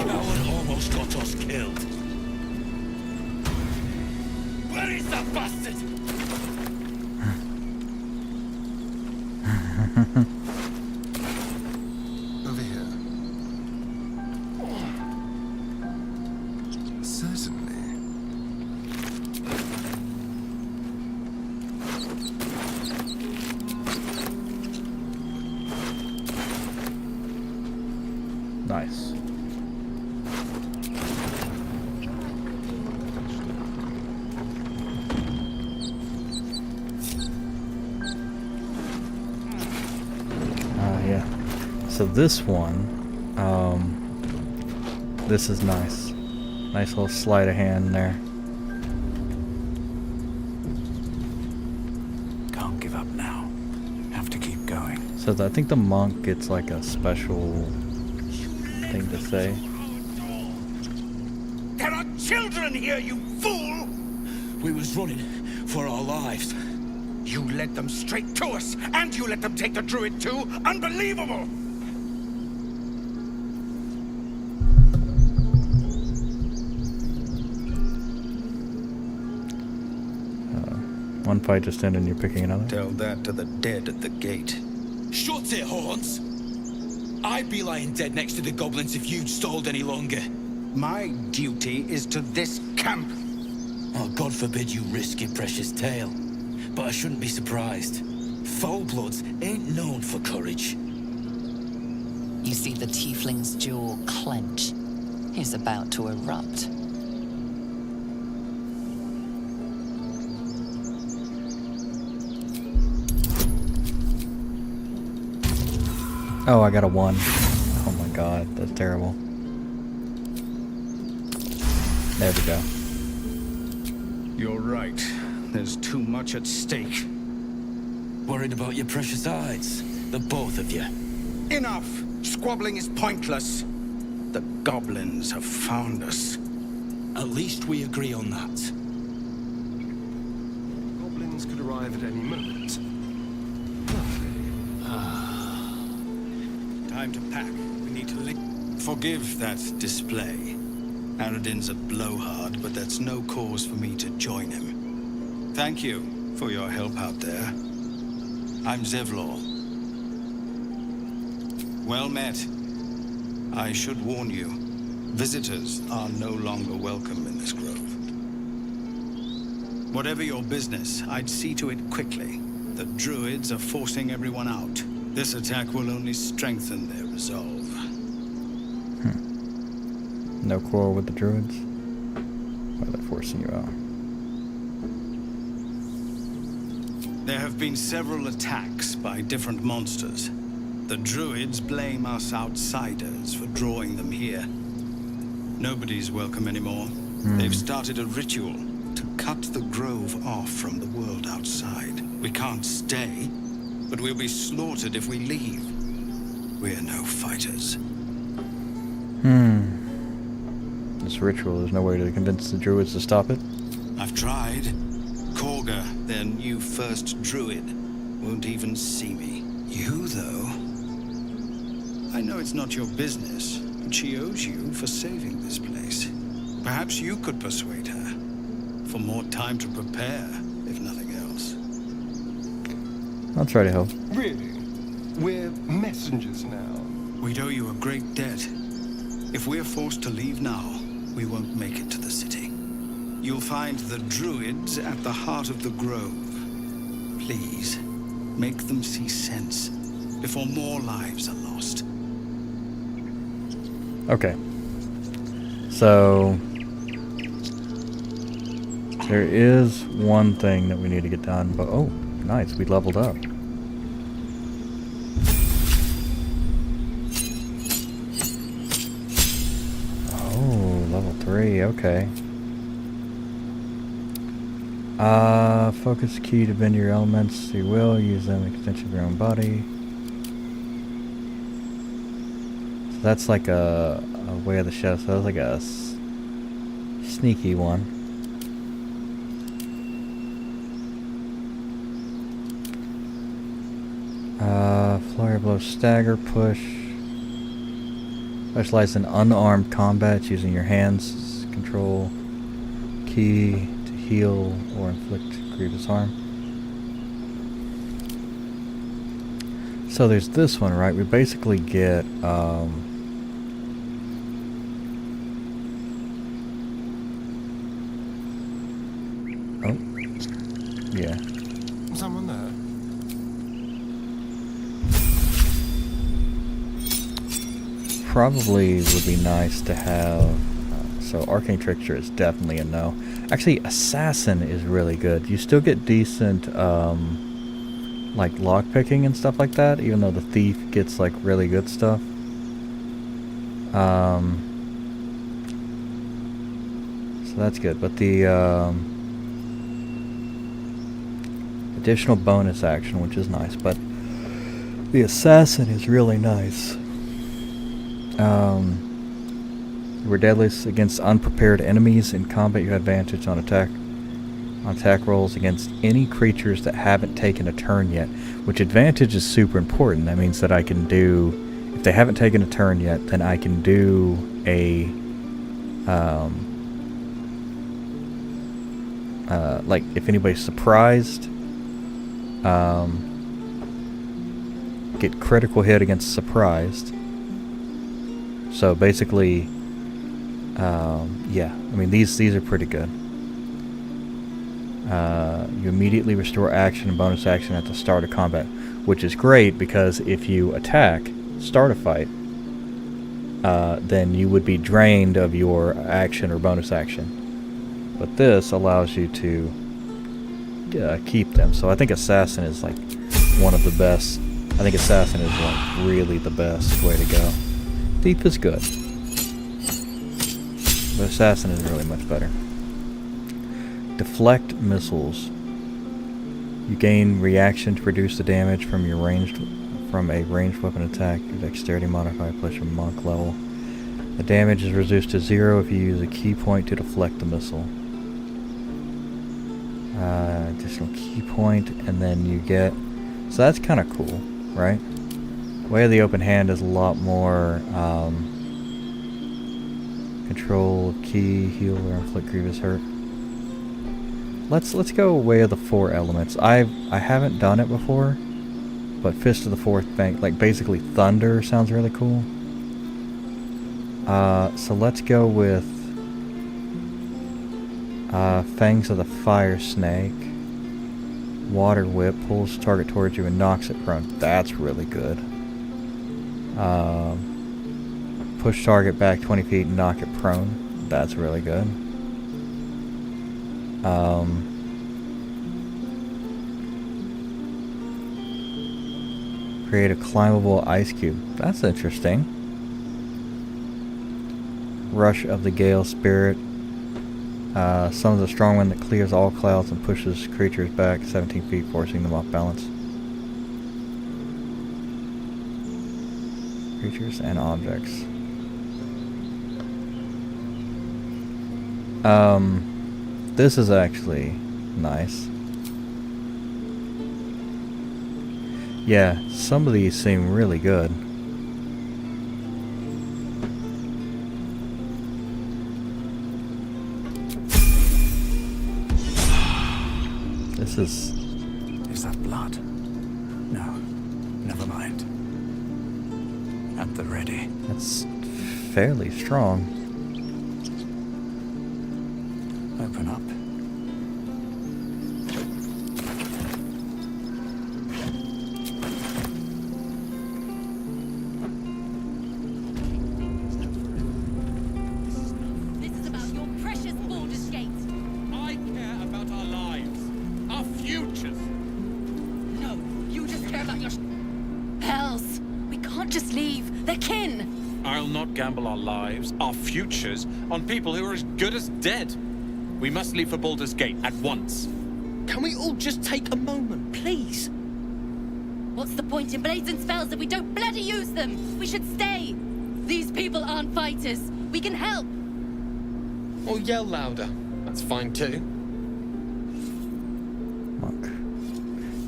Speaker 11: That one almost got us killed. Where is that bastard?
Speaker 8: Over here. Certainly.
Speaker 1: Nice. Yeah. So this one, this is nice. Nice little sleight of hand there.
Speaker 13: Can't give up now. Have to keep going.
Speaker 1: So I think the monk gets like a special thing to say.
Speaker 11: There are children here, you fool! We was running for our lives. You led them straight to us, and you let them take the druid too? Unbelievable!
Speaker 1: One fight just ended and you're picking another?
Speaker 8: Tell that to the dead at the gate.
Speaker 9: Shut it, Horns! I'd be lying dead next to the goblins if you'd stalled any longer.
Speaker 11: My duty is to this camp.
Speaker 9: Oh, God forbid you risk your precious tail. But I shouldn't be surprised. Foulbloods ain't known for courage.
Speaker 2: You see the tiefling's jaw clench. He's about to erupt.
Speaker 1: Oh, I got a 1. Oh my god, that's terrible. There we go.
Speaker 11: You're right. There's too much at stake.
Speaker 9: Worried about your precious hides? The both of you.
Speaker 11: Enough! Squabbling is pointless. The goblins have found us.
Speaker 9: At least we agree on that.
Speaker 8: Goblins could arrive at any moment.
Speaker 11: Time to pack. We need to leave. Forgive that display. Aradin's a blowhard, but that's no cause for me to join him. Thank you for your help out there. I'm Zevlor. Well met. I should warn you, visitors are no longer welcome in this grove. Whatever your business, I'd see to it quickly. The druids are forcing everyone out. This attack will only strengthen their resolve.
Speaker 1: No quarrel with the druids? Why are they forcing you out?
Speaker 11: There have been several attacks by different monsters. The druids blame us outsiders for drawing them here. Nobody's welcome anymore. They've started a ritual to cut the grove off from the world outside. We can't stay, but we'll be slaughtered if we leave. We're no fighters.
Speaker 1: This ritual, there's no way to convince the druids to stop it?
Speaker 11: I've tried. Korga, their new first druid, won't even see me. You, though? I know it's not your business, but she owes you for saving this place. Perhaps you could persuade her. For more time to prepare, if nothing else.
Speaker 1: I'll try to help.
Speaker 8: Really? We're messengers now.
Speaker 11: We'd owe you a great debt. If we're forced to leave now, we won't make it to the city. You'll find the druids at the heart of the grove. Please, make them see sense before more lives are lost.
Speaker 1: Okay. So there is one thing that we need to get done, but oh, nice, we leveled up. Oh, level 3, okay. Focus key to bend your elements. You will use them as extension of your own body. So that's like a way of the shadow. So that's like a sneaky one. Flurry blow, stagger, push. Specialize in unarmed combat using your hands. Control key to heal or inflict grievous harm. So there's this one, right? We basically get oh, yeah.
Speaker 8: Someone there?
Speaker 1: Probably would be nice to have. So arcane trickster is definitely a no. Actually, assassin is really good. You still get decent like lockpicking and stuff like that, even though the thief gets like really good stuff. So that's good. But the additional bonus action, which is nice, but the assassin is really nice. You were deadliest against unprepared enemies. In combat, you have advantage on attack rolls against any creatures that haven't taken a turn yet, which advantage is super important. That means that I can do, if they haven't taken a turn yet, then I can do a like if anybody's surprised, get critical hit against surprised. So basically, yeah, I mean these are pretty good. You immediately restore action and bonus action at the start of combat, which is great because if you attack, start a fight, then you would be drained of your action or bonus action. But this allows you to keep them. So I think Assassin is like one of the best. I think Assassin is like really the best way to go. Thief is good, but Assassin is really much better. Deflect missiles. You gain reaction to reduce the damage from a ranged weapon attack. Your dexterity modifier plus your monk level. The damage is reduced to 0 if you use a key point to deflect the missile. Additional key point, and then you get. So that's kind of cool, right? Way of the Open Hand is a lot more control, key, heal, or inflict grievous hurt. Let's go Way of the Four Elements. I haven't done it before, but Fist of the Fourth Bank, like basically thunder, sounds really cool. So let's go with Fangs of the Fire Snake. Water Whip pulls target towards you and knocks it prone. That's really good. Push target back 20 feet and knock it prone. That's really good. Create a climbable ice cube. That's interesting. Rush of the Gale Spirit. Summons a strong wind that clears all clouds and pushes creatures back 17 feet, forcing them off balance. Creatures and objects. This is actually nice. Yeah, some of these seem really good. This is...
Speaker 13: Is that blood? No, never mind. At the ready.
Speaker 1: That's fairly strong.
Speaker 13: Open up.
Speaker 16: This is about your precious Baldurs Gate.
Speaker 9: I care about our lives, our futures.
Speaker 16: No, you just care about your Hells. We can't just leave. They're kin.
Speaker 3: I'll not gamble our lives, our futures, on people who are as good as dead. We must leave for Baldur's Gate at once.
Speaker 9: Can we all just take a moment, please?
Speaker 16: What's the point in blades and spells if we don't bloody use them? We should stay. These people aren't fighters. We can help.
Speaker 9: Or yell louder. That's fine too.
Speaker 1: Monk.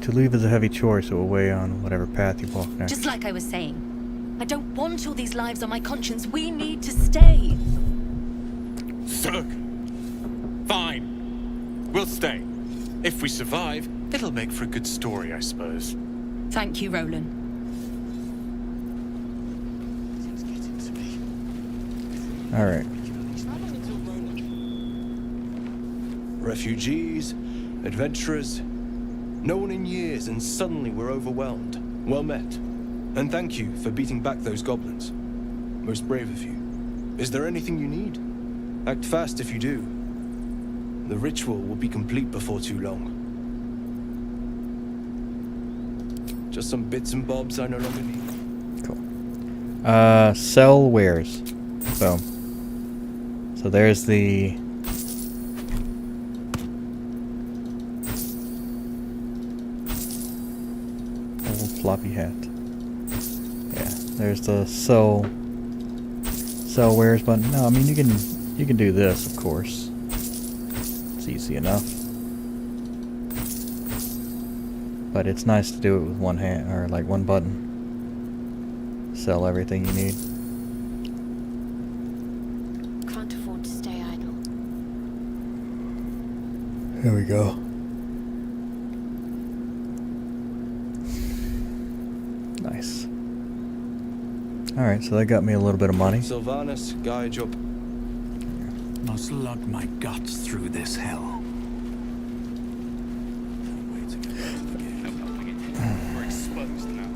Speaker 1: To leave is a heavy chore, so we'll weigh on whatever path you walk next.
Speaker 16: Just like I was saying. I don't want all these lives on my conscience. We need to stay.
Speaker 3: Zerg! Fine. We'll stay. If we survive, it'll make for a good story, I suppose.
Speaker 16: Thank you, Roland.
Speaker 1: Alright.
Speaker 17: Refugees, adventurers, no one in years, and suddenly we're overwhelmed. Well met. And thank you for beating back those goblins. Most brave of you. Is there anything you need? Act fast if you do. The ritual will be complete before too long. Just some bits and bobs I no longer need.
Speaker 1: Cool. Sell wares. So there's the... old floppy hat. Yeah, there's the sell wares button. No, I mean you can do this, of course. It's easy enough. But it's nice to do it with one hand, or like one button. Sell everything you need.
Speaker 12: Can't afford to stay idle.
Speaker 1: Here we go. Nice. Alright, so that got me a little bit of money.
Speaker 17: Sylvanus, guide your...
Speaker 13: Must lug my guts through this hell.
Speaker 9: We're exposed now.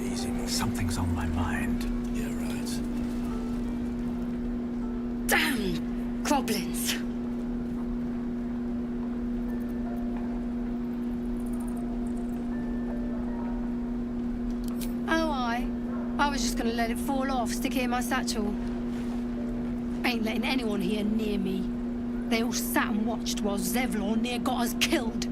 Speaker 13: Easy, something's on my mind.
Speaker 14: Yeah, right.
Speaker 5: Damn goblins!
Speaker 12: Oh, I was just gonna let it fall off, stick it in my satchel. Ain't letting anyone here near me. They all sat and watched while Zevlor near got us killed.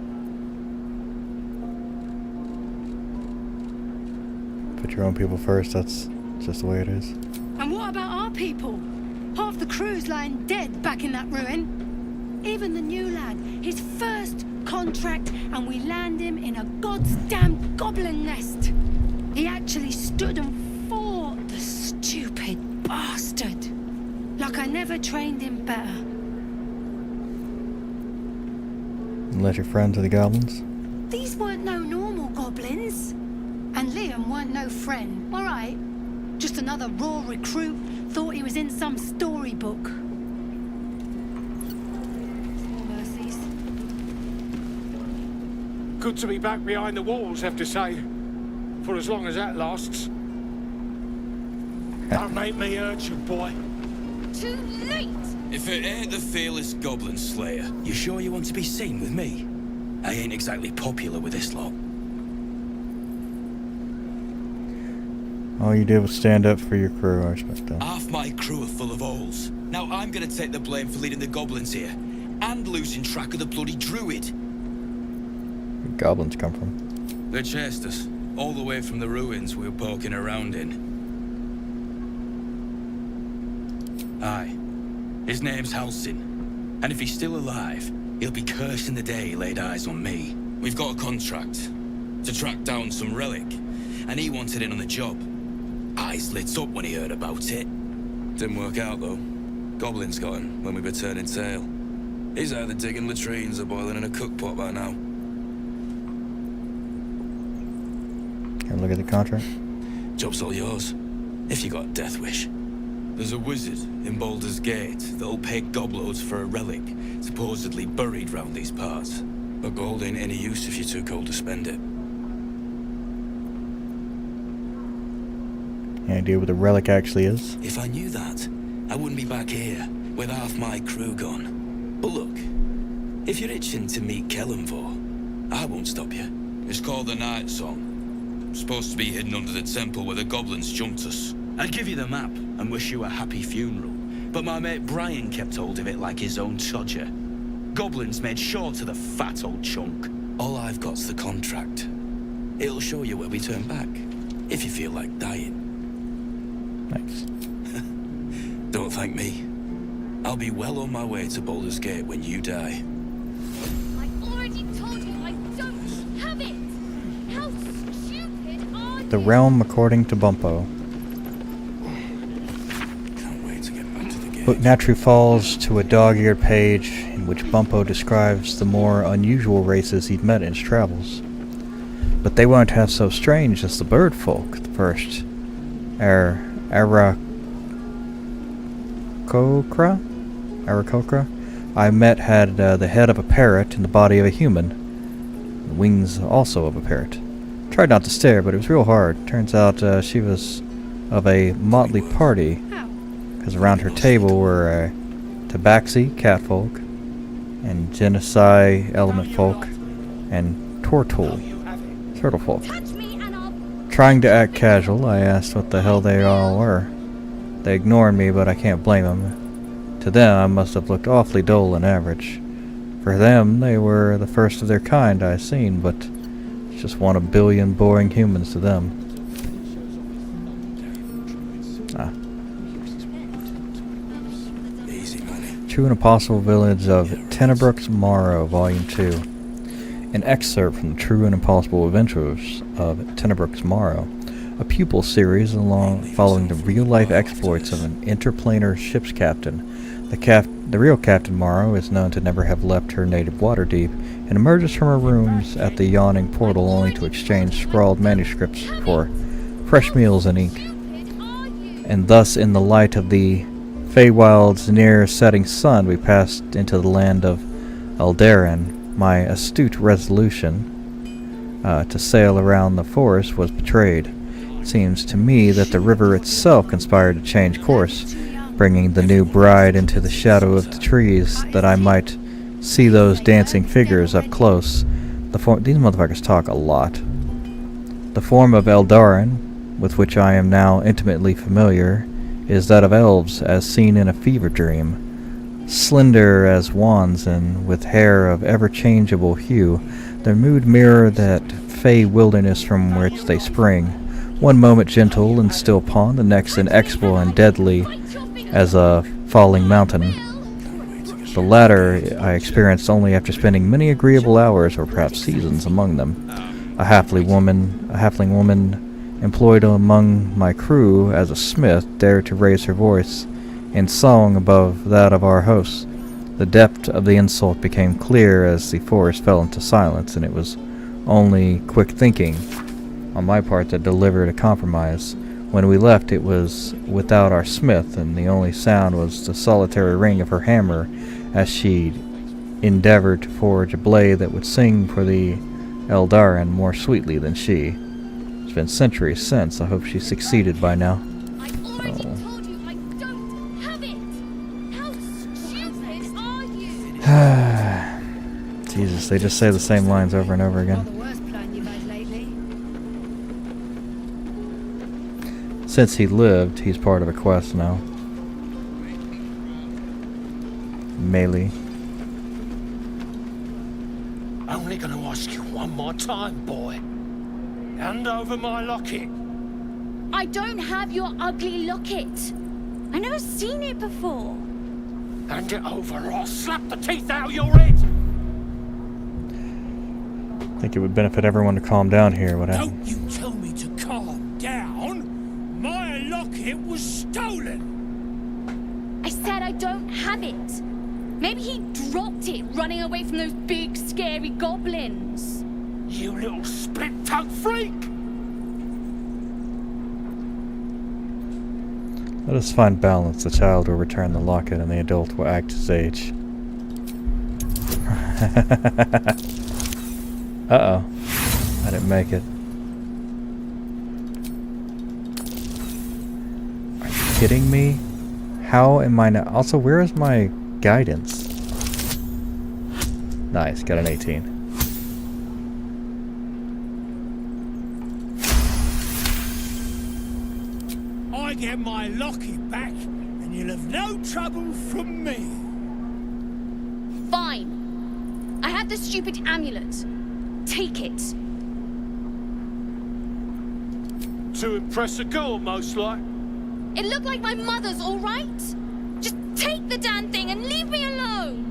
Speaker 1: Put your own people first, that's just the way it is.
Speaker 12: And what about our people? Half the crew's lying dead back in that ruin. Even the new lad, his first contract, and we land him in a goddamn goblin nest. He actually stood and fought, the stupid bastard. Like I never trained him better.
Speaker 1: And let your friends are the goblins?
Speaker 12: These weren't no normal goblins. And Liam weren't no friend, alright? Just another raw recruit, thought he was in some storybook. Mercies.
Speaker 10: Good to be back behind the walls, have to say. For as long as that lasts. Don't make me hurt you, boy.
Speaker 12: Too late!
Speaker 14: If it ain't the fearless goblin slayer, you sure you want to be seen with me? I ain't exactly popular with this lot.
Speaker 1: All you did was stand up for your crew, I respect that.
Speaker 14: Half my crew are full of holes. Now I'm gonna take the blame for leading the goblins here. And losing track of the bloody druid.
Speaker 1: Where goblins come from?
Speaker 14: They chased us, all the way from the ruins we were poking around in. Aye. His name's Halsin. And if he's still alive, he'll be cursing the day he laid eyes on me. We've got a contract to track down some relic, and he wanted in on the job. Eyes lit up when he heard about it. Didn't work out, though. Goblins got him when we were turning tail. He's either digging latrines or boiling in a cookpot by now.
Speaker 1: Can I look at the contract?
Speaker 14: Job's all yours, if you got a death wish. There's a wizard in Baldur's Gate that'll pay gobloads for a relic supposedly buried round these parts. But gold ain't any use if you're too cold to spend it.
Speaker 1: Any idea what the relic actually is?
Speaker 14: If I knew that, I wouldn't be back here with half my crew gone. But look, if you're itching to meet Kellenvor, I won't stop you. It's called the Night Song. Supposed to be hidden under the temple where the goblins jumped us. I'd give you the map and wish you a happy funeral, but my mate Brian kept hold of it like his own Todger. Goblins made sure to the fat old chunk. All I've got's the contract. It'll show you where we turn back, if you feel like dying.
Speaker 1: Thanks.
Speaker 14: Don't thank me. I'll be well on my way to Baldur's Gate when you die.
Speaker 12: I already told you I don't have it! How stupid are you?
Speaker 1: The realm according to Bumpo.
Speaker 14: Can't wait to get back to the gate.
Speaker 1: Book naturally falls to a dog-eared page in which Bumpo describes the more unusual races he'd met in his travels. But they weren't half so strange as the bird folk, the first Aarakocra I met had the head of a parrot and the body of a human. The wings also of a parrot. Tried not to stare, but it was real hard. Turns out she was of a motley party, because around her table were Tabaxi, catfolk, and Genesai, element folk, and Tortul, turtle folk. Trying to act casual, I asked what the hell they all were. They ignored me, but I can't blame them. To them, I must have looked awfully dull and average. For them, they were the first of their kind I've seen, but it's just one of a billion boring humans to them. True and Impossible Village of Tenebrooks Morrow, Volume 2. An excerpt from the True and Impossible Adventures of Tenebrooks Morrow, a pupil series following the real-life exploits of an interplanar ship's captain The real Captain Morrow is known to never have left her native Waterdeep, and emerges from her rooms at the yawning portal only to exchange scrawled manuscripts for fresh meals and ink. And thus, in the light of the Feywild's near setting sun, we passed into the land of Aldaran. My astute resolution to sail around the forest was betrayed. It seems to me that the river itself conspired to change course, bringing the new bride into the shadow of the trees, that I might see those dancing figures up close. These motherfuckers talk a lot. The form of Eldarin, with which I am now intimately familiar, is that of elves as seen in a fever dream. Slender as wands and with hair of ever-changeable hue, their mood mirror that fey wilderness from which they spring, one moment gentle and still upon, the next inexorable and deadly as a falling mountain. The latter I experienced only after spending many agreeable hours or perhaps seasons among them. A halfling woman employed among my crew as a smith dared to raise her voice in song above that of our hosts. The depth of the insult became clear as the forest fell into silence, and it was only quick thinking on my part that delivered a compromise. When we left, it was without our smith, and the only sound was the solitary ring of her hammer as she endeavored to forge a blade that would sing for the Eldarin more sweetly than she. It's been centuries since. I hope she succeeded by now. Jesus, they just say the same lines over and over again. Since he lived, he's part of a quest now. Melee.
Speaker 18: Only gonna ask you one more time, boy. Hand over my locket.
Speaker 16: I don't have your ugly locket. I never seen it before.
Speaker 18: Hand it over or I'll slap the teeth out of your head.
Speaker 1: I think it would benefit everyone to calm down here. What happened?
Speaker 18: Don't you tell me to calm down. My locket was stolen.
Speaker 16: I said I don't have it. Maybe he dropped it running away from those big, scary goblins.
Speaker 18: You little split-tongued freak!
Speaker 1: Let us find balance. The child will return the locket and the adult will act his age. Uh-oh. I didn't make it. Are you kidding me? How am I not... Also, where is my guidance? Nice, got an 18.
Speaker 18: I get my locket back, and you'll have no trouble from me.
Speaker 16: Fine. I have the stupid amulet. Take it.
Speaker 18: To impress a girl, most like.
Speaker 16: It looked like my mother's, all right? Just take the damn thing and leave me alone.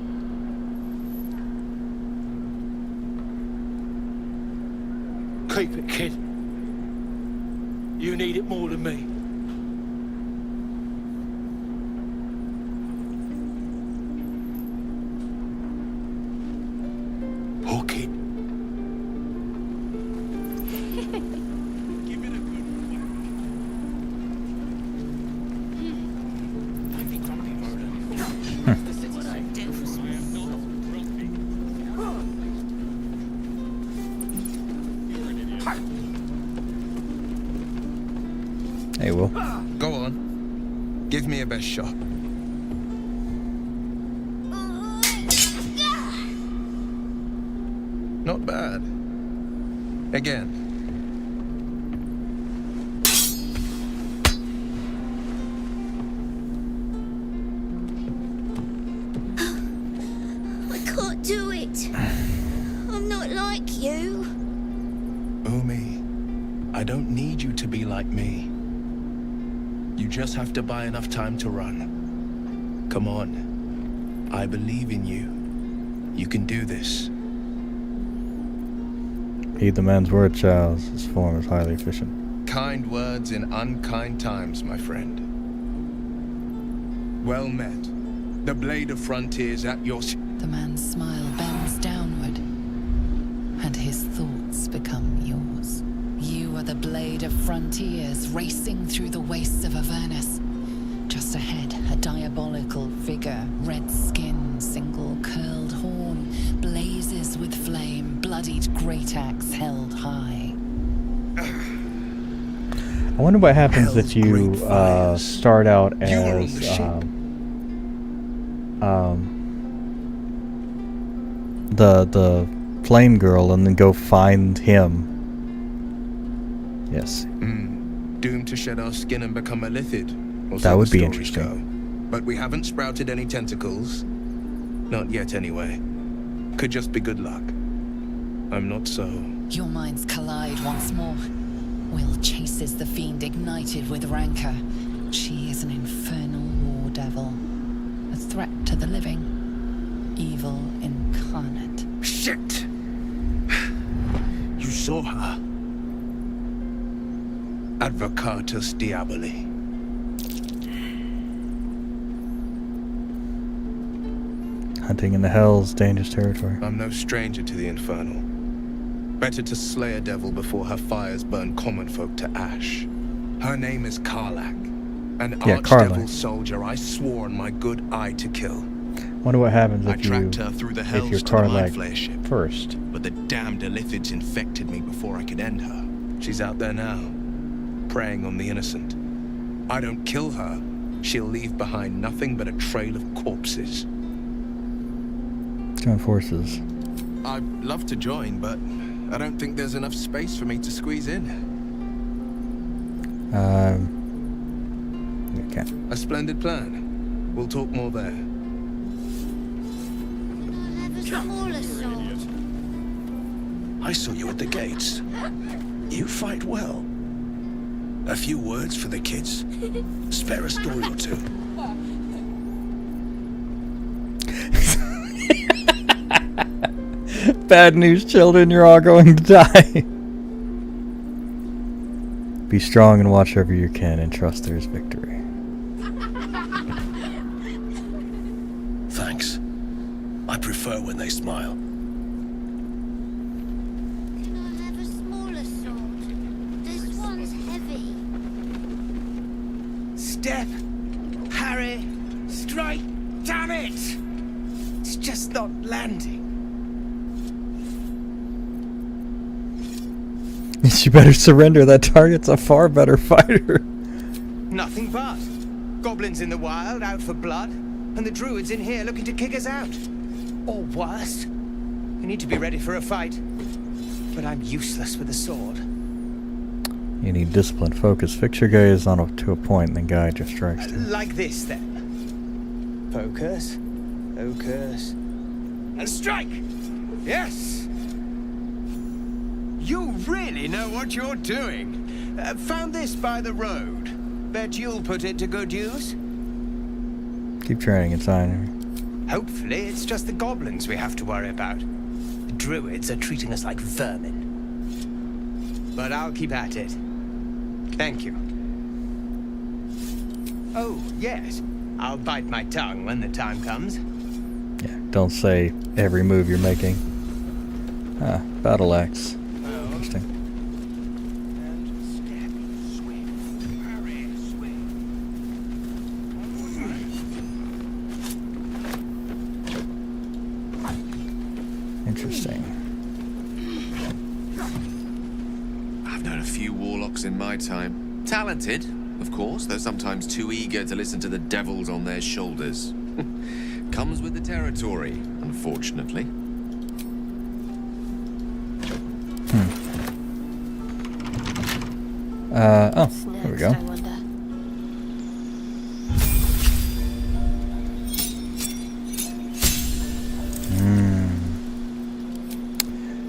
Speaker 18: Keep it, kid. You need it more than me. Hook it. Give it a good whack. I think I'll be murdered. This is what I do for
Speaker 1: Hey, Will.
Speaker 17: Go on. Give me a best shot. Not bad. Again.
Speaker 19: I can't do it. I'm not like you.
Speaker 17: Umi, I don't need you to be like me. You just have to buy enough time to run. Come on. I believe in you. You can do this.
Speaker 1: Heed the man's word, Charles. His form is highly efficient.
Speaker 17: Kind words in unkind times, my friend. Well met.
Speaker 7: The blade of frontiers at your...
Speaker 2: The man's smile bends downward, and his thoughts become yours. You are the blade of frontiers racing through the wastes of Avernus. Just ahead, a diabolical figure, red skin, single curled horn, blazes with flame, bloodied great axe held high.
Speaker 1: I wonder what happens if you start out as the flame girl and then go find him. Yes.
Speaker 7: Doomed to shed our skin and become a lithid.
Speaker 1: That would be interesting.
Speaker 7: Go. But we haven't sprouted any tentacles. Not yet, anyway. Could just be good luck. I'm not so...
Speaker 2: Your minds collide once more. Will chases the fiend ignited with rancor. She is an infernal war devil. A threat to the living. Evil incarnate.
Speaker 11: Shit! You saw her.
Speaker 7: Advocatus Diaboli.
Speaker 1: Hunting in the hells, dangerous territory.
Speaker 7: I'm no stranger to the infernal. Better to slay a devil before her fires burn common folk to ash. Her name is Karlach, an archdevil soldier I swore on my good eye to kill.
Speaker 1: Wonder what happens
Speaker 7: I tracked her through the hells
Speaker 1: you're
Speaker 7: to the
Speaker 1: Karlach
Speaker 7: Mindflayer ship.
Speaker 1: first.
Speaker 7: But the damned Illithids infected me before I could end her. She's out there now, preying on the innocent. I don't kill her, she'll leave behind nothing but a trail of corpses.
Speaker 1: Join forces.
Speaker 7: I'd love to join, but I don't think there's enough space for me to squeeze in.
Speaker 1: Okay.
Speaker 7: A splendid plan. We'll talk more there.
Speaker 11: I saw you at the gates. You fight well. A few words for the kids. Spare a story or two.
Speaker 1: Bad news, children, you're all going to die. Be strong and watch over your kin and trust there's victory.
Speaker 11: Thanks. I prefer when they smile.
Speaker 19: Can I have a smaller sword? This one's heavy.
Speaker 9: Step, Harry, strike, damn it! It's just not landing.
Speaker 1: You better surrender. That target's a far better fighter.
Speaker 9: Nothing but. Goblins in the wild, out for blood, and the druids in here looking to kick us out. Or worse. We need to be ready for a fight. But I'm useless with a sword.
Speaker 1: You need discipline, focus. Fix your gaze to a point, and then guide your strikes.
Speaker 9: Like this, then. Focus. Focus. And strike! Yes! You really know what you're doing. Found this by the road. Bet you'll put it to good use.
Speaker 1: Keep training, it's fine.
Speaker 9: Hopefully, it's just the goblins we have to worry about. The druids are treating us like vermin. But I'll keep at it. Thank you. Oh, yes. I'll bite my tongue when the time comes.
Speaker 1: Yeah, don't say every move you're making. Ah, battle axe. Interesting. Interesting.
Speaker 7: I've known a few warlocks in my time. Talented, of course, though sometimes too eager to listen to the devils on their shoulders. Comes with the territory, unfortunately.
Speaker 1: Oh, there we go.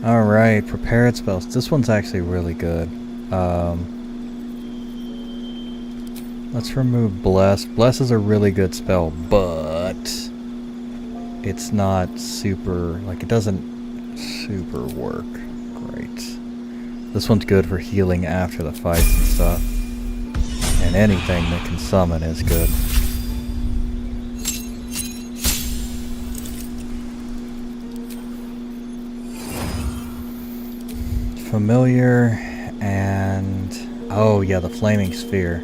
Speaker 1: Alright, prepared spells. This one's actually really good. Let's remove Bless. Bless is a really good spell, but it's not super, like, it doesn't super work great. This one's good for healing after the fights and stuff. And anything that can summon is good. Familiar and... oh yeah, the flaming sphere.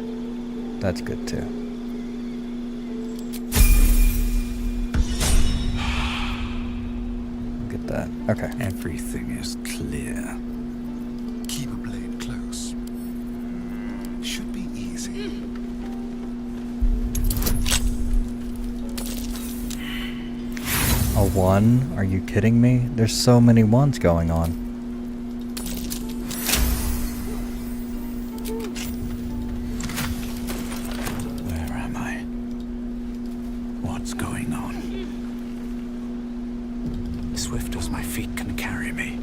Speaker 1: That's good too. Get that. Okay.
Speaker 13: Everything is clear.
Speaker 6: Keep a blade close. Should be easy.
Speaker 1: A 1? Are you kidding me? There's so many 1s going on.
Speaker 13: Where am I? What's going on? Swift as my feet can carry me.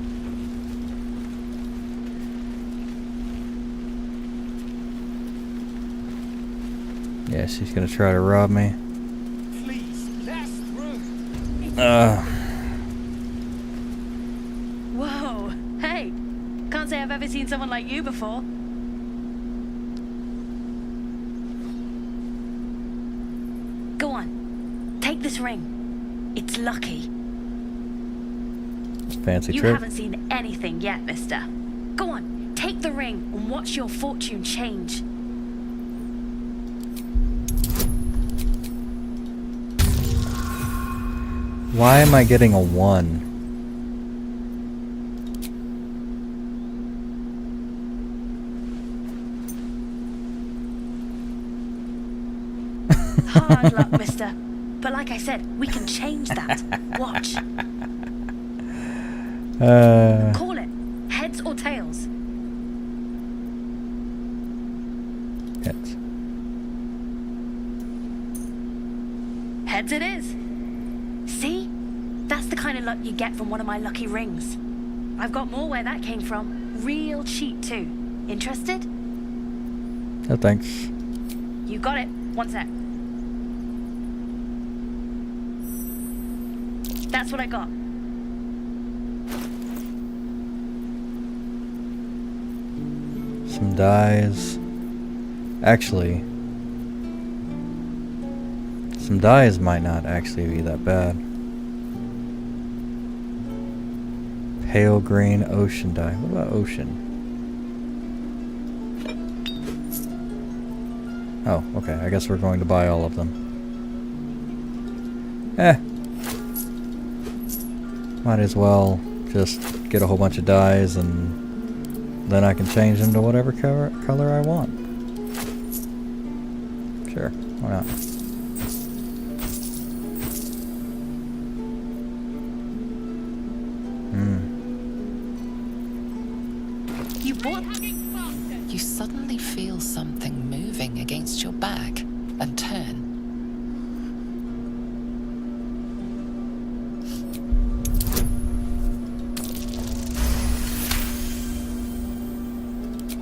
Speaker 1: Yeah, she's gonna try to rob me.
Speaker 10: Please, last room.
Speaker 16: Whoa! Hey! Can't say I've ever seen someone like you before. Go on. Take this ring. It's lucky.
Speaker 1: Fancy
Speaker 16: You
Speaker 1: trick.
Speaker 16: haven't seen anything yet, mister. Go on. Take the ring and watch your fortune change.
Speaker 1: Why am I getting a 1?
Speaker 16: Hard luck, mister. But like I said, we can change that. Watch. Call it. Heads or tails?
Speaker 1: Heads.
Speaker 16: Heads it is. See? That's the kind of luck you get from one of my lucky rings. I've got more where that came from. Real cheap, too. Interested?
Speaker 1: Oh, thanks.
Speaker 16: You got it. One sec. That's what I got.
Speaker 1: Some dies. Actually, some dies might not actually be that bad. Pale green ocean dye. What about ocean? Oh, okay. I guess we're going to buy all of them. Might as well just get a whole bunch of dyes and then I can change them to whatever color I want. Sure, why not?
Speaker 2: You bought... You suddenly feel something moving against your back and turn.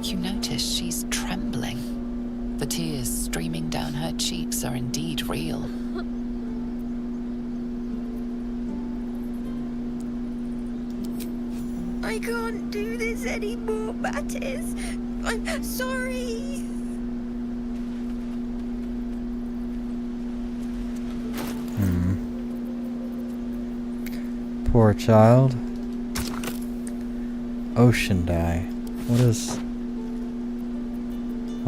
Speaker 2: You notice she's trembling. The tears streaming down her cheeks are indeed real.
Speaker 19: I can't do this anymore, Mattis. I'm sorry.
Speaker 1: Poor child. Ocean dye. What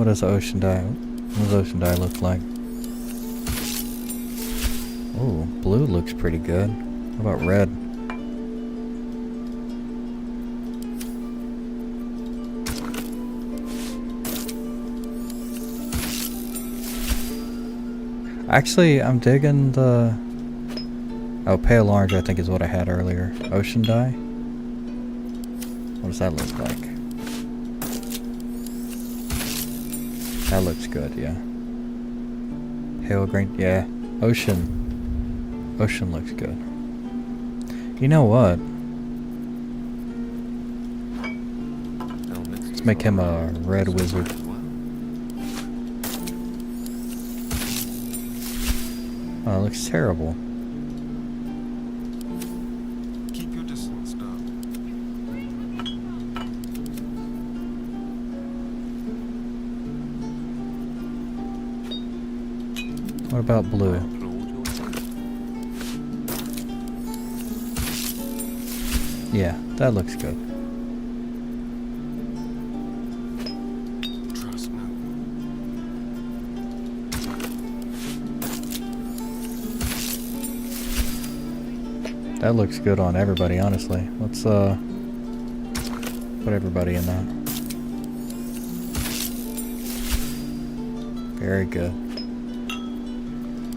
Speaker 1: does ocean dye? What does ocean dye look like? Oh, blue looks pretty good. What about red? Actually, I'm digging the... oh, pale orange I think is what I had earlier. Ocean dye? What does that look like? That looks good, yeah. Pale green, yeah. Ocean. Ocean looks good. You know what? Let's make him a red wizard. Oh, it looks terrible.
Speaker 6: Keep your distance, darling.
Speaker 1: What about blue? Yeah, that looks good. That looks good on everybody, honestly. Let's put everybody in that. Very good.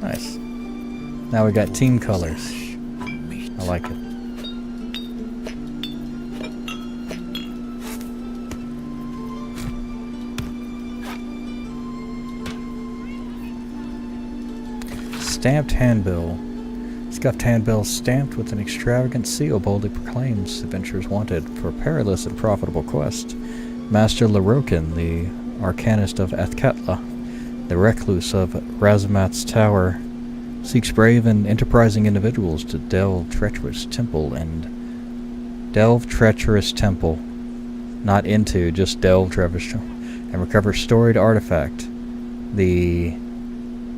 Speaker 1: Nice. Now we got team colors. I like it. Stamped handbill. Scuffed handbill stamped with an extravagant seal boldly proclaims adventurers wanted for a perilous and profitable quest. Master Larokin, the arcanist of Athkatla, the recluse of Razamat's tower, seeks brave and enterprising individuals to delve treacherous temple. Not into, just delve treacherous and recover storied artifact. The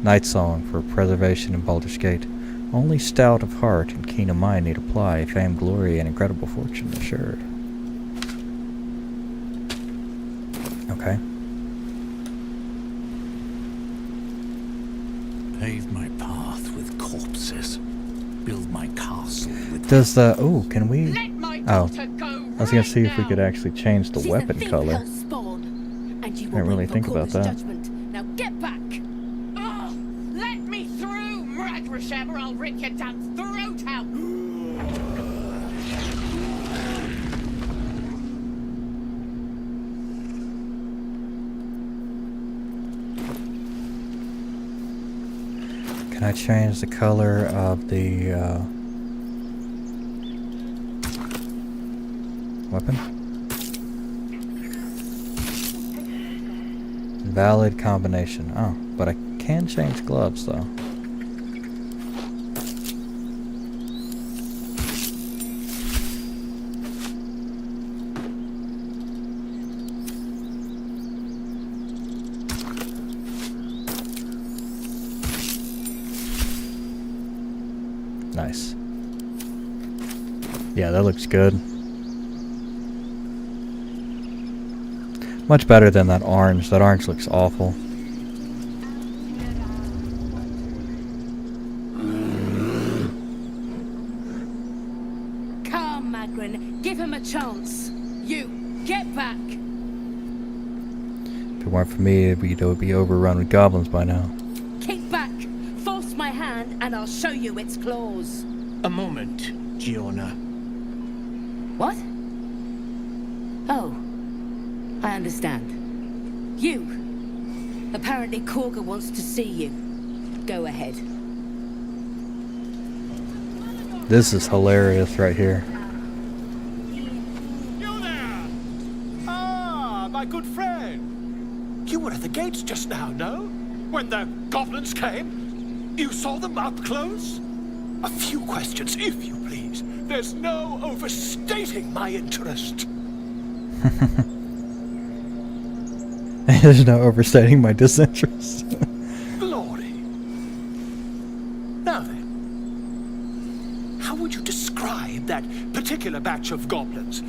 Speaker 1: Night Song for preservation in Baldur's Gate. Only stout of heart and keen of mind need apply. Fame, glory, and incredible fortune assured. Okay.
Speaker 13: Pave my path with corpses. Build my castle with...
Speaker 1: Does the... Oh, can we... Oh. I was going to see if we could actually change the weapon color. I didn't really think about that.
Speaker 12: Now get back! Oh, let me through, Mragrasham, or I'll rip your damn throat out!
Speaker 1: Can I change the color of the weapon? Valid combination. Oh, but I can change gloves though. Nice. Yeah, that looks good. Much better than that orange. That orange looks awful.
Speaker 12: Come, Magrin, give him a chance. You, get back!
Speaker 1: If it weren't for me, it would be overrun with goblins by now.
Speaker 12: Kick back! Force my hand and I'll show you its claws.
Speaker 18: A moment, Giona.
Speaker 12: What? Oh, I understand. You. Apparently Korga wants to see you. Go ahead.
Speaker 1: This is hilarious right here.
Speaker 18: You there! Ah, my good friend. You were at the gates just now, no? When the goblins came? You saw them up close? A few questions, if you please. There's no overstating my interest.
Speaker 1: There's no overstating my disinterest.
Speaker 18: Glory. Now then, how would you describe that particular batch of goblins?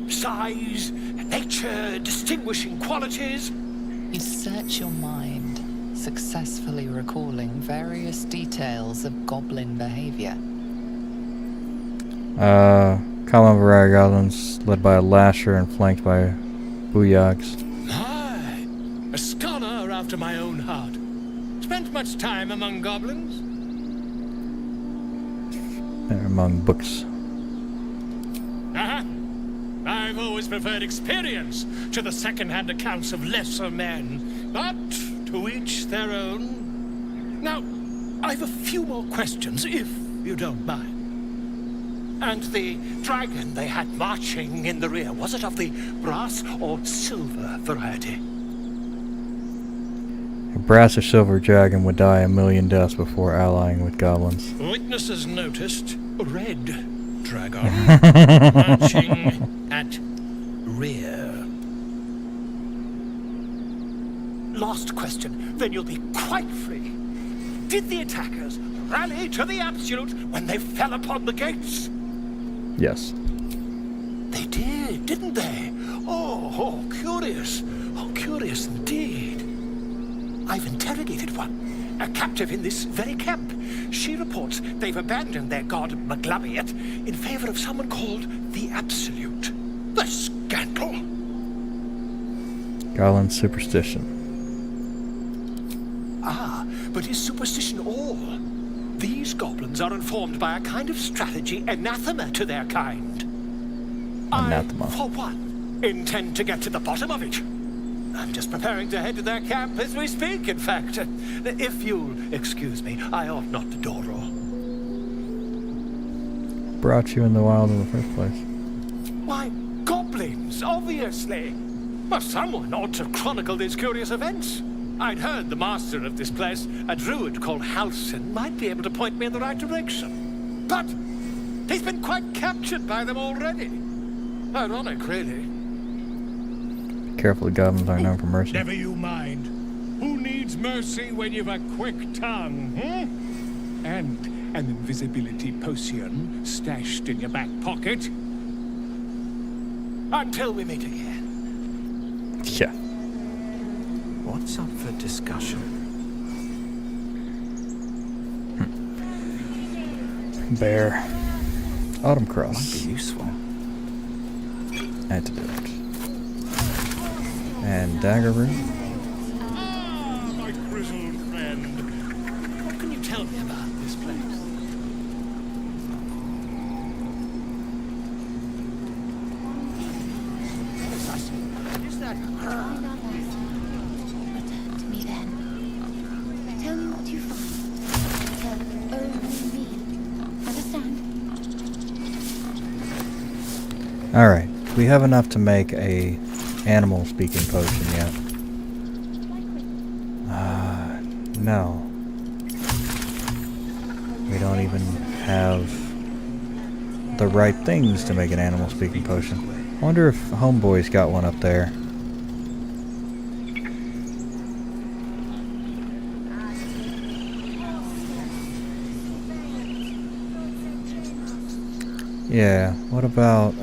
Speaker 18: Size, nature, distinguishing qualities?
Speaker 2: You search your mind, successfully recalling various details of goblin behavior.
Speaker 1: Common variety goblins led by a lasher and flanked by booyags.
Speaker 18: Aye, a scholar after my own heart. Spent much time among goblins?
Speaker 1: They're among books.
Speaker 18: I've always preferred experience to the second-hand accounts of lesser men, but to each their own. Now, I've a few more questions, if you don't mind. And the dragon they had marching in the rear, was it of the brass or silver variety?
Speaker 1: A brass or silver dragon would die a million deaths before allying with goblins.
Speaker 18: Witnesses noticed red dragon marching at rear. Last question, then you'll be quite free. Did the attackers rally to the absolute when they fell upon the gates?
Speaker 1: Yes.
Speaker 18: They did, didn't they? Oh, curious. Oh, curious indeed. I've interrogated one. a captive in this very camp. She reports they've abandoned their god Maglabiat in favor of someone called the Absolute. The scandal!
Speaker 1: Garland superstition.
Speaker 18: Ah, but is superstition all? These goblins are informed by a kind of strategy anathema to their kind.
Speaker 1: Anathema.
Speaker 18: I, for one, intend to get to the bottom of it. I'm just preparing to head to their camp as we speak, in fact. If you'll excuse me, I ought not to dawdle.
Speaker 1: Brought you in the wild in the first place.
Speaker 18: Why, goblins, obviously. Well, someone ought to chronicle these curious events. I'd heard the master of this place, a druid called Halsin, might be able to point me in the right direction. But he's been quite captured by them already. Ironic, really.
Speaker 1: Careful, the goblins aren't known for mercy.
Speaker 18: Never you mind. Who needs mercy when you've a quick tongue, hmm? And an invisibility potion stashed in your back pocket? Until we meet again.
Speaker 1: Yeah.
Speaker 13: What's up for discussion?
Speaker 1: Bear. Autumn Cross.
Speaker 13: Might be useful.
Speaker 1: Antidote. And dagger room.
Speaker 18: Ah, my grizzled friend. What can you tell me about this place? Is that her?
Speaker 5: Return to me then. Tell me what you find. Tell only me. Understand?
Speaker 1: Alright. We have enough to make a animal speaking potion yet. No. We don't even have the right things to make an animal speaking potion. I wonder if Homeboy's got one up there. Yeah, what about,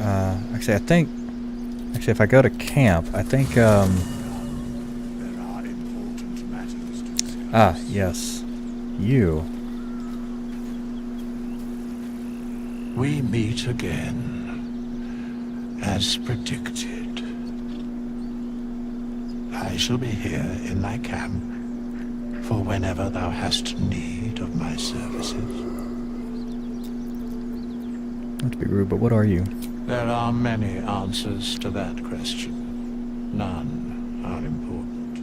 Speaker 1: actually I think, if I go to camp, I think, yes, you.
Speaker 6: We meet again, as predicted. I shall be here in thy camp, for whenever thou hast need of my services.
Speaker 1: Not to be rude, but what are you?
Speaker 6: There are many answers to that question. None are important.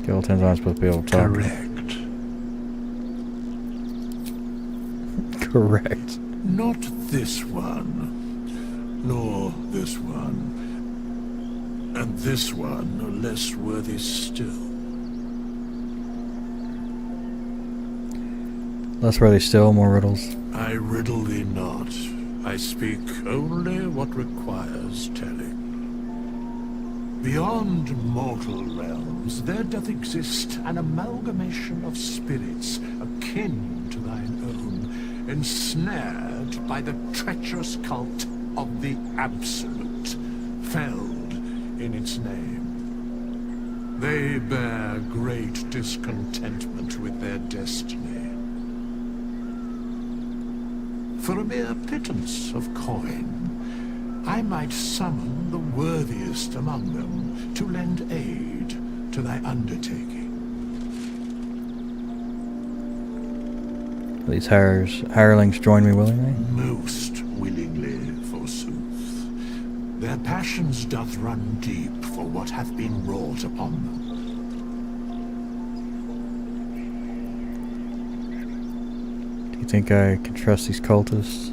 Speaker 1: Skeletons aren't supposed to be able to talk.
Speaker 6: Correct.
Speaker 1: Correct.
Speaker 6: Not this one, nor this one, and this one are less worthy still.
Speaker 1: Less worthy still, more riddles.
Speaker 6: I riddle thee not. I speak only what requires telling. Beyond mortal realms, there doth exist an amalgamation of spirits akin to thine own, ensnared by the treacherous cult of the Absolute, felled in its name. They bear great discontentment with their destiny. For a mere pittance of coin, I might summon the worthiest among them to lend aid to thy undertaking.
Speaker 1: These hirelings join me willingly?
Speaker 6: Most willingly, forsooth. Their passions doth run deep for what hath been wrought upon them.
Speaker 1: Do you think I can trust these cultists?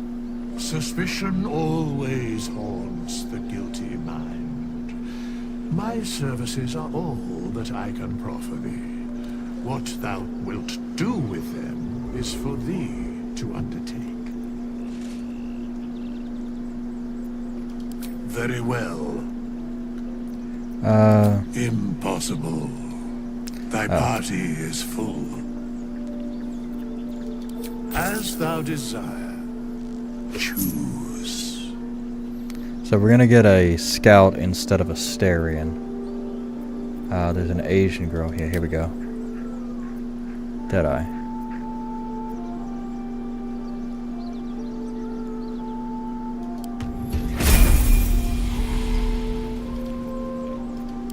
Speaker 6: Suspicion always haunts the guilty mind. My services are all that I can proffer thee. What thou wilt do with them is for thee to undertake. Very well. Impossible. Thy party is full. As thou desire. Choose.
Speaker 1: So we're gonna get a scout instead of a Starian. There's an Asian girl here. Here we go. Deadeye.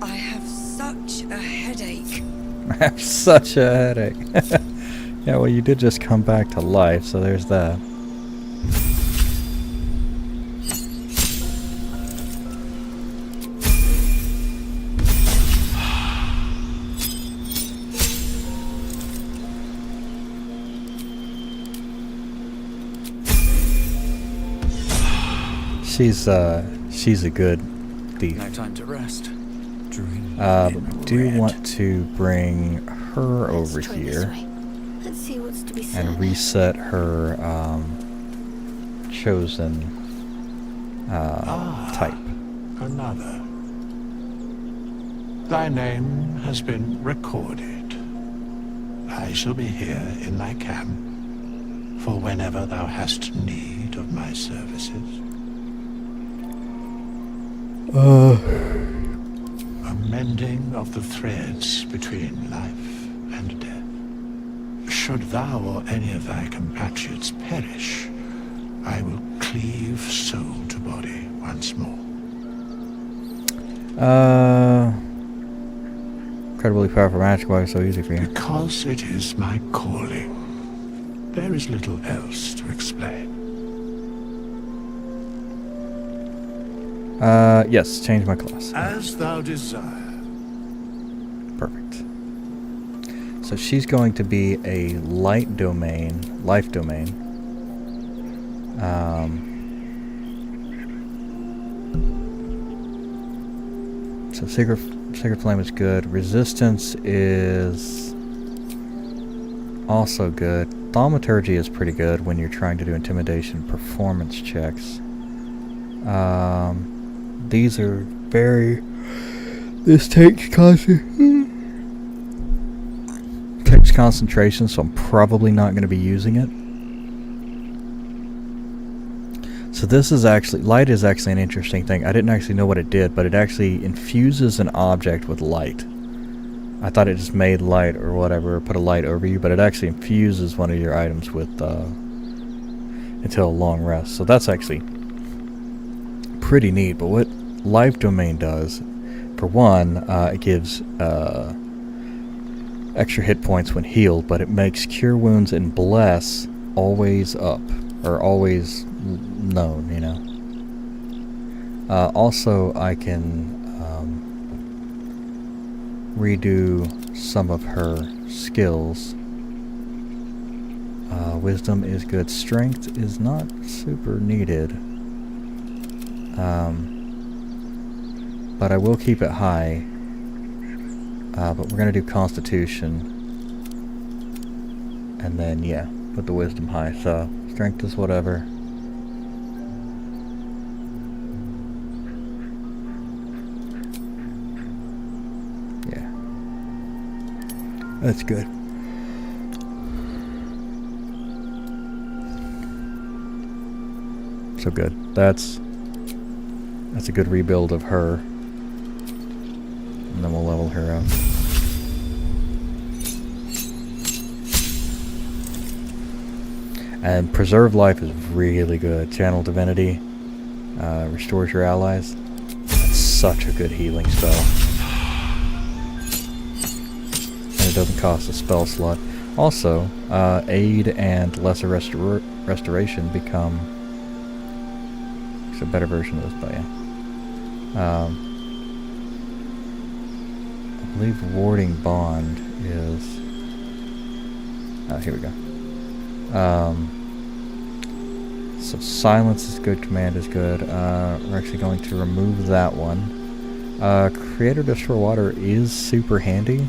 Speaker 19: I have such a headache.
Speaker 1: I have such a headache. Yeah, well, you did just come back to life, so there's that. She's a good thief.
Speaker 13: No time to rest.
Speaker 1: Do want to bring her over here
Speaker 4: Let's see what's to be said.
Speaker 1: and reset her chosen type.
Speaker 6: Another. Thy name has been recorded. I shall be here in thy camp for whenever thou hast need of my services. A mending of the threads between life and death. Should thou or any of thy compatriots perish, I will cleave soul to body once more.
Speaker 1: Incredibly powerful magic. Why so easy for you?
Speaker 6: Because it is my calling. There is little else to explain.
Speaker 1: Yes, change my class.
Speaker 6: As thou desire.
Speaker 1: Perfect. So she's going to be a light domain, life domain. So Sacred Flame is good. Resistance is also good. Thaumaturgy is pretty good when you're trying to do intimidation performance checks. These are very... This takes concentration, so I'm probably not going to be using it. So this is actually... Light is actually an interesting thing. I didn't actually know what it did, but it actually infuses an object with light. I thought it just made light or whatever, or put a light over you, but it actually infuses one of your items with... until a long rest. So that's actually pretty neat. But what Life Domain does, for one, it gives extra hit points when healed, but it makes Cure Wounds and Bless always up, or always known, you know. Also, I can redo some of her skills. Wisdom is good. Strength is not super needed. But I will keep it high. But we're going to do Constitution. And then, yeah, put the Wisdom high. So, Strength is whatever. Yeah. That's good. So good. That's a good rebuild of her. And then we'll level her up. And Preserve Life is really good. Channel Divinity restores your allies. That's such a good healing spell. And it doesn't cost a spell slot. Also, Aid and Lesser Restoration become... It's a better version of this, but yeah. I believe Warding Bond is... Oh, here we go. So Silence is good, Command is good. We're actually going to remove that one. Create or Destroy Water is super handy.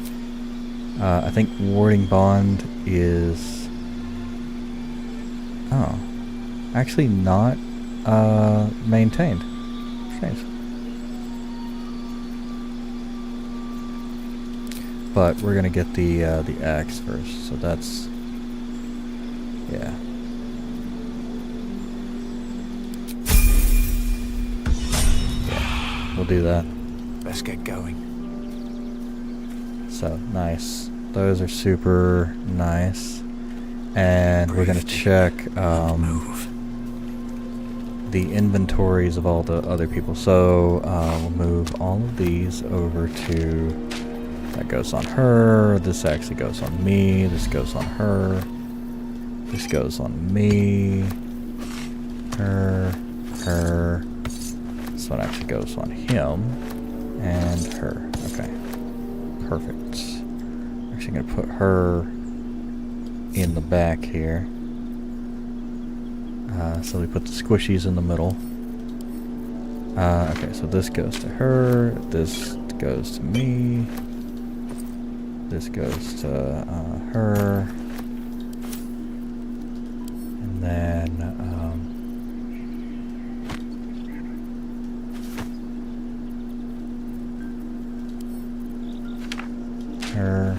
Speaker 1: I think Warding Bond is... Oh. Actually not maintained. Strange. But we're gonna get the axe first, so that's... Yeah. Yeah, we'll do that.
Speaker 13: Let's get going.
Speaker 1: So, nice. Those are super nice. And we're going to check the inventories of all the other people. So, we'll move all of these over to... That goes on her. This actually goes on me. This goes on her. This goes on me. Her. Her. This one actually goes on him. And her. Okay. Perfect. Actually going to put her in the back here. So we put the squishies in the middle. Okay, so this goes to her. This goes to me. This goes to her. And then her,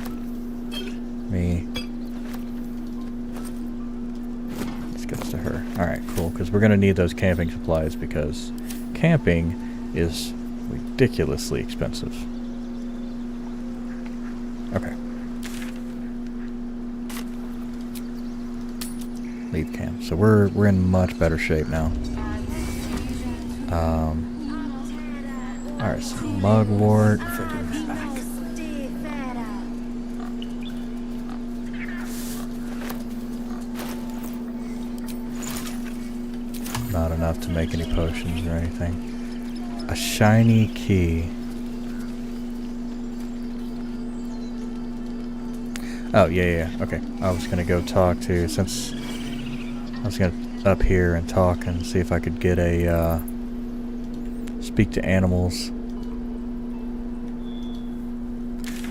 Speaker 1: me. This goes to her. Alright, cool, because we're going to need those camping supplies because camping is ridiculously expensive. Okay. Leave camp. So we're in much better shape now. Alright, so mugwort. Not enough to make any potions or anything. A shiny key. Oh, yeah. Okay. I was going to go talk to, since I was going to up here and talk and see if I could get a, speak to animals.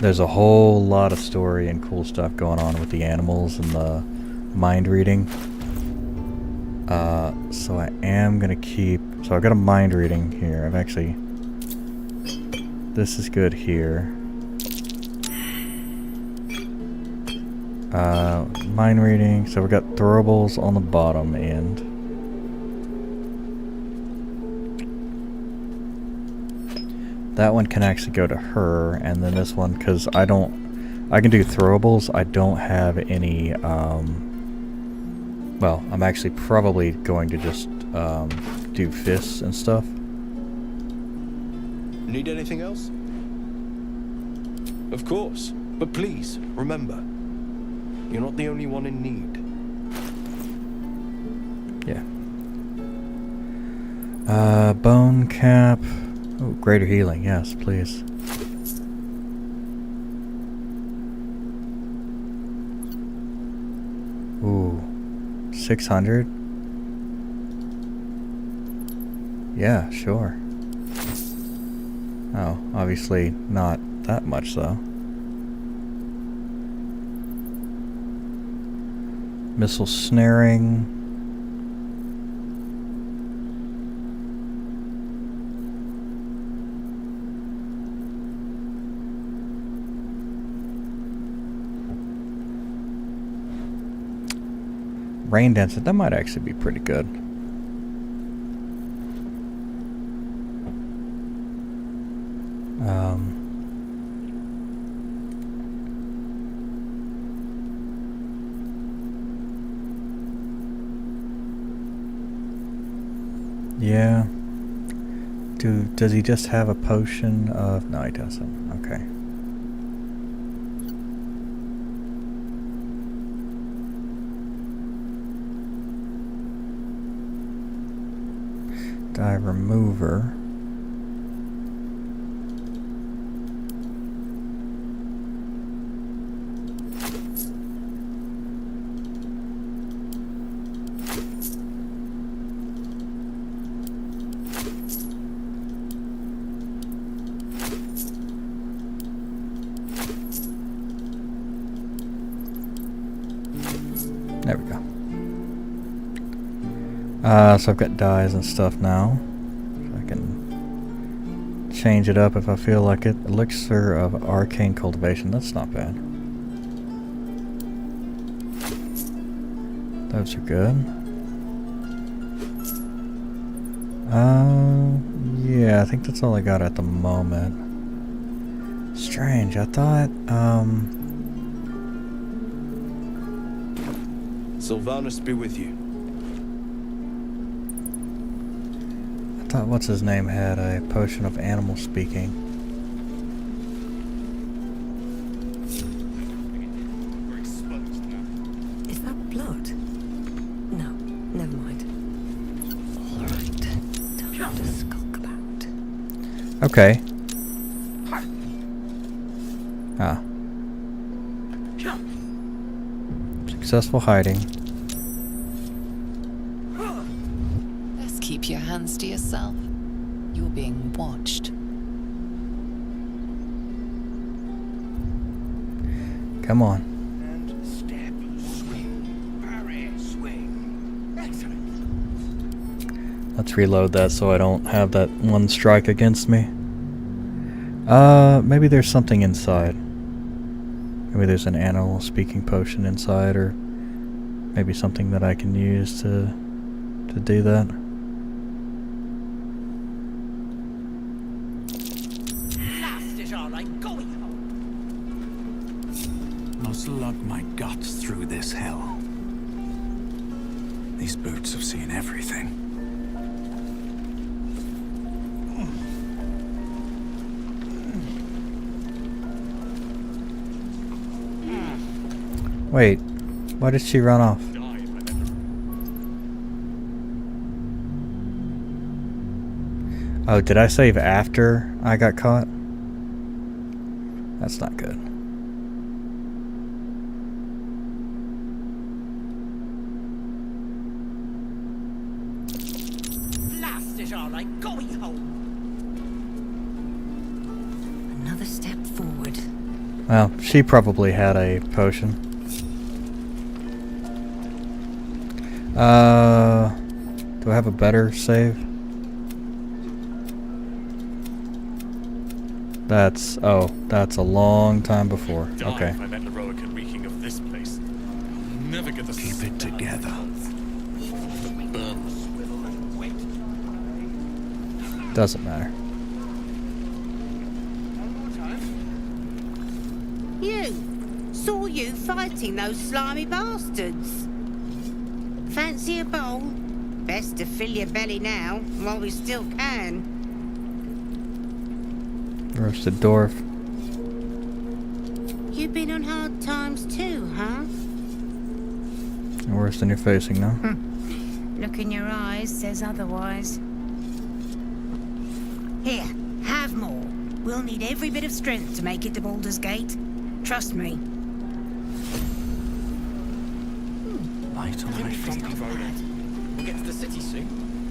Speaker 1: There's a whole lot of story and cool stuff going on with the animals and the mind reading. So I am going to keep, so I've got a mind reading here. I've actually, this is good here. Mind reading, so we've got throwables on the bottom end. That one can actually go to her, and then this one, because I can do throwables, I don't have any, well, I'm actually probably going to just do fists and stuff.
Speaker 17: Need anything else? Of course, but please, remember, you're not the only one in need.
Speaker 1: Yeah. Bone cap. Oh, greater healing, yes, please. Ooh. 600? Yeah, sure. Oh, obviously not that much though. Missile snaring. Rain dancer, that might actually be pretty good. Yeah. Does he just have a potion of... No, he doesn't. Okay. Dye remover. There we go. So I've got dyes and stuff now. So I can change it up if I feel like it. Elixir of arcane cultivation. That's not bad. Those are good. Yeah, I think that's all I got at the moment. Strange. I thought,
Speaker 17: Sylvanus be with you.
Speaker 1: I thought what's his name had a potion of animal speaking.
Speaker 20: Is that blood? No, never mind. All right, time to skulk about.
Speaker 1: Okay. Ah. Successful hiding.
Speaker 2: Best keep your hands to yourself. You're being watched.
Speaker 1: Come on.
Speaker 11: And step, swing, parry, swing. Excellent.
Speaker 1: Let's reload that so I don't have that one strike against me. Maybe there's something inside. Maybe there's an animal speaking potion inside, or maybe something that I can use to do that.
Speaker 13: Must lug my guts through this hell. These boots have seen everything.
Speaker 1: Wait, why did she run off? Oh, did I save after I got caught? That's not good.
Speaker 20: Blast it all, I'm going home. Another step forward.
Speaker 1: Well, she probably had a potion. Do I have a better save? That's a long time before. Okay.
Speaker 3: If I met Leroic and reeking of this place. I'll never get the
Speaker 13: Keep it together.
Speaker 1: Doesn't matter.
Speaker 21: You! Saw you fighting those slimy bastards. Fancy a bowl? Best to fill your belly now, while we still can.
Speaker 1: Roasted dwarf.
Speaker 21: You've been on hard times too, huh?
Speaker 1: Worse than you're facing now.
Speaker 21: Look in your eyes says otherwise. Here, have more. We'll need every bit of strength to make it to Baldur's Gate. Trust me.
Speaker 13: Light on my feet.
Speaker 3: We'll get to the city soon.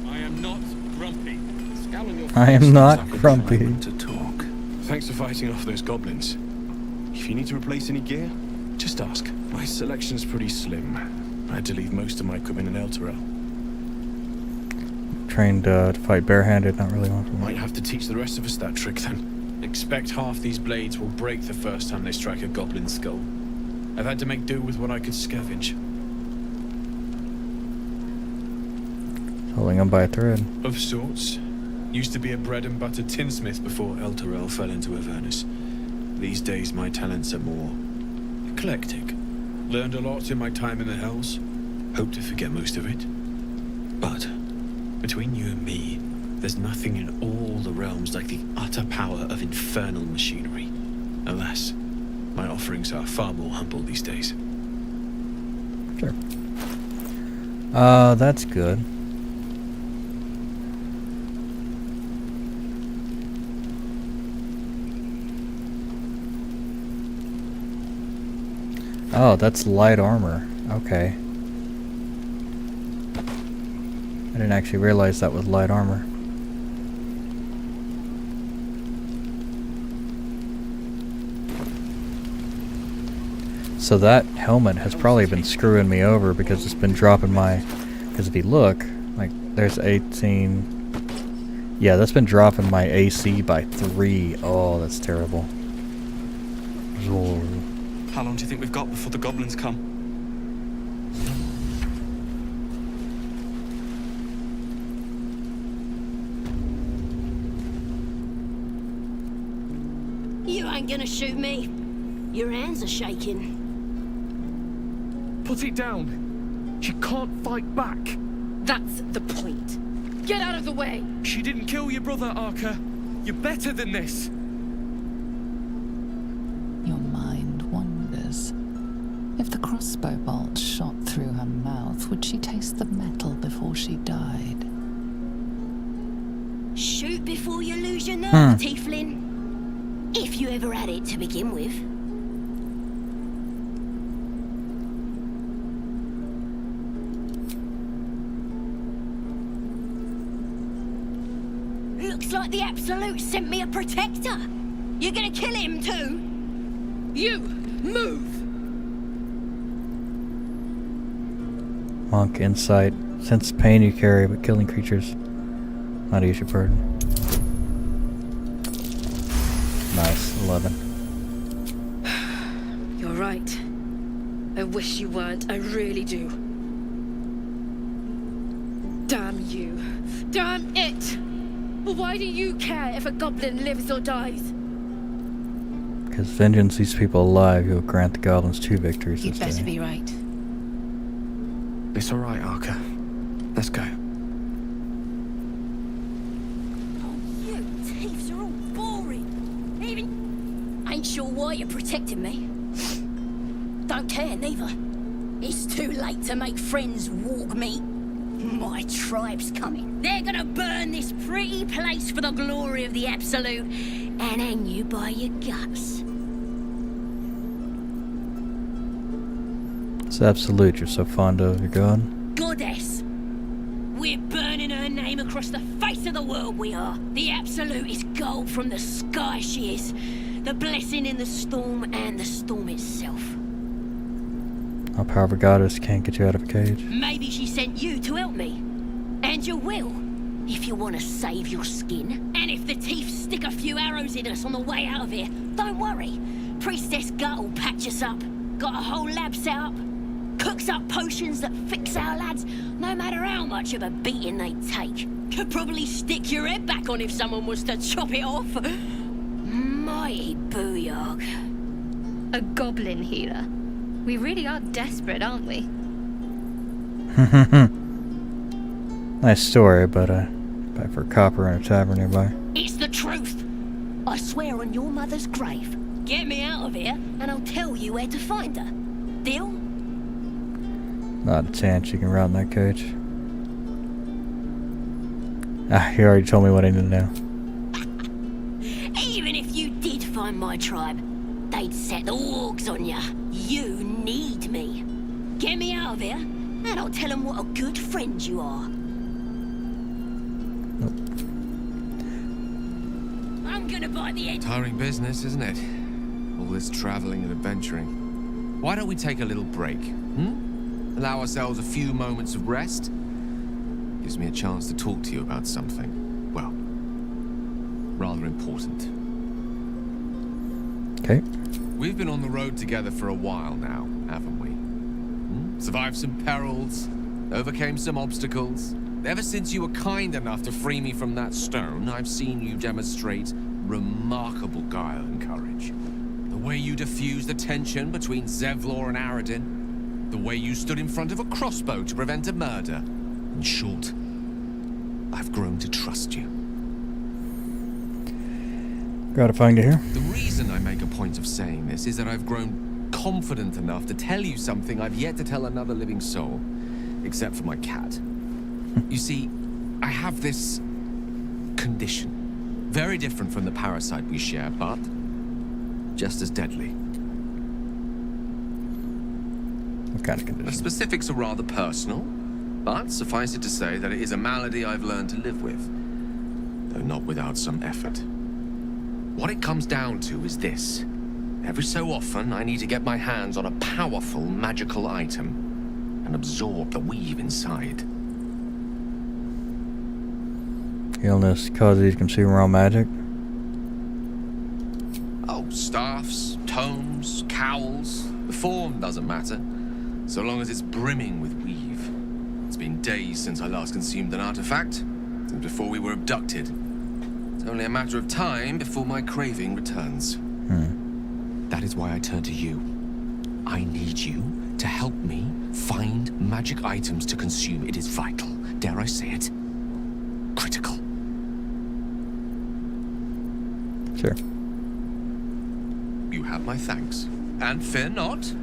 Speaker 3: I am not grumpy. Scowl on your
Speaker 1: I am
Speaker 3: face.
Speaker 1: not grumpy.
Speaker 17: To talk. Thanks for fighting off those goblins. If you need to replace any gear, just ask. My selection's pretty slim. I had to leave most of my equipment in Elturel.
Speaker 1: Trained to fight barehanded, not really one for me.
Speaker 17: Might have to teach the rest of us that trick then.
Speaker 3: Expect half these blades will break the first time they strike a goblin skull. I've had to make do with what I could scavenge.
Speaker 1: Holding on by a thread.
Speaker 3: Of sorts. Used to be a bread and butter tinsmith before Elturel fell into Avernus. These days my talents are more eclectic. Learned a lot in my time in the Hells. Hope to forget most of it. But between you and me, there's nothing in all the realms like the utter power of infernal machinery. Alas, my offerings are far more humble these days.
Speaker 1: Sure. That's good. Oh, that's light armor. Okay. I didn't actually realize that was light armor. So that helmet has probably been screwing me over because it's been dropping my... Because if you look, like, there's 18... Yeah, that's been dropping my AC by 3. Oh, that's terrible.
Speaker 3: How long do you think we've got before the goblins come?
Speaker 21: You ain't
Speaker 15: ain't gonna shoot me. Your hands are shaking.
Speaker 22: Put it down. She can't fight back.
Speaker 12: That's the point. Get out of the way!
Speaker 22: She didn't kill your brother, Arca. You're better than this.
Speaker 2: Your mind wanders. If the crossbow bolt shot through her mouth, would she taste the metal before she died?
Speaker 15: Shoot before you lose your nerve, Tiefling. If you ever had it to begin with. Looks like the Absolute sent me a protector. You're gonna kill him too?
Speaker 12: You! Move!
Speaker 1: Monk insight. Sense pain you carry, but killing creatures not easy burden. Nice, 11.
Speaker 12: You're right. I wish you weren't, I really do. Damn you. Damn it! Why do you care if a goblin lives or dies?
Speaker 1: Because vengeance these people alive, you'll grant the goblins 2 victories
Speaker 15: You'd
Speaker 1: this
Speaker 15: better
Speaker 1: day.
Speaker 15: be right.
Speaker 17: It's all right, Arca. Let's go.
Speaker 15: You thieves are all boring. Even... Ain't sure why you're protecting me. Don't care, neither. It's too late to make friends, warg meat. My tribe's coming. They're gonna burn this pretty place for the glory of the Absolute and hang you by your guts.
Speaker 1: It's absolute you're so fond of, your god.
Speaker 15: Goddess. We're burning her name across the face of the world, we are. The Absolute is gold from the sky, she is. The blessing in the storm and the storm itself.
Speaker 1: A powerful goddess can't get you out of a cage.
Speaker 15: Maybe she sent you to help me. And you will, if you want to save your skin. And if the teeth stick a few arrows in us on the way out of here, don't worry. Priestess Gut will patch us up. Got a whole lab set up. Cooks up potions that fix our lads, no matter how much of a beating they take. Could probably stick your head back on if someone was to chop it off. Mighty booyog.
Speaker 4: A goblin healer. We really are desperate, aren't we?
Speaker 1: Nice story, but back for copper in a tavern nearby.
Speaker 15: It's the truth. I swear on your mother's grave. Get me out of here, and I'll tell you where to find her. Deal?
Speaker 1: Not a chance you can rot in that cage. Ah, you already told me what I need to know.
Speaker 15: Even if you did find my tribe, they'd set the wargs on ya. You need me. Get me out of here, and I'll tell them what a good friend you are. I'm gonna bite the end.
Speaker 7: Tiring business, isn't it? All this traveling and adventuring. Why don't we take a little break? Allow ourselves a few moments of rest? Gives me a chance to talk to you about something, well, rather important.
Speaker 1: Okay.
Speaker 7: We've been on the road together for a while now, haven't we? Survived some perils, overcame some obstacles. Ever since you were kind enough to free me from that stone, I've seen you demonstrate remarkable guile and courage. The way you diffused the tension between Zevlor and Aradin. The way you stood in front of a crossbow to prevent a murder. In short, I've grown to trust you.
Speaker 1: Gratifying to hear.
Speaker 7: The reason I make a point of saying this is that I've grown confident enough to tell you something I've yet to tell another living soul, except for my cat. You see, I have this condition. Very different from the parasite we share, but just as deadly.
Speaker 1: What kind of condition?
Speaker 7: The specifics are rather personal, but suffice it to say that it is a malady I've learned to live with, though not without some effort. What it comes down to is this. Every so often, I need to get my hands on a powerful magical item and absorb the weave inside.
Speaker 1: Illness causes you to consume raw magic.
Speaker 7: Oh, staffs, tomes, cowls. The form doesn't matter, so long as it's brimming with weave. It's been days since I last consumed an artifact, since before we were abducted. It's only a matter of time before my craving returns. That is why I turn to you. I need you to help me find magic items to consume. It is vital. Dare I say it? Critical.
Speaker 1: Sure.
Speaker 7: You have my thanks. And fear not,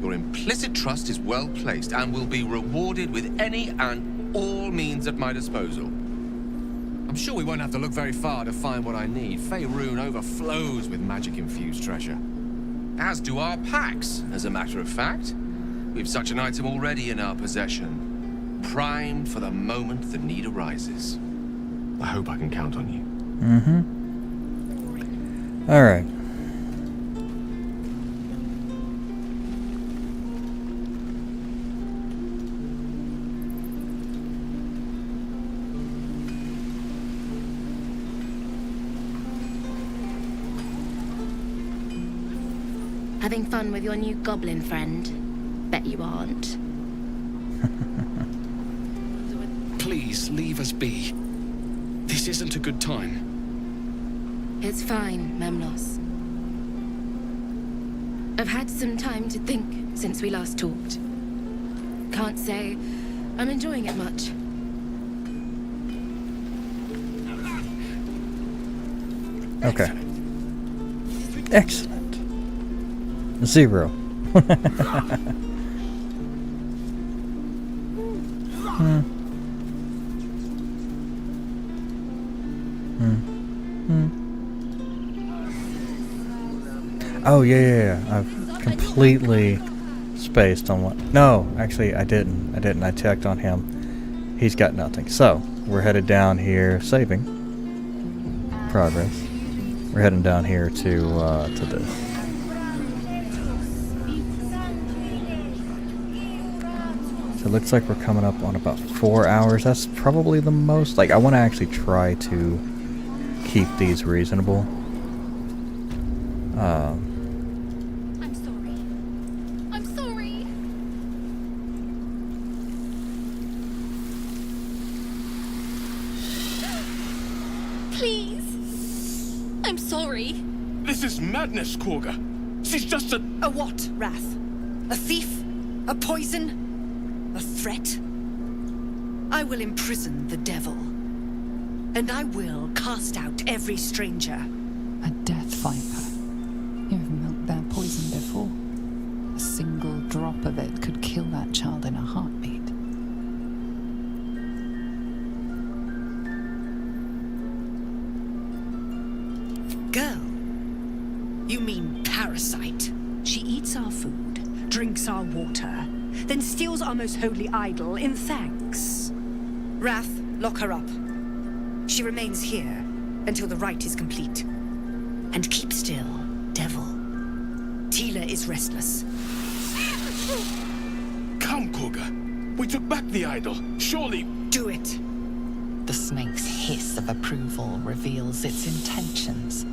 Speaker 7: your implicit trust is well placed and will be rewarded with any and all means at my disposal. I'm sure we won't have to look very far to find what I need. Faerun overflows with magic-infused treasure. As do our packs, as a matter of fact. We've such an item already in our possession. Primed for the moment the need arises. I hope I can count on you.
Speaker 1: All right.
Speaker 15: Having fun with your new goblin friend? Bet you aren't.
Speaker 18: Please, leave us be. This isn't a good time.
Speaker 15: It's fine, Memnos. I've had some time to think since we last talked. Can't say I'm enjoying it much.
Speaker 1: Okay. Excellent. 0. Oh, yeah. I've completely spaced on what... No, actually, I didn't. I checked on him. He's got nothing. So, we're headed down here, saving. Progress. We're heading down here to this. So it looks like we're coming up on about 4 hours. That's probably the most. Like, I want to actually try to keep these reasonable.
Speaker 16: I'm sorry. I'm sorry. Please. I'm sorry.
Speaker 18: This is madness, Korga. She's just a
Speaker 8: what, Wrath? A thief? A poison? A threat? I will imprison the devil. And I will cast out every stranger.
Speaker 2: A death viper. You've milked their poison before. A single drop of it could kill that child in a heartbeat.
Speaker 8: Girl? You mean parasite? She eats our food, drinks our water, then steals our most holy idol in thanks. Wrath, lock her up. She remains here until the rite is complete. And keep still, devil. Tila is restless.
Speaker 18: Come, Korga. We took back the idol. Surely...
Speaker 8: Do it.
Speaker 2: The snake's hiss of approval reveals its intentions.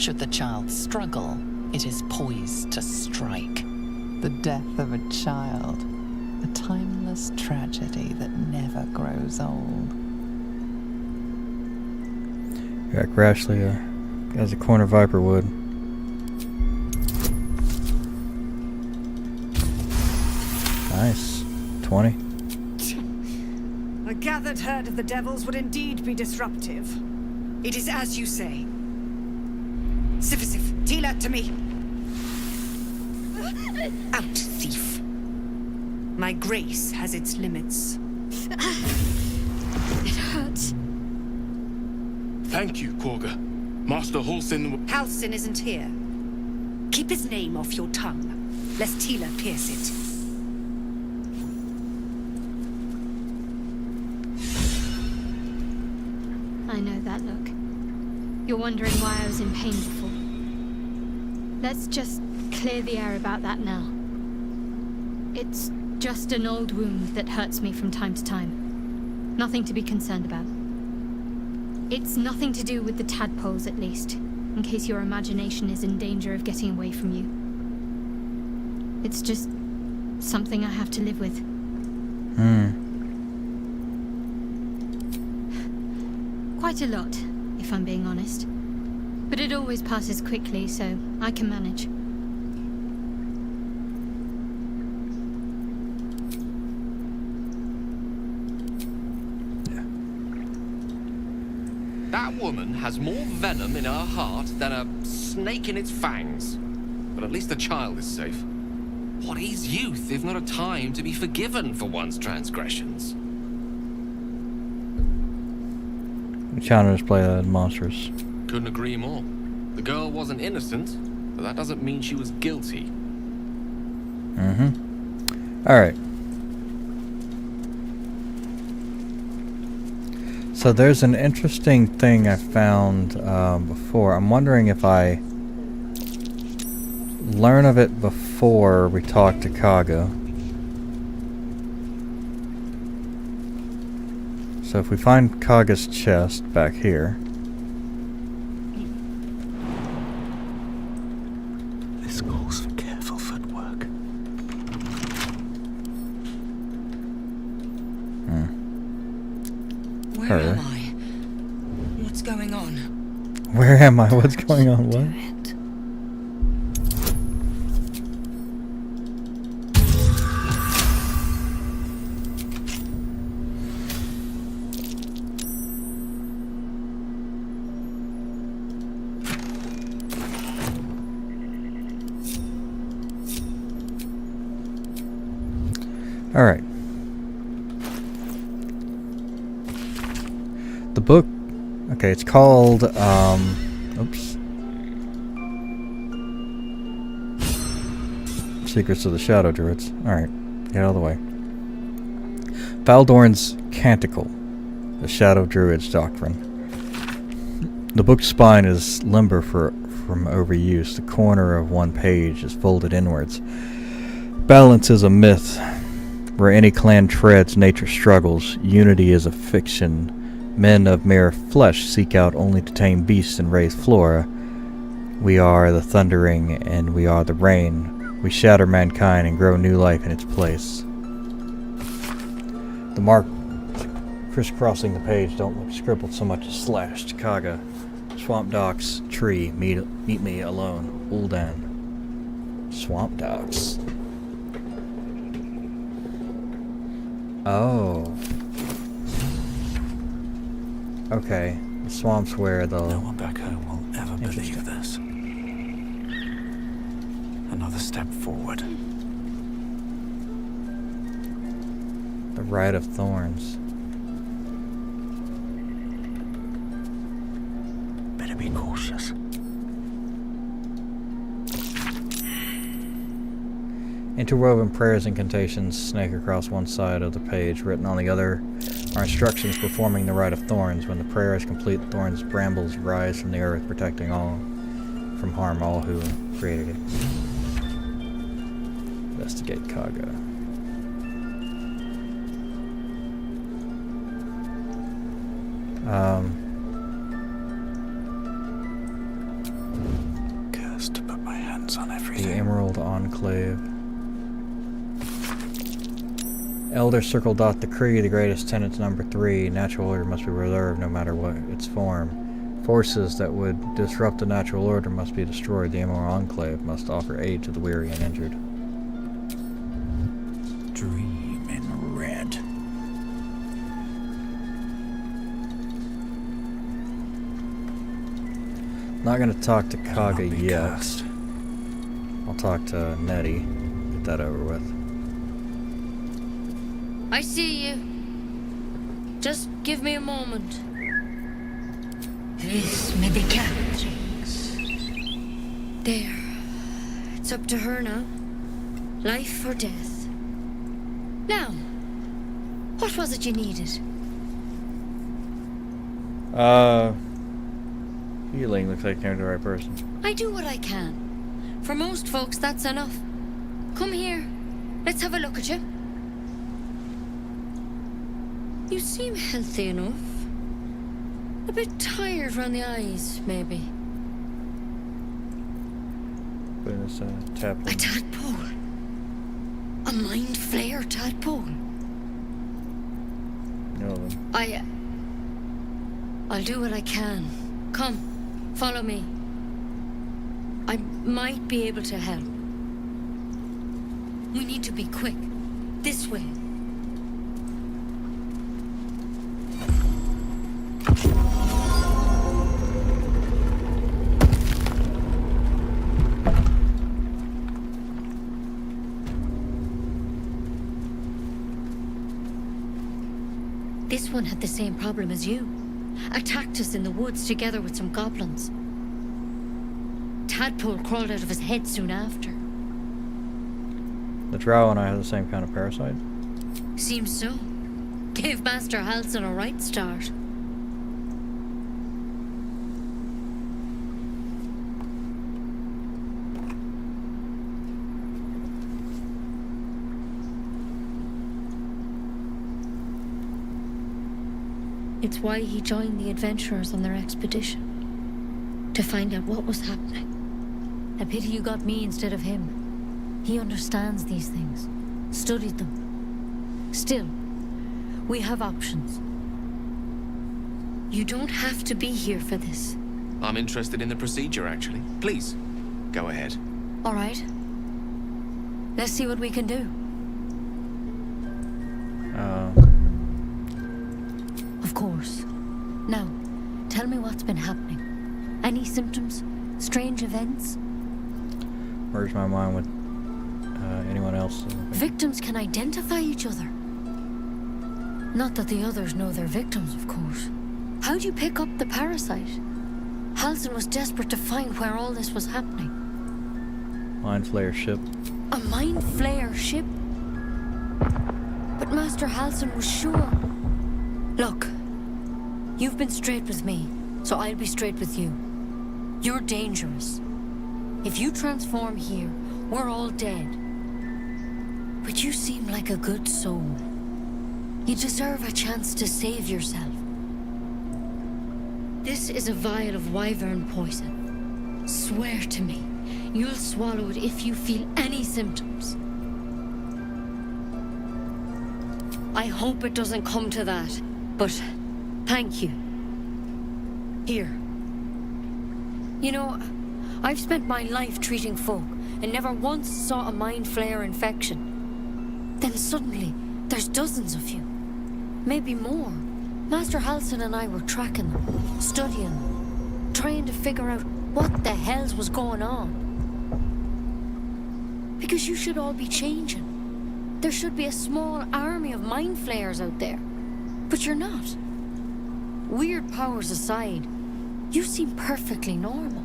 Speaker 2: Should the child struggle, it is poised to strike. The death of a child. A timeless tragedy that never grows old.
Speaker 1: Yeah, Grashley, as a corner viper would. Nice. 20.
Speaker 8: A gathered herd of the devils would indeed be disruptive. It is as you say. Sifisif, Tila to me. Out, thief. My grace has its limits.
Speaker 12: It hurts.
Speaker 18: Thank you, Korga. Master Halsin...
Speaker 8: Halsin isn't here. Keep his name off your tongue, lest Tila pierce it.
Speaker 4: I know that look. You're wondering why I was in pain before. Let's just clear the air about that now. It's just an old wound that hurts me from time to time. Nothing to be concerned about. It's nothing to do with the tadpoles, at least, in case your imagination is in danger of getting away from you. It's just something I have to live with. Quite a lot, if I'm being honest. But it always passes quickly, so I can manage.
Speaker 7: That woman has more venom in her heart than a snake in its fangs. But at least the child is safe. What is youth if not a time to be forgiven for one's transgressions?
Speaker 1: Encounters play that monstrous.
Speaker 7: Couldn't agree more. The girl wasn't innocent, but that doesn't mean she was guilty.
Speaker 1: Alright. So there's an interesting thing I found before. I'm wondering if I learn of it before we talk to Kaga. So if we find Kaga's chest back here.
Speaker 13: This calls for careful footwork.
Speaker 5: Where am I? What's going on?
Speaker 1: Where am I? What's going on? What? All right. The book, okay, it's called, oops. Secrets of the Shadow Druids. Alright, get out of the way. Baldur's Canticle, the Shadow Druids Doctrine. The book's spine is limber from overuse. The corner of one page is folded inwards. Balance is a myth. Where any clan treads, nature struggles. Unity is a fiction. Men of mere flesh seek out only to tame beasts and raise flora. We are the thundering and we are the rain. We shatter mankind and grow new life in its place. The mark crisscrossing the page don't look scribbled so much as slashed. Kaga. Swamp docks. Tree. Meet me alone. Uldan. Swamp docks. Oh. Okay. The swamp's where the...
Speaker 13: No one back home will ever believe this. Another step forward.
Speaker 1: The Rite of Thorns.
Speaker 13: Better be cautious.
Speaker 1: Interwoven prayers and incantations snake across one side of the page. Written on the other are instructions performing the Rite of Thorns. When the prayer is complete, thorns brambles rise from the earth, protecting all from harm all who created it. Investigate Kaga.
Speaker 13: Cursed to put my hands on everything.
Speaker 1: The Emerald Enclave. Elder Circle Dot Decree, the greatest tenets number 3. Natural order must be reserved no matter what its form. Forces that would disrupt the natural order must be destroyed. The Emerald Enclave must offer aid to the weary and injured.
Speaker 13: Dream in red.
Speaker 1: Not gonna talk to Kaga yet. I'll talk to Nettie. Get that over with.
Speaker 9: I see you. Just give me a moment.
Speaker 5: This may be cat.
Speaker 9: There. It's up to her now. Life or death. Now, what was it you needed?
Speaker 1: Healing. Looks like I came to the right person.
Speaker 9: I do what I can. For most folks, that's enough. Come here. Let's have a look at you. You seem healthy enough. A bit tired around the eyes, maybe.
Speaker 1: Putting this tap.
Speaker 9: A tadpole. A mind flayer tadpole.
Speaker 1: No of them.
Speaker 9: I'll do what I can. Come, follow me. I might be able to help. We need to be quick. This way. This one had the same problem as you. Attacked us in the woods together with some goblins. Tadpole crawled out of his head soon after.
Speaker 1: The drow and I have the same kind of parasite?
Speaker 9: Seems so. Gave Master Halsin a right start. It's why he joined the adventurers on their expedition. To find out what was happening. A pity you got me instead of him. He understands these things. Studied them. Still, we have options. You don't have to be here for this.
Speaker 7: I'm interested in the procedure, actually. Please, go ahead.
Speaker 9: All right. Let's see what we can do. Of course. Now, tell me what's been happening. Any symptoms? Strange events?
Speaker 1: Merge my mind with anyone else.
Speaker 9: Victims can identify each other. Not that the others know they're victims, of course. How'd you pick up the parasite? Halsin was desperate to find where all this was happening.
Speaker 1: Mind Flayer ship.
Speaker 9: A Mind Flayer ship? But Master Halsin was sure. Look, you've been straight with me, so I'll be straight with you. You're dangerous. If you transform here, we're all dead. But you seem like a good soul. You deserve a chance to save yourself. This is a vial of wyvern poison. Swear to me, you'll swallow it if you feel any symptoms. I hope it doesn't come to that, but thank you. Here. You know, I've spent my life treating folk and never once saw a Mind Flayer infection. Then suddenly, there's dozens of you. Maybe more. Master Halsin and I were tracking them, studying them, trying to figure out what the hells was going on. Because you should all be changing. There should be a small army of Mind Flayers out there. But you're not. Weird powers aside, you seem perfectly normal.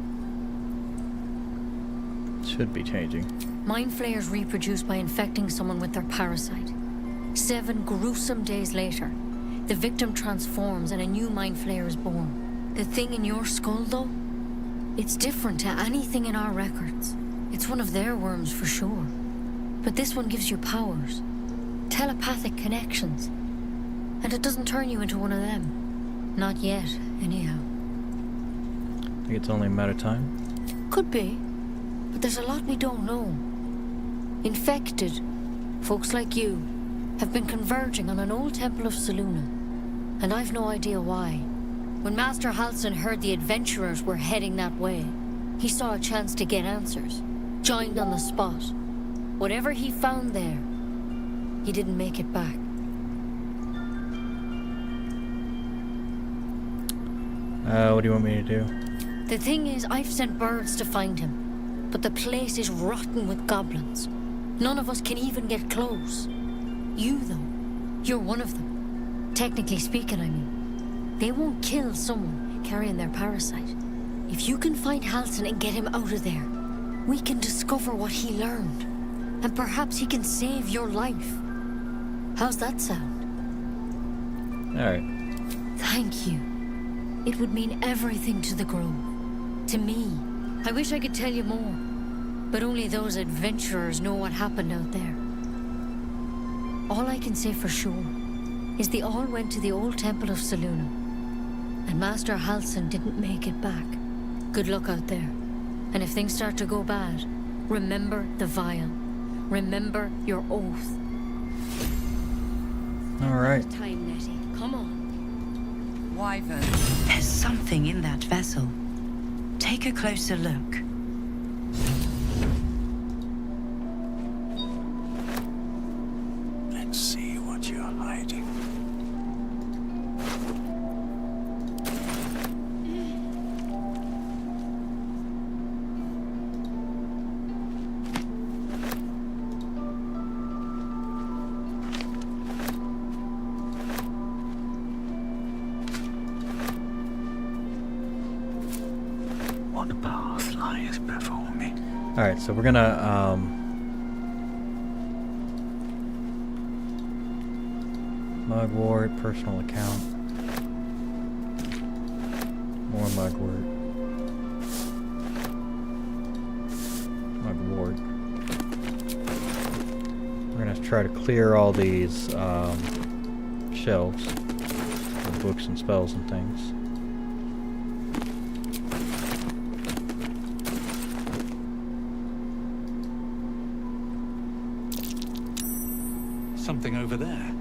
Speaker 1: Should be changing.
Speaker 9: Mind Flayers reproduce by infecting someone with their parasite. 7 gruesome days later, the victim transforms and a new Mind Flayer is born. The thing in your skull, though, it's different to anything in our records. It's one of their worms for sure. But this one gives you powers. Telepathic connections. And it doesn't turn you into one of them. Not yet, anyhow.
Speaker 1: Think it's only a matter of time?
Speaker 9: Could be. But there's a lot we don't know. Infected, folks like you, have been converging on an old temple of Selûne. And I've no idea why. When Master Halsin heard the adventurers were heading that way, he saw a chance to get answers. Joined on the spot. Whatever he found there, he didn't make it back.
Speaker 1: What do you want me to do?
Speaker 9: The thing is, I've sent birds to find him. But the place is rotten with goblins. None of us can even get close. You, though, you're one of them. Technically speaking, I mean. They won't kill someone carrying their parasite. If you can find Halsin and get him out of there, we can discover what he learned. And perhaps he can save your life. How's that sound?
Speaker 1: Alright.
Speaker 9: Thank you. It would mean everything to the Grove. To me. I wish I could tell you more. But only those adventurers know what happened out there. All I can say for sure is they all went to the old temple of Selûne. And Master Halsin didn't make it back. Good luck out there. And if things start to go bad, remember the vial. Remember your oath.
Speaker 1: Alright.
Speaker 9: Time, Nettie. Come on.
Speaker 5: Wyvern. There's something in that vessel. Take a closer look.
Speaker 13: What path lies before me?
Speaker 1: Alright, so we're gonna, mugwort, personal account. More mugwort. Mugwort. We're gonna try to clear all these, shelves with books and spells and things.
Speaker 13: Something over there.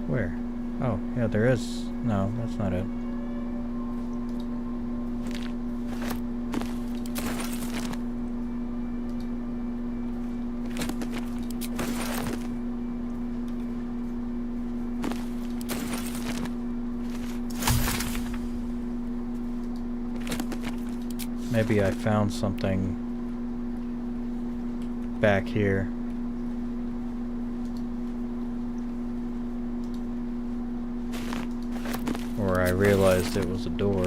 Speaker 1: Where? Oh, yeah, there is. No, that's not it. Maybe I found something back here. Or I realized it was a door.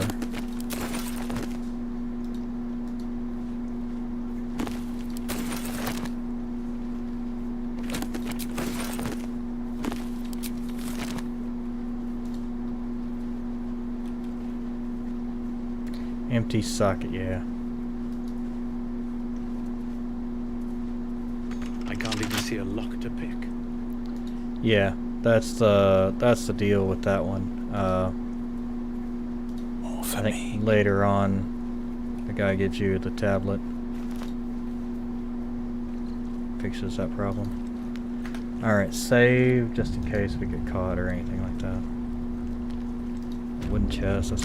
Speaker 1: Empty socket, yeah.
Speaker 13: I can't even see a lock to pick.
Speaker 1: Yeah, that's the deal with that one. I think later on, the guy gives you the tablet, fixes that problem. All right, save just in case we get caught or anything like that. Wooden chest. That's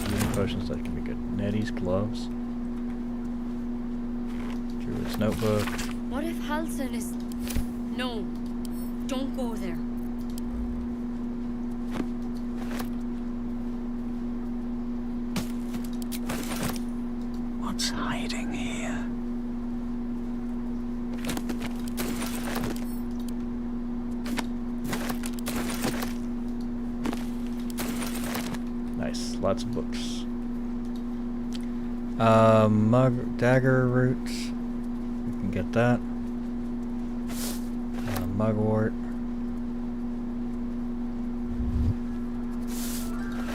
Speaker 1: healing potions. That can be good. Nettie's gloves. Druid's notebook.
Speaker 9: What if Halson is... No, don't go there.
Speaker 13: What's hiding here?
Speaker 1: Nice, lots of books. Dagger roots. We can get that. Mugwort.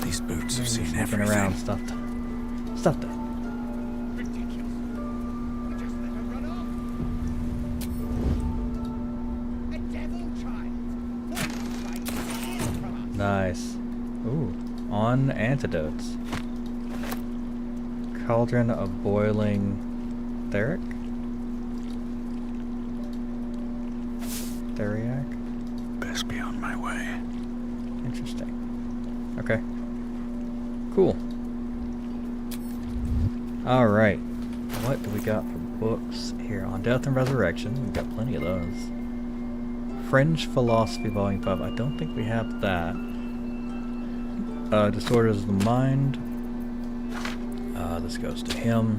Speaker 13: These boots have seen
Speaker 1: everything
Speaker 13: everything.
Speaker 1: Around stuff. Stuff that. Nice. Ooh, on antidotes. Cauldron of boiling theriac? Theriac?
Speaker 13: Best be on my way.
Speaker 1: Interesting. Okay. Cool. Alright. What do we got for books here? On Death and Resurrection. We've got plenty of those. Fringe Philosophy Volume 5. I don't think we have that. Disorders of the Mind. This goes to him.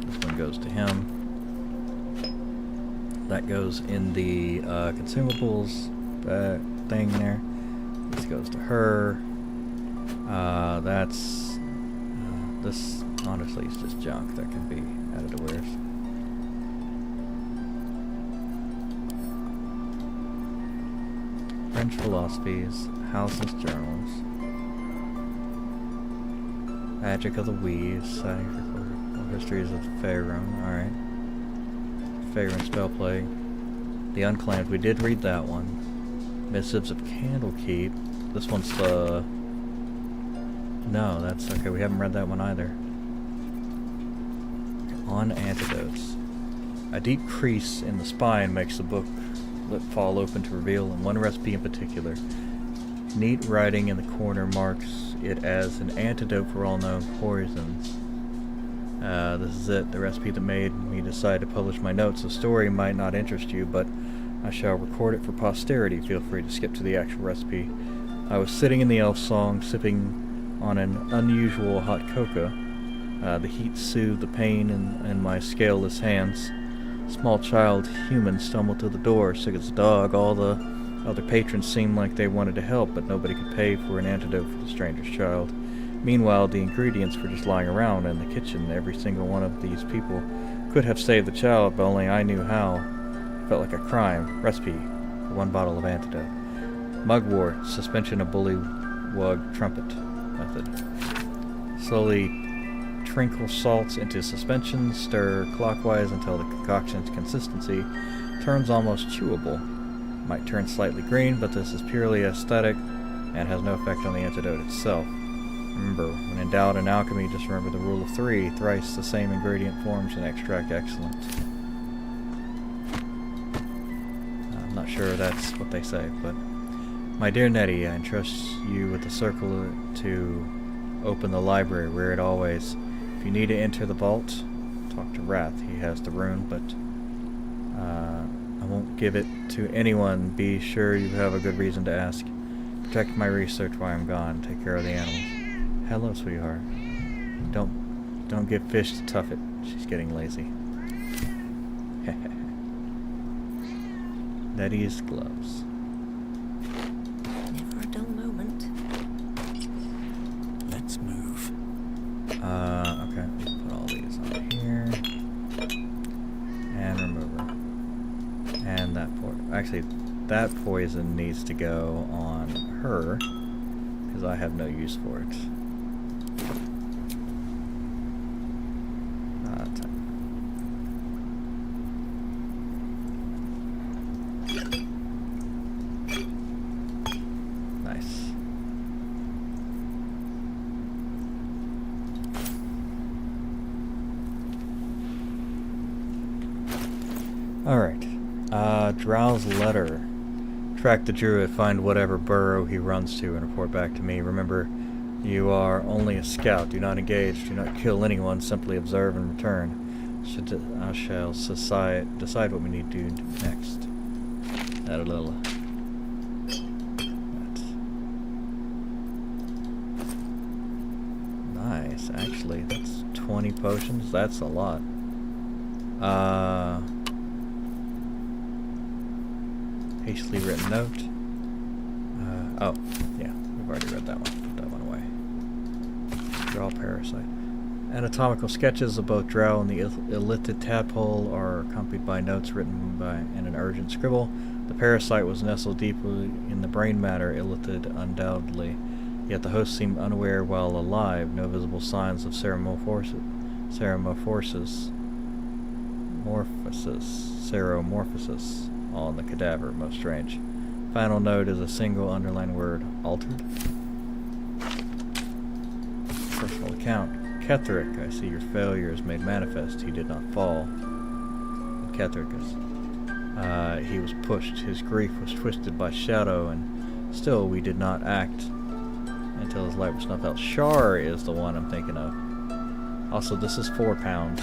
Speaker 1: This one goes to him. That goes in the consumables thing there. This goes to her. That's... this honestly is just junk that can be added to wares. French Philosophies. House's Journals. Magic of the Weaves, Histories of Faerun, alright. Faerun Spellplay. The Unclaimed, we did read that one. Missives of Candlekeep. This one's the... No, that's okay, we haven't read that one either. On Antidotes. A deep crease in the spine makes the book lip fall open to reveal one recipe in particular. Neat writing in the corner marks it as an antidote for all known poisons. This is it, the recipe that made me decide to publish my notes. The story might not interest you, but I shall record it for posterity. Feel free to skip to the actual recipe. I was sitting in the elf song, sipping on an unusual hot cocoa. The heat soothed the pain in my scaleless hands. Small child human stumbled through the door, sick as a dog. All the other patrons seemed like they wanted to help, but nobody could pay for an antidote for the stranger's child. Meanwhile, the ingredients were just lying around in the kitchen. Every single one of these people could have saved the child, but only I knew how. It felt like a crime. Recipe for 1 bottle of antidote. Mugwort, suspension of bullywug trumpet method. Slowly trinkle salts into suspension, stir clockwise until the concoction's consistency turns almost chewable. Might turn slightly green, but this is purely aesthetic and has no effect on the antidote itself. Remember, when in doubt in alchemy, just remember the rule of 3. Thrice the same ingredient forms an extract excellent. I'm not sure that's what they say, but... My dear Nettie, I entrust you with the circle to open the library, where it always... If you need to enter the vault, talk to Wrath. He has the rune, but... I won't give it to anyone. Be sure you have a good reason to ask. Protect my research while I'm gone. Take care of the animals. Hello, sweetheart. Don't give fish to Tuffet. She's getting lazy. Nettie's gloves.
Speaker 20: Never a dull moment.
Speaker 13: Let's move.
Speaker 1: Okay. Put all these on here. And remove her. And that poison. Actually, that poison needs to go on her, because I have no use for it. Nice. Alright. Drow's letter. Track the druid, find whatever burrow he runs to, and report back to me. Remember, you are only a scout. Do not engage. Do not kill anyone. Simply observe and return. I shall decide what we need to do next. Add a little... Nice. Actually, that's 20 potions. That's a lot. Hastily written note. Oh, yeah, we've already read that one. Put that one away. Drow parasite. Anatomical sketches of both drow and the illithid tadpole are accompanied by notes written in an urgent scribble. The parasite was nestled deeply in the brain matter, illithid undoubtedly. Yet the host seemed unaware while alive. No visible signs of seromorphosis, on the cadaver. Most strange. Final note is a single underlined word. Altered. Personal account. Ketheric, I see your failure is made manifest. He did not fall. Ketheric is... he was pushed. His grief was twisted by shadow, and still we did not act until his light was snuffed out. Shar is the one I'm thinking of. Also, this is 4 pounds.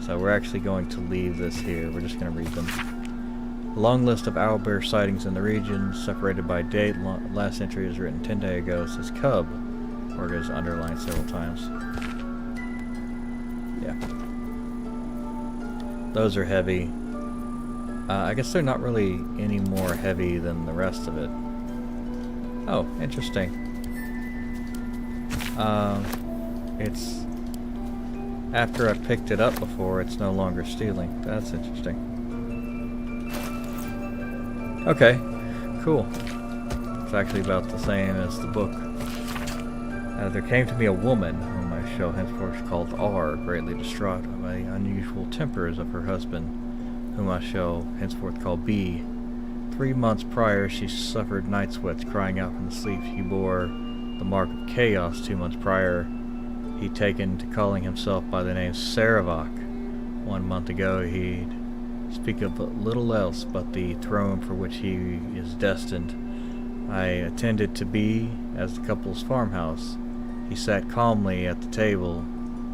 Speaker 1: So we're actually going to leave this here. We're just going to read them. A long list of owlbear sightings in the region, separated by date. Last entry is written 10 days ago. Says cub, or it is underlined several times. Yeah. Those are heavy. I guess they're not really any more heavy than the rest of it. Oh, interesting. It's... After I picked it up before, it's no longer stealing. That's interesting. Okay, cool. It's actually about the same as the book. There came to me a woman, whom I shall henceforth call R, greatly distraught by the unusual tempers of her husband, whom I shall henceforth call B. 3 months prior, she suffered night sweats, crying out from the sleep. He bore the mark of chaos. 2 months prior, he'd taken to calling himself by the name Saravok. 1 month ago, he'd speak of little else but the throne for which he is destined. I attended to B as the couple's farmhouse. He sat calmly at the table,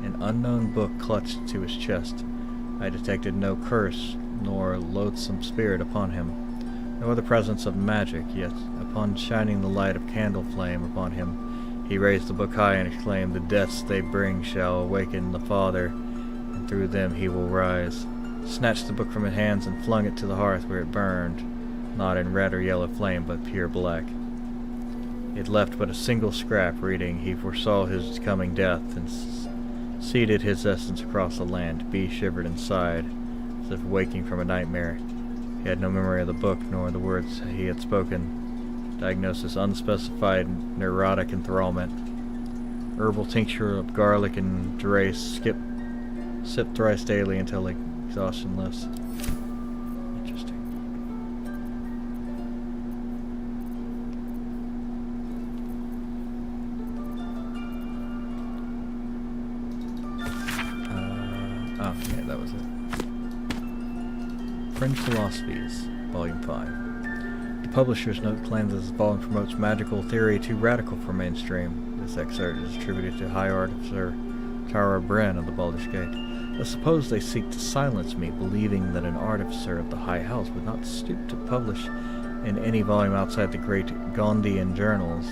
Speaker 1: an unknown book clutched to his chest. I detected no curse nor loathsome spirit upon him, no other presence of magic, yet upon shining the light of candle flame upon him, he raised the book high and exclaimed, "The deaths they bring shall awaken the Father, and through them he will rise." Snatched the book from his hands and flung it to the hearth where it burned, not in red or yellow flame, but pure black. He had left but a single scrap, reading, "He foresaw his coming death, and seeded his essence across the land." B shivered and sighed, as if waking from a nightmare. He had no memory of the book, nor the words he had spoken. Diagnosis: unspecified neurotic enthrallment. Herbal tincture of garlic and durace. Sip thrice daily until exhaustion lifts. Interesting. Oh, yeah, that was it. Fringe Philosophies, Volume 5. The publisher's note claims that this volume promotes magical theory too radical for mainstream. This excerpt is attributed to High Artificer Tara Bren of the Baldurs Gate. I suppose they seek to silence me, believing that an artificer of the High House would not stoop to publish in any volume outside the great Gondian journals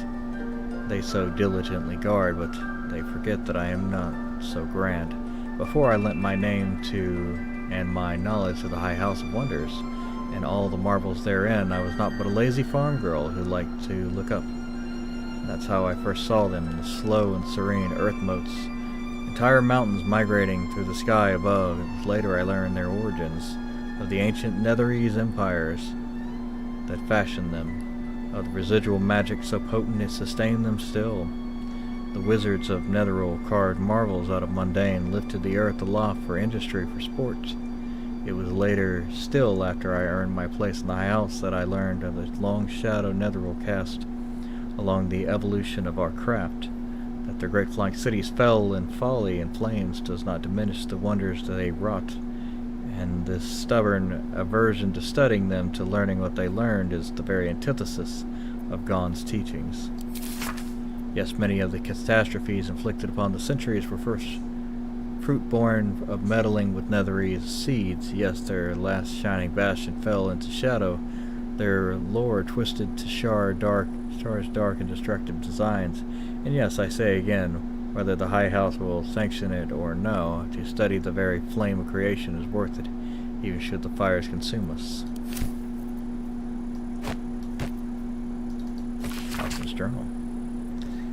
Speaker 1: they so diligently guard, but they forget that I am not so grand. Before I lent my name to and my knowledge to the High House of Wonders, and all the marvels therein, I was not but a lazy farm girl who liked to look up. That's how I first saw them, in the slow and serene earth motes, entire mountains migrating through the sky above. It was later I learned their origins, of the ancient Netherese empires that fashioned them, of the residual magic so potent it sustained them still. The wizards of Netheril carved marvels out of mundane, lifted the earth aloft for industry, for sport. It was later, still after I earned my place in the High House, that I learned of the long shadow Netheril cast along the evolution of our craft. That their great flying cities fell in folly and flames does not diminish the wonders that they wrought, and this stubborn aversion to studying them, to learning what they learned, is the very antithesis of Gon's teachings. Yes, many of the catastrophes inflicted upon the centuries were first fruit born of meddling with Netherese seeds. Yes, their last shining bastion fell into shadow, their lore twisted to stars dark and destructive designs. And yes, I say again, whether the High House will sanction it or no, to study the very flame of creation is worth it, even should the fires consume us. House's Journal.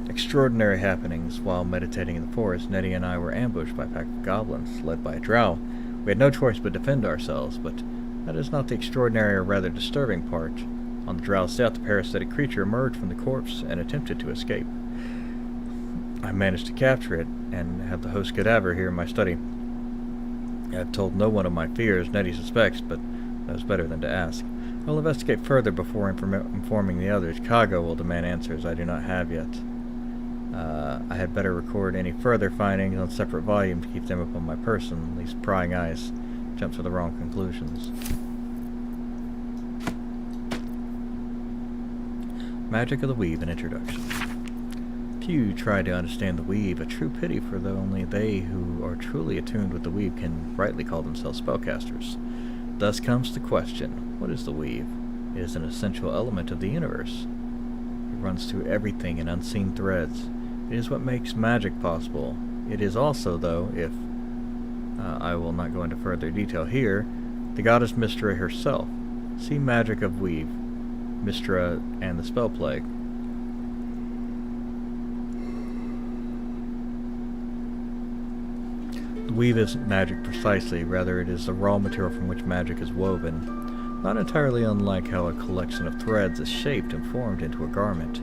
Speaker 1: Extraordinary happenings. While meditating in the forest, Nettie and I were ambushed by a pack of goblins, led by a drow. We had no choice but defend ourselves, but that is not the extraordinary or rather disturbing part. On the drow's death, the parasitic creature emerged from the corpse and attempted to escape. I managed to capture it and have the host cadaver here in my study. I have told no one of my fears. Nettie suspects, but that is better than to ask. I will investigate further before informing the others. Kago will demand answers I do not have yet. I had better record any further findings on separate volume to keep them upon my person, lest prying eyes jump to the wrong conclusions. Magic of the Weave, an introduction. Few try to understand the Weave, a true pity, for though only they who are truly attuned with the Weave can rightly call themselves spellcasters. Thus comes the question, what is the Weave? It is an essential element of the universe. It runs through everything in unseen threads. It is what makes magic possible. It is also, though, if I will not go into further detail here, the goddess Mystra herself. See Magic of Weave, Mystra and the Spell Plague. The weave isn't magic precisely, rather it is the raw material from which magic is woven, not entirely unlike how a collection of threads is shaped and formed into a garment.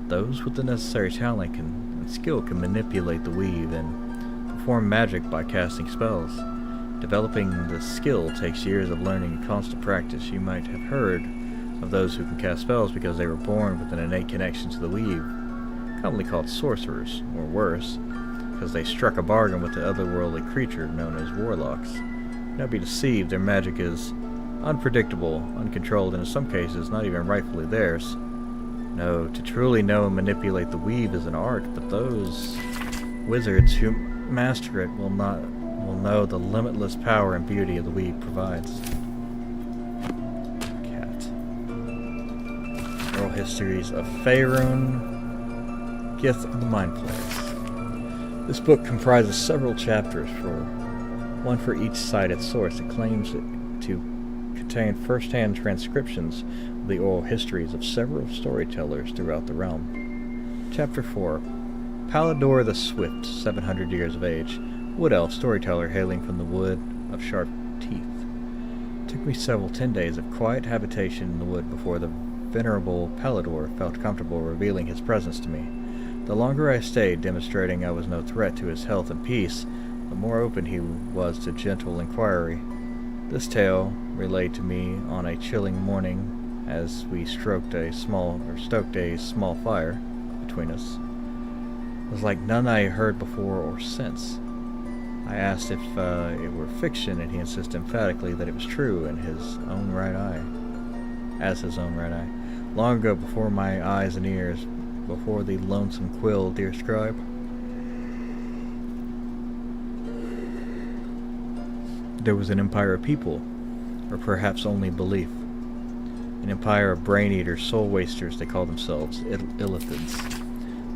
Speaker 1: Those with the necessary talent and skill can manipulate the weave and perform magic by casting spells. Developing the skill takes years of learning and constant practice. You might have heard of those who can cast spells because they were born with an innate connection to the weave, commonly called sorcerers, or worse, because they struck a bargain with the otherworldly creature known as warlocks. Do not be deceived, their magic is unpredictable, uncontrolled, and in some cases not even rightfully theirs. No, to truly know and manipulate the weave is an art, but those wizards who master it will know the limitless power and beauty of the weave provides. Cat. Oral Histories of Faerun, Gith, and the Mind Flayers. This book comprises several chapters, one for each cited source. It claims to contain first-hand transcriptions of the oral histories of several storytellers throughout the realm. Chapter 4. Baldurs the Swift, 700 years of age, wood elf storyteller hailing from the wood of sharp teeth. Took me several 10 days of quiet habitation in the wood before the venerable Baldurs felt comfortable revealing his presence to me. The longer I stayed, demonstrating I was no threat to his health and peace, the more open he was to gentle inquiry. This tale, relayed to me on a chilling morning as we stoked a small fire between us, was like none I had heard before or since. I asked if it were fiction, and he insisted emphatically that it was true in his own right eye. As his own right eye. Long ago, before my eyes and ears, before the lonesome quill, dear scribe. There was an empire of people, or perhaps only belief. An empire of brain-eaters, soul-wasters, they call themselves, illithids.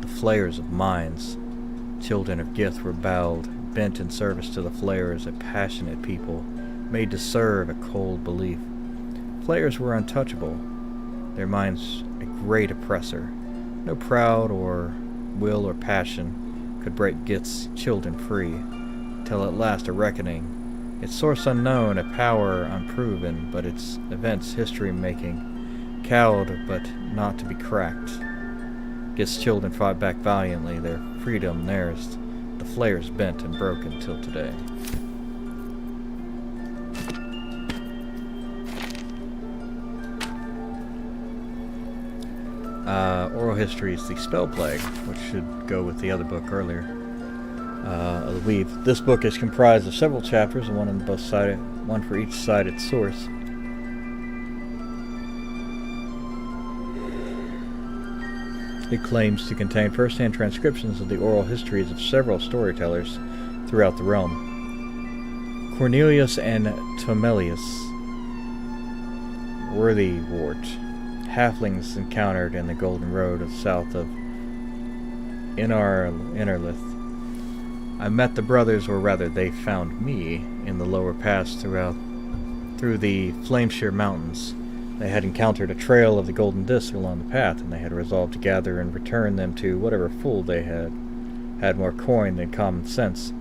Speaker 1: The flayers of minds. Children of Gith were bowed, bent in service to the flayers, a passionate people, made to serve a cold belief. Flayers were untouchable, their minds a great oppressor. No proud or will or passion could break Gith's children free, till at last a reckoning, its source unknown, a power unproven, but its events history-making, cowed but not to be cracked. Gith's children fought back valiantly, their freedom theirs, the flayers bent and broken till today. Oral History is the Spell Plague, which should go with the other book earlier. Of the Weave. This book is comprised of several chapters, one for each sided source. It claims to contain first-hand transcriptions of the oral histories of several storytellers throughout the realm. Cornelius and Tomelius, Worthywort, halflings encountered in the Golden Road south of Innerlith. I met the brothers, or rather they found me, in the lower pass through the Flameshare Mountains. They had encountered a trail of the golden disc along the path, and they had resolved to gather and return them to whatever fool they had more coin than common sense.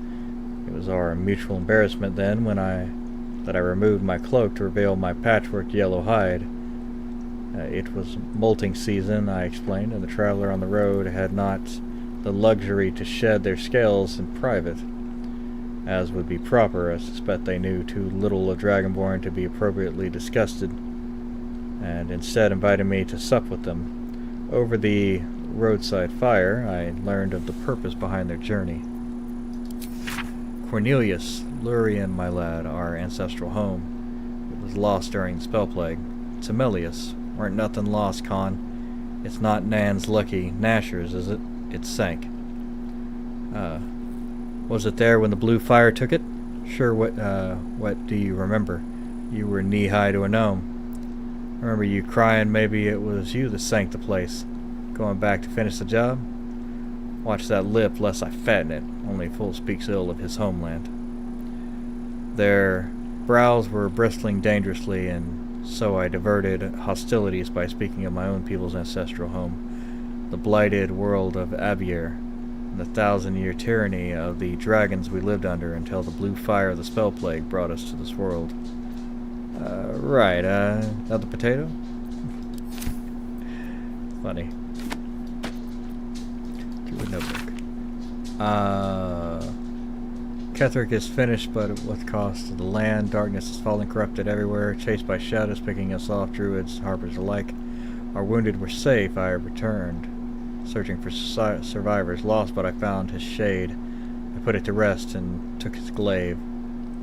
Speaker 1: It was our mutual embarrassment then that I removed my cloak to reveal my patchwork yellow hide. It was molting season, I explained, and the traveler on the road had not the luxury to shed their scales in private, as would be proper. I suspect they knew too little of Dragonborn to be appropriately disgusted, and instead invited me to sup with them. Over the roadside fire, I learned of the purpose behind their journey. Cornelius, Lurien, my lad, our ancestral home. It was lost during the spell plague. Tomelius, weren't nothing lost, Con. It's not Nan's lucky Nashers, is it? It sank. Was it there when the blue fire took it? Sure, what do you remember? You were knee-high to a gnome. Remember you crying maybe it was you that sank the place. Going back to finish the job? Watch that lip, lest I fatten it. Only a fool speaks ill of his homeland. Their brows were bristling dangerously, and so I diverted hostilities by speaking of my own people's ancestral home, the blighted world of Avier, and the 1,000-year tyranny of the dragons we lived under until the blue fire of the spell plague brought us to this world. Right, another potato? Funny. To a notebook. Ketheric is finished, but at what cost to the land? Darkness is falling corrupted everywhere, chased by shadows picking us off, druids, harpers alike. Our wounded were safe. I returned, searching for survivors, lost, but I found his shade. I put it to rest and took his glaive.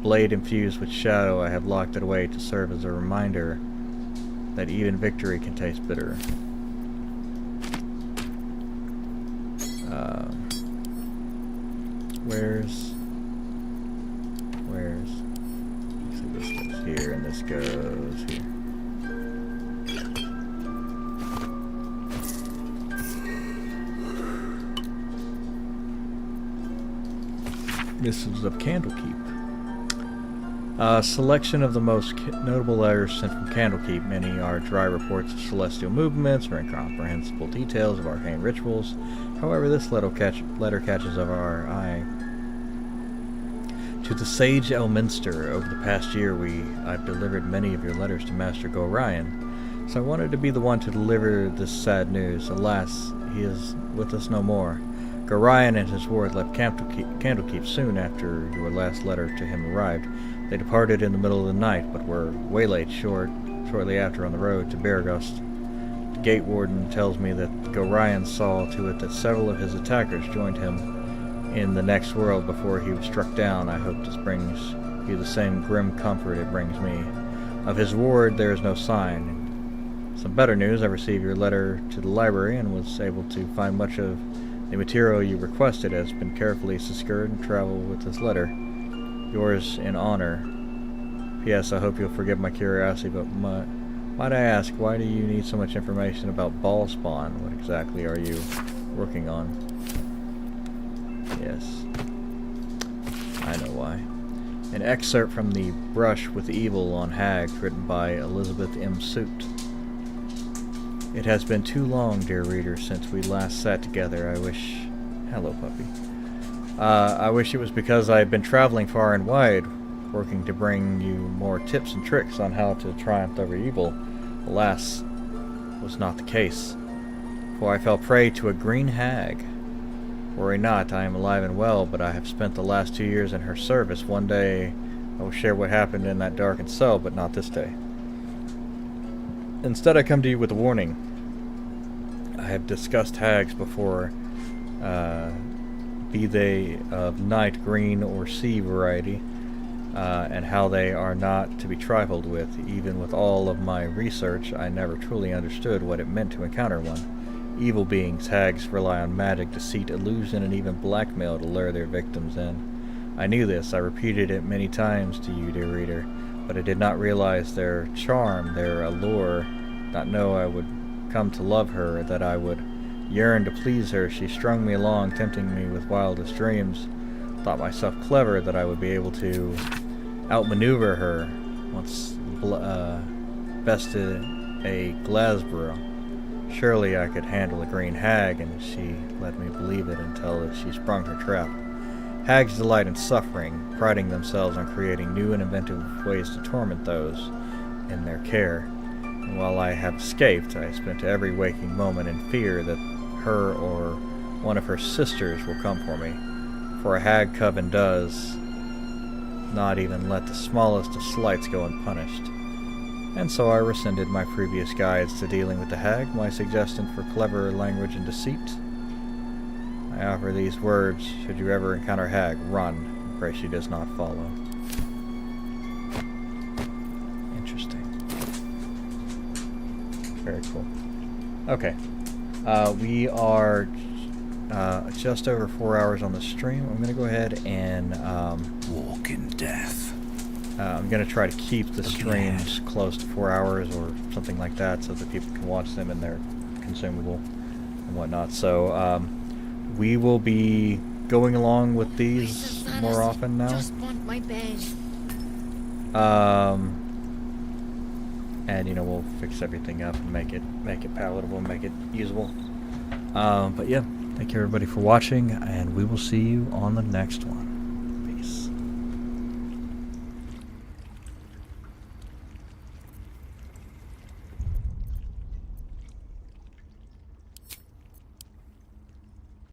Speaker 1: Blade infused with shadow, I have locked it away to serve as a reminder that even victory can taste bitter. So this goes here, and this goes here. This is of Candlekeep. Selection of the most notable letters sent from Candlekeep. Many are dry reports of celestial movements or incomprehensible details of arcane rituals. However, this letter catches our eye. To the Sage Elminster, over the past year I've delivered many of your letters to Master Gorion, so I wanted to be the one to deliver this sad news. Alas, he is with us no more. Gorion and his ward left Candlekeep soon after your last letter to him arrived. They departed in the middle of the night, but were waylaid shortly after on the road to Baragust. The gate warden tells me that Gorion saw to it that several of his attackers joined him in the next world before he was struck down. I hope this brings you the same grim comfort it brings me. Of his ward there is no sign. Some better news: I received your letter to the library and was able to find much of the material you requested has been carefully secured and travel with this letter. Yours in honor. P.S. I hope you'll forgive my curiosity, but might I ask, why do you need so much information about ball spawn? What exactly are you working on? Yes, I know why. An excerpt from the Brush with Evil on Hags, written by Elizabeth M. Suit. It has been too long, dear reader, since we last sat together. I wish... Hello, puppy. I wish it was because I had been traveling far and wide, working to bring you more tips and tricks on how to triumph over evil. Alas, was not the case, for I fell prey to a green hag. Worry not, I am alive and well, but I have spent the last 2 years in her service. One day I will share what happened in that darkened cell, but not this day. Instead, I come to you with a warning. I have discussed hags before, be they of night, green, or sea variety, and how they are not to be trifled with. Even with all of my research, I never truly understood what it meant to encounter one. Evil beings, hags, rely on magic, deceit, illusion, and even blackmail to lure their victims in. I knew this. I repeated it many times to you, dear reader, but I did not realize their charm, their allure, not know I would come to love her, that I would yearn to please her. She strung me along, tempting me with wildest dreams. Thought myself clever, that I would be able to outmaneuver her. Once bested a Glasborough. Surely I could handle a green hag, and she let me believe it until she sprung her trap. Hags delight in suffering, priding themselves on creating new and inventive ways to torment those in their care. And while I have escaped, I spent every waking moment in fear that her or one of her sisters will come for me. For a hag coven does not even let the smallest of slights go unpunished. And so I rescinded my previous guides to dealing with the hag, my suggestion for clever language and deceit. I offer these words: should you ever encounter hag, run, and pray she does not follow. Interesting. Very cool. Okay. We are just over 4 hours on the stream. I'm going to go ahead and...
Speaker 6: walk in death.
Speaker 1: I'm going to try to keep the streams close to 4 hours or something like that so that people can watch them and they're consumable and whatnot. So we will be going along with these more often now.
Speaker 9: Just want my bed.
Speaker 1: And we'll fix everything up and make it palatable, make it usable. But yeah, thank you everybody for watching, and we will see you on the next one.